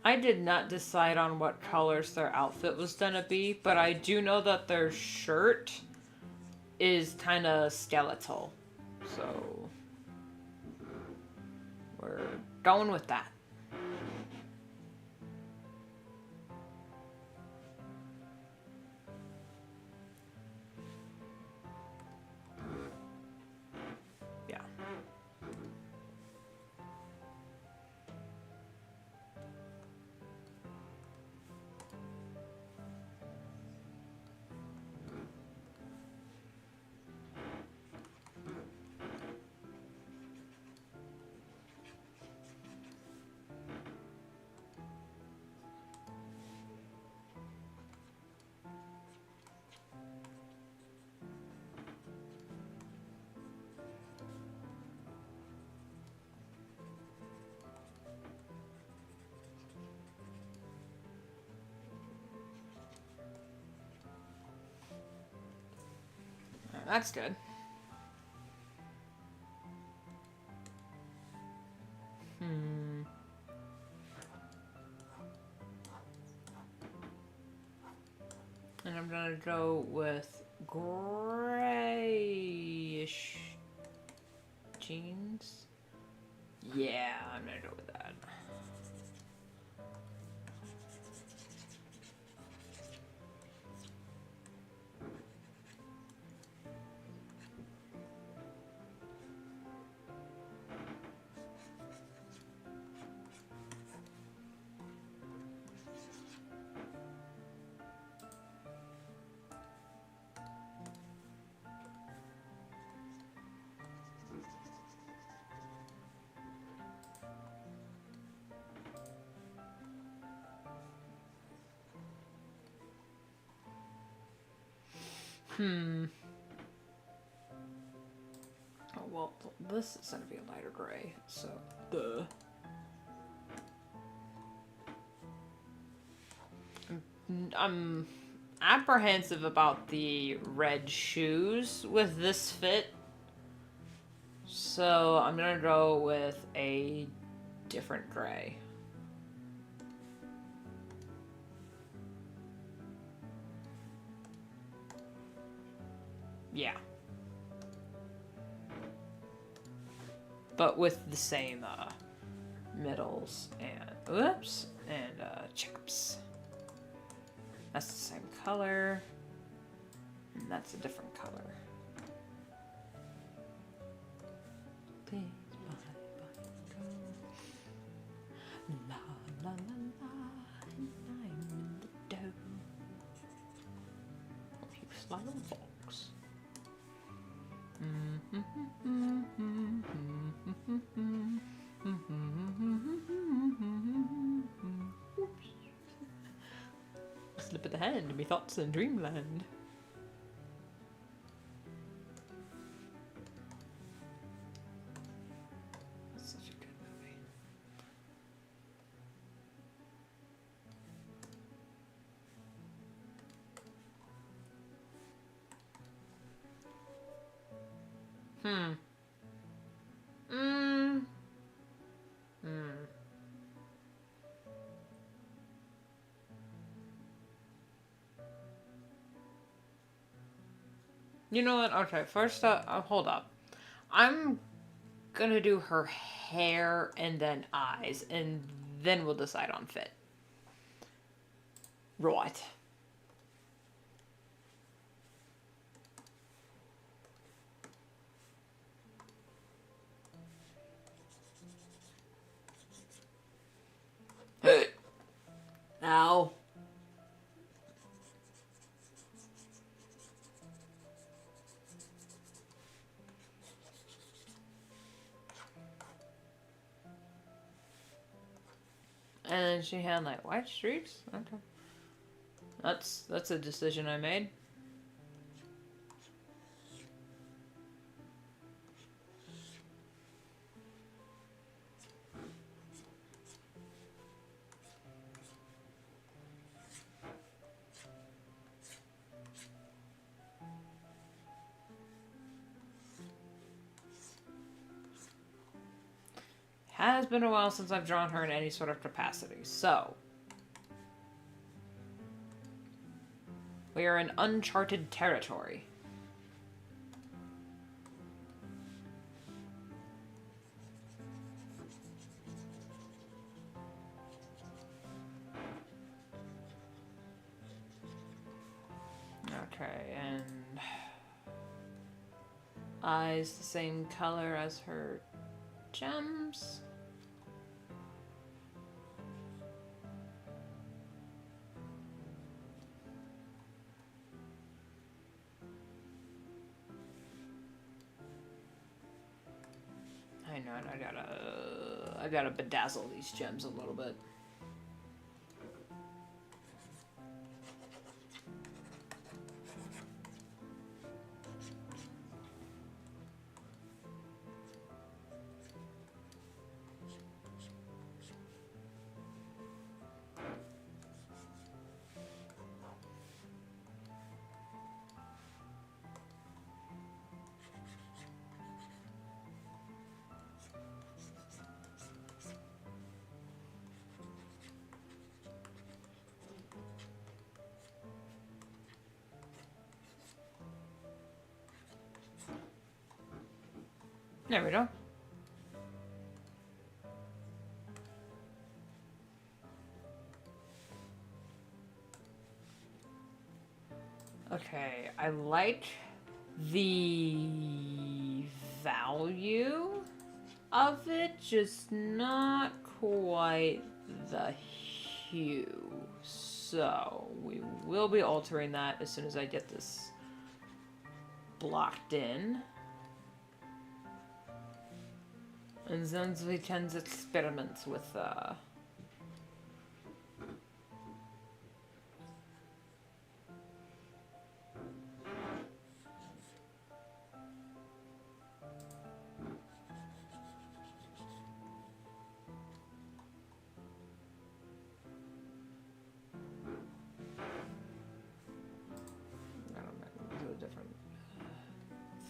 I did not decide on what colors their outfit was gonna be, but I do know that their shirt is kind of skeletal. So, we're going with that. Yeah. That's good. And I'm gonna go with grayish jeans. Yeah, I'm gonna go with that. Oh, well, this is going to be a lighter gray, so duh. I'm apprehensive about the red shoes with this fit. So I'm going to go with a different gray. Yeah. But with the same middles and whoops and chips. That's the same color. And that's a different color. Please, bye, go. La la la la, and I'm in the dough. Oh, you sly little fox. Slip of the hand, me thoughts in dreamland. That's such a good movie. You know what? Okay, first hold up. I'm gonna do her hair and then eyes, and then we'll decide on fit. Right. Ow. And then she had like white streaks. Okay. That's a decision I made. Has been a while since I've drawn her in any sort of capacity, so we are in uncharted territory. Okay, and eyes the same color as her gems. I know, I gotta bedazzle these gems a little bit. There we go. Okay, I like the value of it, just not quite the hue. So we will be altering that as soon as I get this blocked in. And then we can experiment with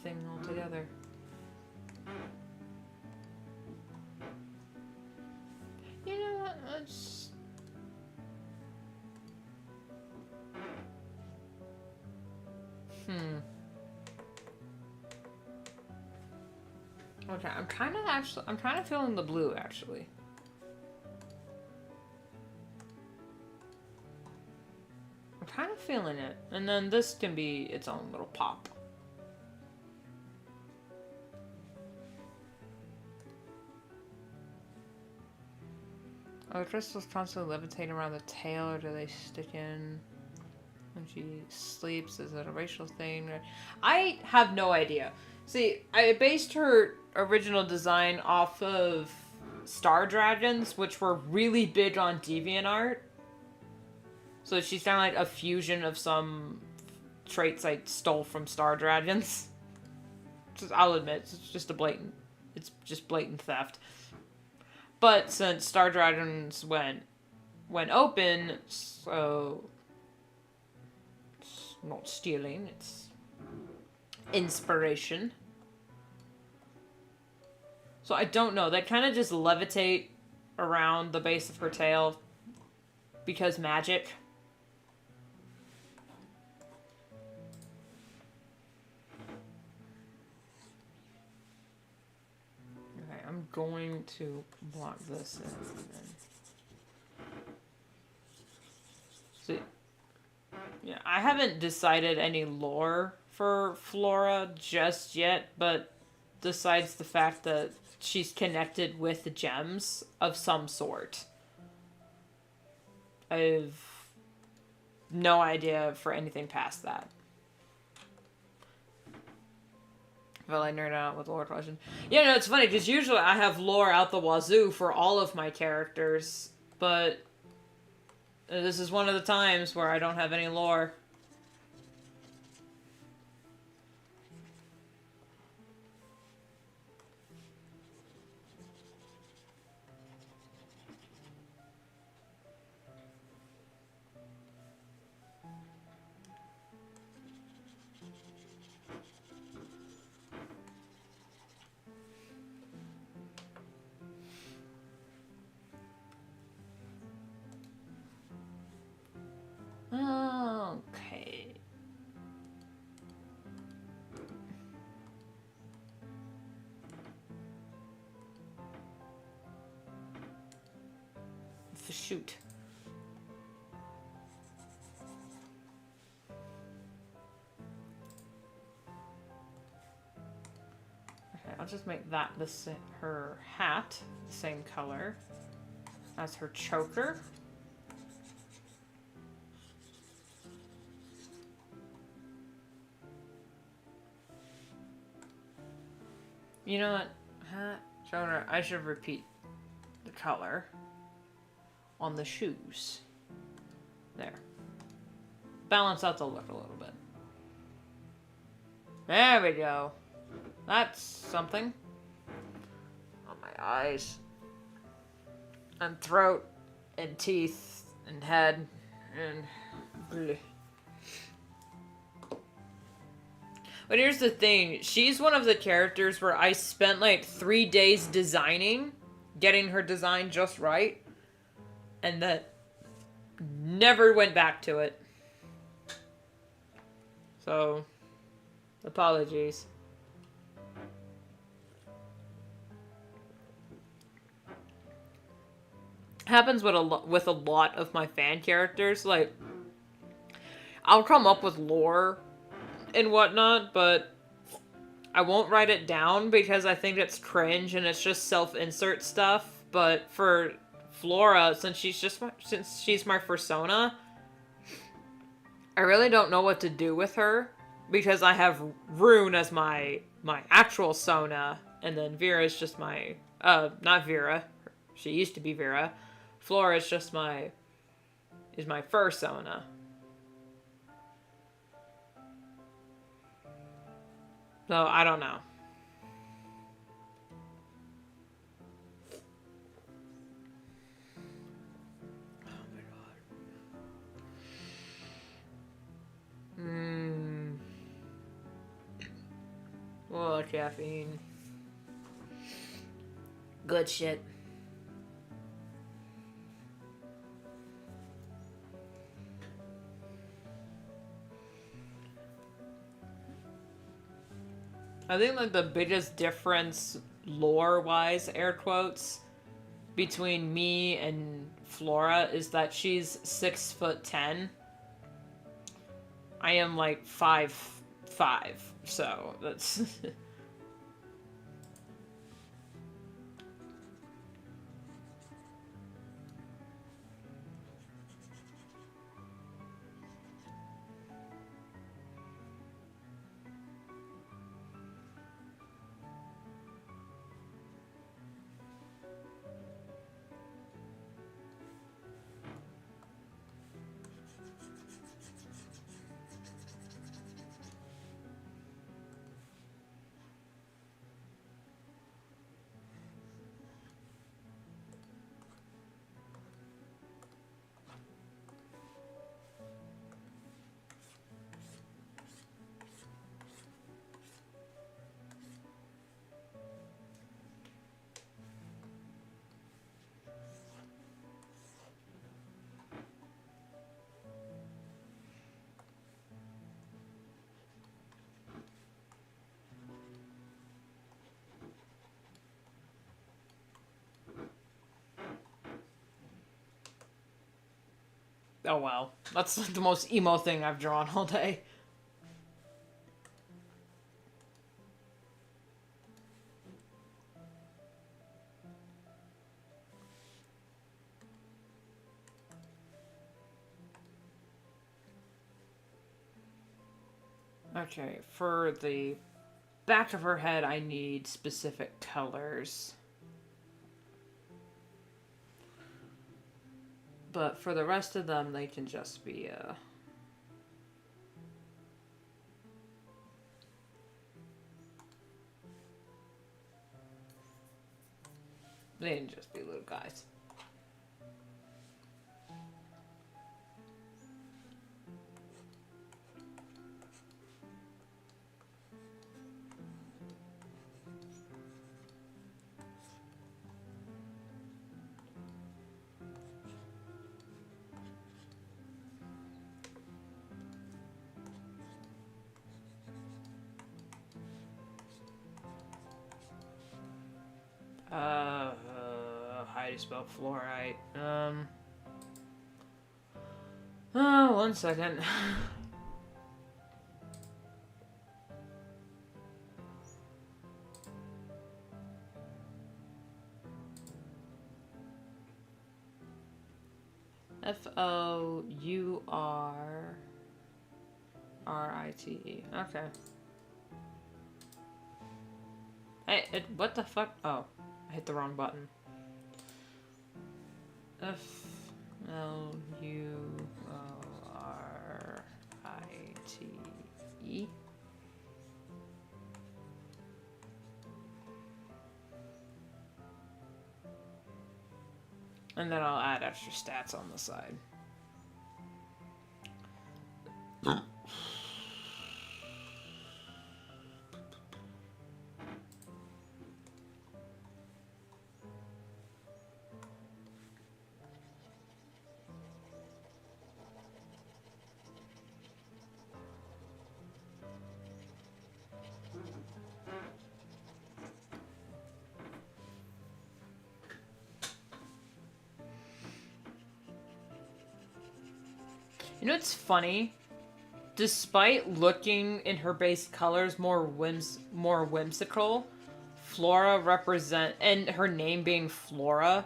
thing altogether. You know what? Let's... Okay, I'm kind of feeling the blue, actually. I'm kind of feeling it. And then this can be its own little pop. Are the crystals constantly levitating around the tail, or do they stick in when she sleeps? Is it a racial thing? I have no idea. See, I based her original design off of Star Dragons, which were really big on DeviantArt. So she's kind of like a fusion of some traits I stole from Star Dragons. I'll admit, it's just blatant theft. But since Star Dragons went open, so it's not stealing, it's inspiration. So I don't know, they kind of just levitate around the base of her tail because magic. Okay, I'm going to block this in. See, yeah, I haven't decided any lore for Flora just yet, but besides the fact that she's connected with gems of some sort, I've no idea for anything past that. Well, I nerd out with lore question. Yeah, no, it's funny, because usually I have lore out the wazoo for all of my characters, but this is one of the times where I don't have any lore. Okay. Shoot. Okay, I'll just make that her hat the same color as her choker. You know what? Hat, choker. I should repeat the color on the shoes. There. Balance out the look a little bit. There we go. That's something. On my eyes. And throat. And teeth. And head. And... bleh. But here's the thing. She's one of the characters where I spent like 3 days designing. Getting her design just right. And that never went back to it. So, apologies. Happens with a lot of my fan characters. Like, I'll come up with lore and whatnot, but I won't write it down because I think it's cringe and it's just self-insert stuff. But for Flora, since she's my persona, I really don't know what to do with her because I have Rune as my actual Sona, and then Vera is just my not Vera. She used to be Vera. Flora is just my fursona. So I don't know. caffeine. Good shit. I think like the biggest difference lore-wise, air quotes, between me and Flora is that she's 6'10". I am like 5'5", so that's oh wow. That's the most emo thing I've drawn all day. Okay, for the back of her head, I need specific colors. But for the rest of them, they can just be, they can just be little guys. How do you spell fluorite? One second. Fourrite. Okay. Hey, what the fuck? Oh, I hit the wrong button. Fluorite. And then I'll add extra stats on the side. You know what's funny? Despite looking in her base colors more whimsical, and her name being Flora,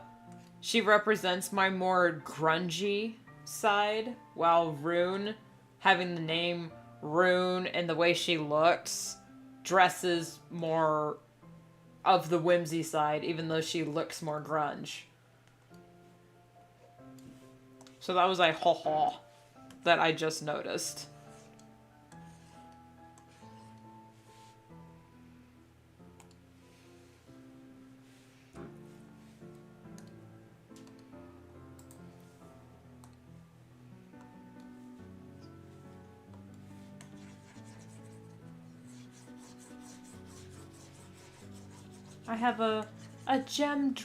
she represents my more grungy side, while Rune, having the name Rune and the way she looks, dresses more of the whimsy side, even though she looks more grunge. So that was a ha-ha that I just noticed. I have a gem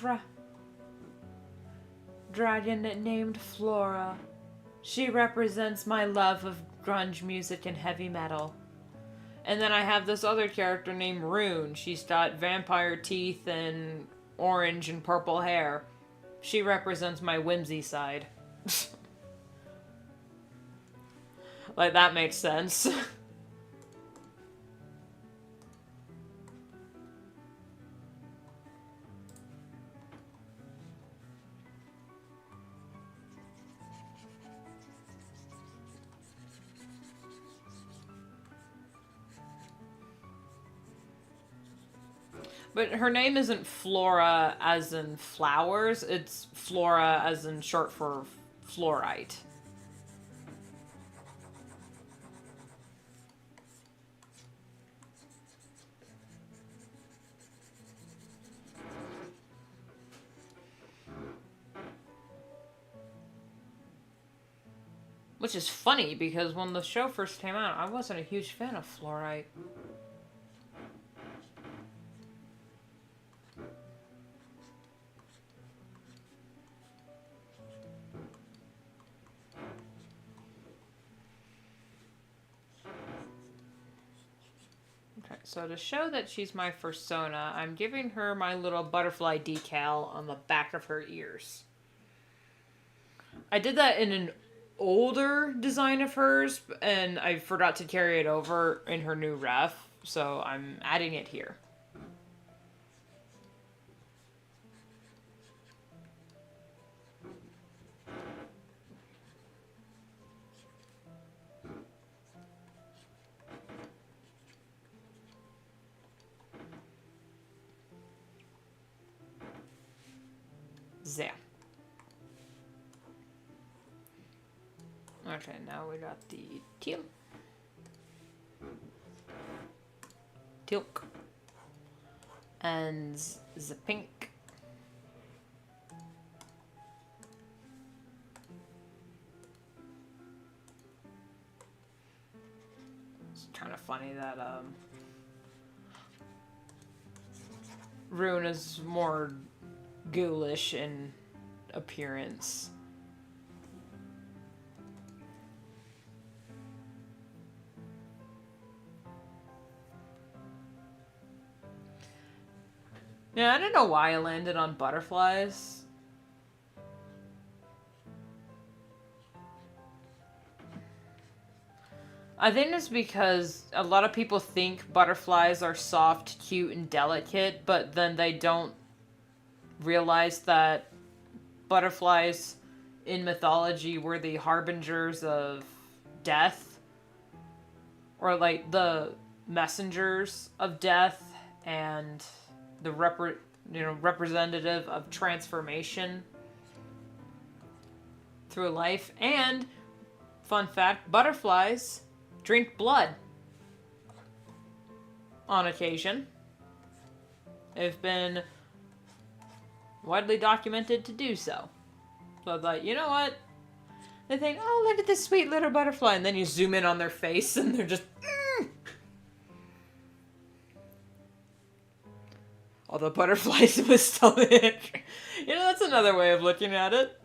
dragon named Flora. She represents my love of grunge music and heavy metal. And then I have this other character named Rune. She's got vampire teeth and orange and purple hair. She represents my whimsy side. Like, that makes sense. But her name isn't Flora as in flowers, it's Flora as in short for fluorite. Which is funny, because when the show first came out, I wasn't a huge fan of fluorite. So to show that she's my fursona, I'm giving her my little butterfly decal on the back of her ears. I did that in an older design of hers, and I forgot to carry it over in her new ref, so I'm adding it here. There. Okay, now we got the teal. Tealk. And the pink. It's kind of funny that Rune is more ghoulish in appearance. Yeah, I don't know why I landed on butterflies. I think it's because a lot of people think butterflies are soft, cute, and delicate, but then they don't realize that butterflies in mythology were the harbingers of death, or like the messengers of death, and the representative of transformation through life. And fun fact, butterflies drink blood on occasion. They've been widely documented to do so. So I thought, you know what? They think, oh, look at this sweet little butterfly. And then you zoom in on their face and they're just... Although butterflies with stomach. You know, that's another way of looking at it.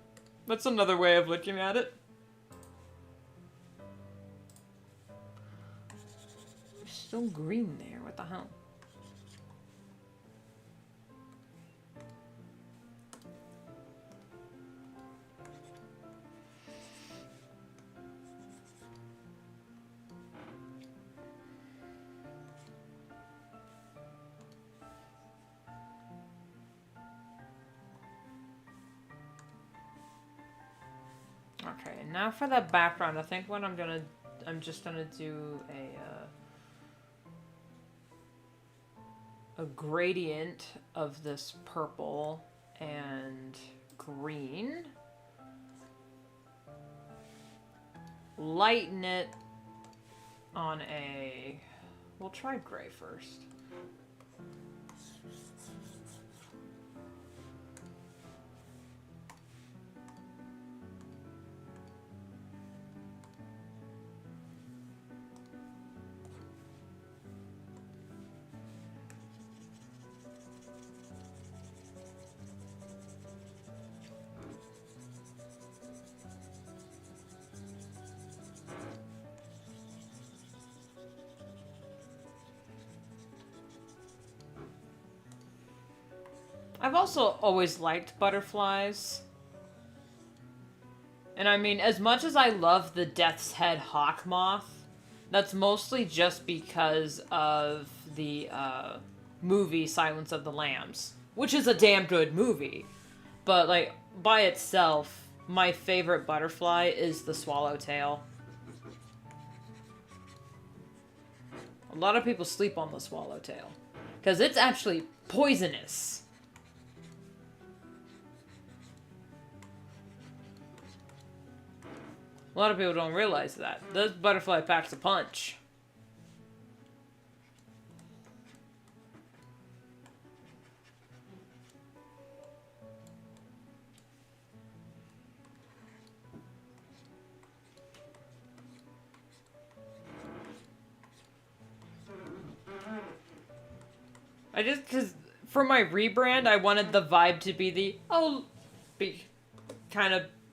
That's another way of looking at it. There's still green there. What the hell? Okay, now for the background, I think what I'm just gonna do a gradient of this purple and green. Lighten it on we'll try gray first. I've also always liked butterflies. And I mean, as much as I love the Death's Head hawk moth, that's mostly just because of the movie Silence of the Lambs, which is a damn good movie. But, like, by itself, my favorite butterfly is the swallowtail. A lot of people sleep on the swallowtail, because it's actually poisonous. A lot of people don't realize that. This butterfly packs a punch. Because for my rebrand, I wanted the vibe to be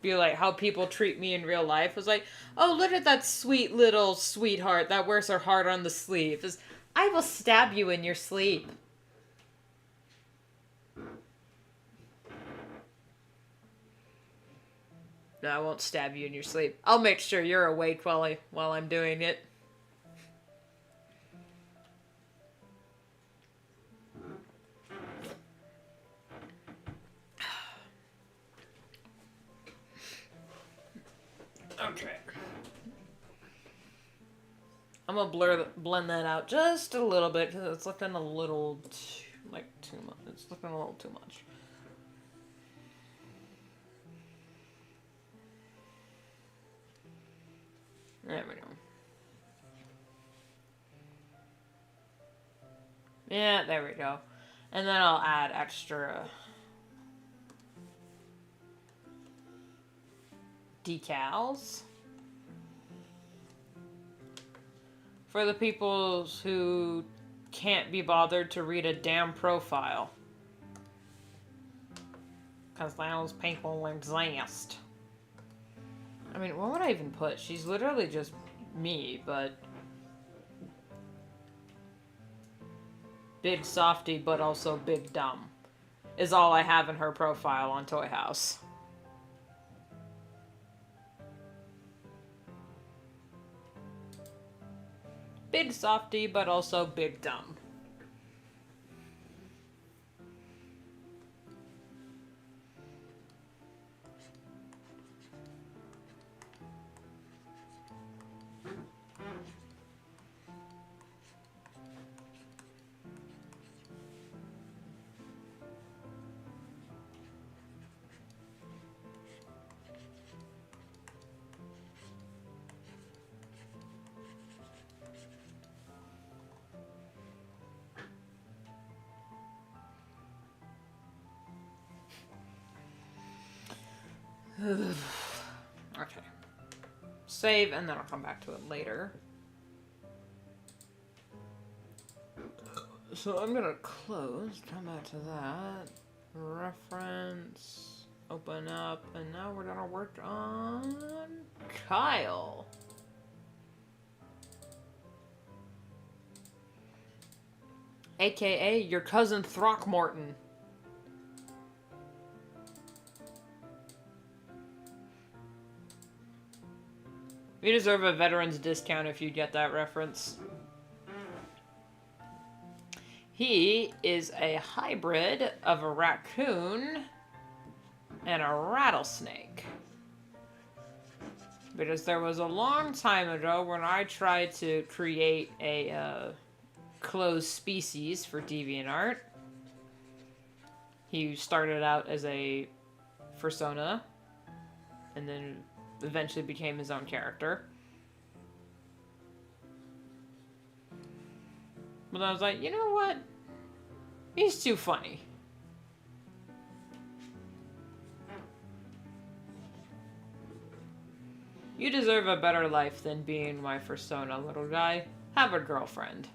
be like how people treat me in real life. It was like, oh, look at that sweet little sweetheart that wears her heart on the sleeve. It's, I will stab you in your sleep. No, I won't stab you in your sleep. I'll make sure you're awake while I'm doing it. Okay. I'm gonna blend that out just a little bit because it's looking a little too much. It's looking a little too much. There we go. Yeah, there we go. And then I'll add extra decals for the people who can't be bothered to read a damn profile. Because those people exist. I mean, what would I even put? She's literally just me, but... Big softy, but also big dumb. Is all I have in her profile on Toy House. Big softy, but also big dumb. Okay. Save, and then I'll come back to it later. So I'm gonna close, come back to that. Reference, open up, and now we're gonna work on Kyle. AKA your cousin Throckmorton. You deserve a veteran's discount if you get that reference. He is a hybrid of a raccoon and a rattlesnake. Because there was a long time ago when I tried to create a closed species for DeviantArt. He started out as a fursona and then eventually became his own character. But I was like, you know what? He's too funny. You deserve a better life than being my fursona, little guy. Have a girlfriend.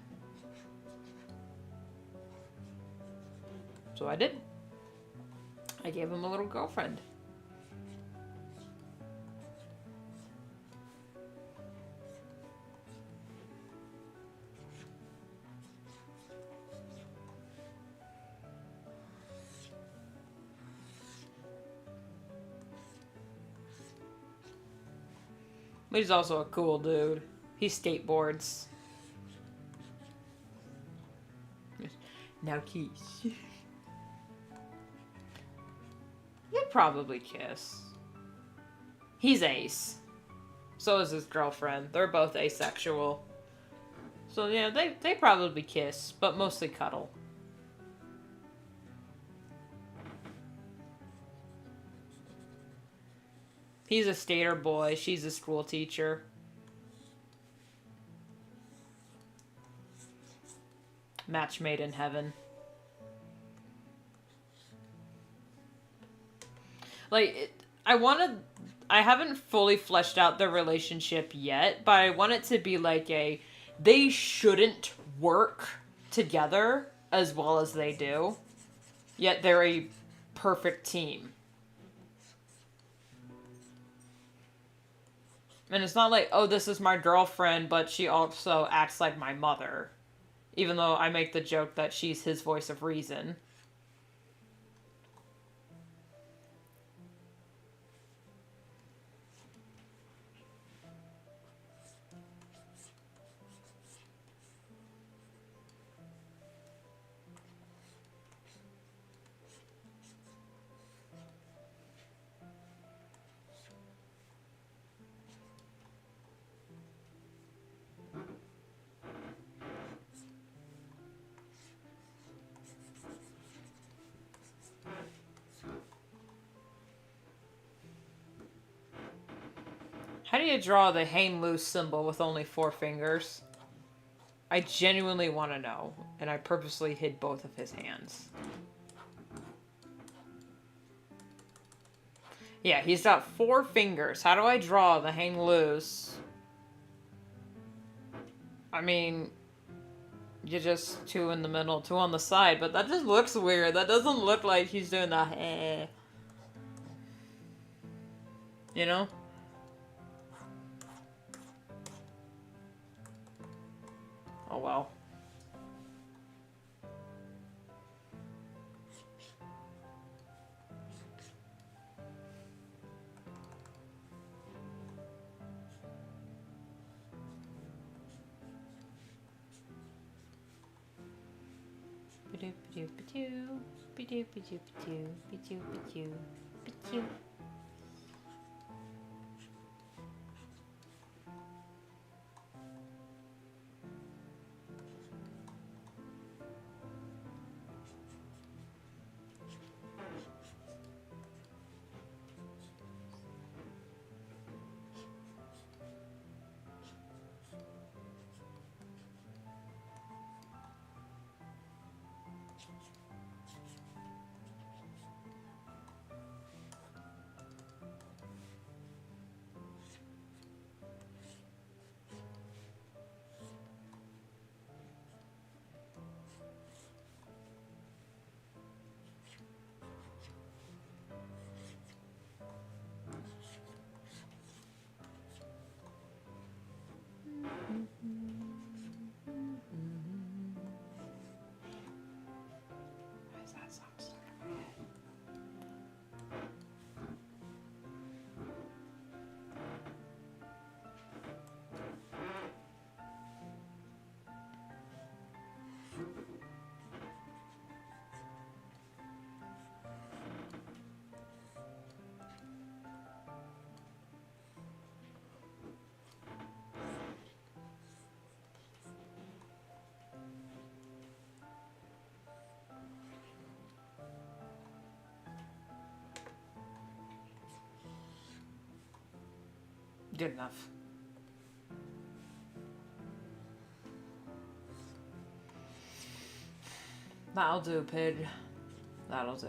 So I did. I gave him a little girlfriend. But he's also a cool dude. He skateboards. Now kiss. They'd probably kiss. He's ace. So is his girlfriend. They're both asexual. So yeah, they probably kiss, but mostly cuddle. He's a skater boy. She's a school teacher. Match made in heaven. Like, I haven't fully fleshed out their relationship yet, but I want it to be like they shouldn't work together as well as they do, yet they're a perfect team. And it's not like, oh, this is my girlfriend, but she also acts like my mother. Even though I make the joke that she's his voice of reason. How do you draw the hang loose symbol with only 4 fingers? I genuinely want to know, and I purposely hid both of his hands. Yeah, he's got 4 fingers. How do I draw the hang loose? I mean, you just 2 in the middle, 2 on the side, but that just looks weird. That doesn't look like he's doing the eh. You know? Oh well. Why is that song stuck in my head? Good enough. That'll do, pig. That'll do.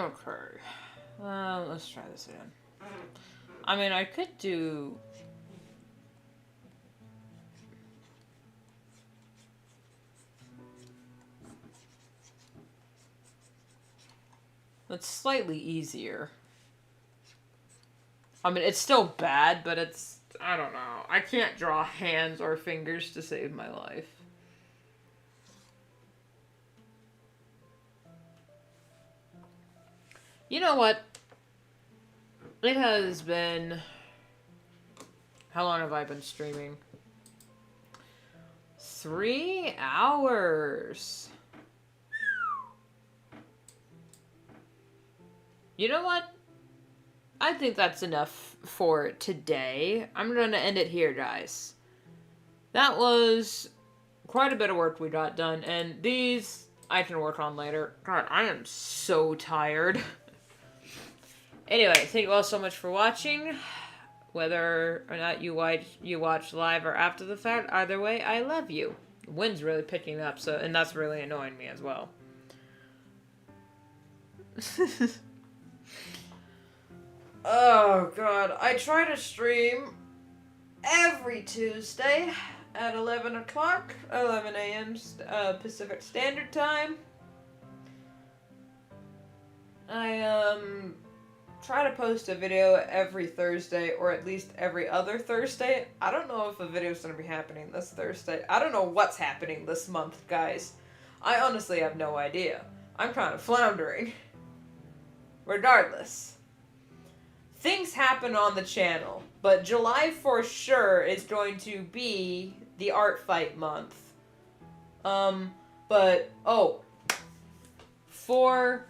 Okay. Let's try this again. I mean, I could do... It's slightly easier. I mean, it's still bad, but it's... I don't know. I can't draw hands or fingers to save my life. You know what? It has been... How long have I been streaming? 3 hours. You know what? I think that's enough for today. I'm gonna end it here, guys. That was quite a bit of work we got done, and these I can work on later. God, I am so tired. Anyway, thank you all so much for watching. Whether or not you watch live or after the fact, either way, I love you. The wind's really picking up, and that's really annoying me as well. Oh god, I try to stream every Tuesday at 11 o'clock, 11 a.m. Pacific Standard Time. I try to post a video every Thursday, or at least every other Thursday. I don't know if a video's gonna be happening this Thursday. I don't know what's happening this month, guys. I honestly have no idea. I'm kind of floundering. Regardless. Things happen on the channel, but July for sure is going to be the art fight month. For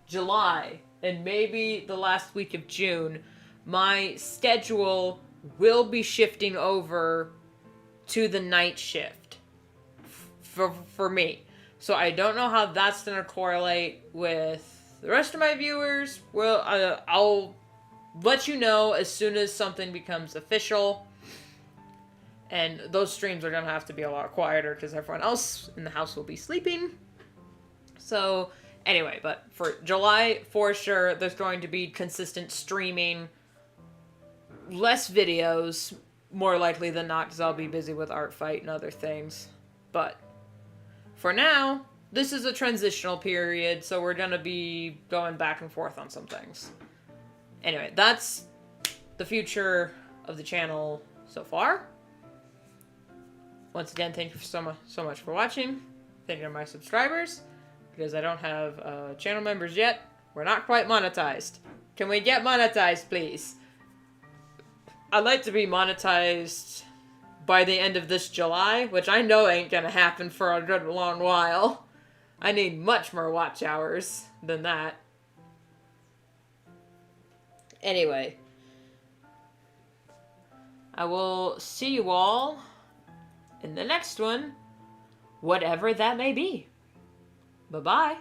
July, and maybe the last week of June, my schedule will be shifting over to the night shift for me. So I don't know how that's going to correlate with the rest of my viewers. Well, I'll let you know as soon as something becomes official. And those streams are going to have to be a lot quieter because everyone else in the house will be sleeping. So, anyway, but for July, for sure, there's going to be consistent streaming. Less videos, more likely than not, because I'll be busy with art fight and other things. But, for now, this is a transitional period, so we're going to be going back and forth on some things. Anyway, that's the future of the channel so far. Once again, thank you so much for watching. Thank you to my subscribers. Because I don't have channel members yet, we're not quite monetized. Can we get monetized, please? I'd like to be monetized by the end of this July, which I know ain't gonna happen for a good long while. I need much more watch hours than that. Anyway, I will see you all in the next one, whatever that may be. Bye-bye.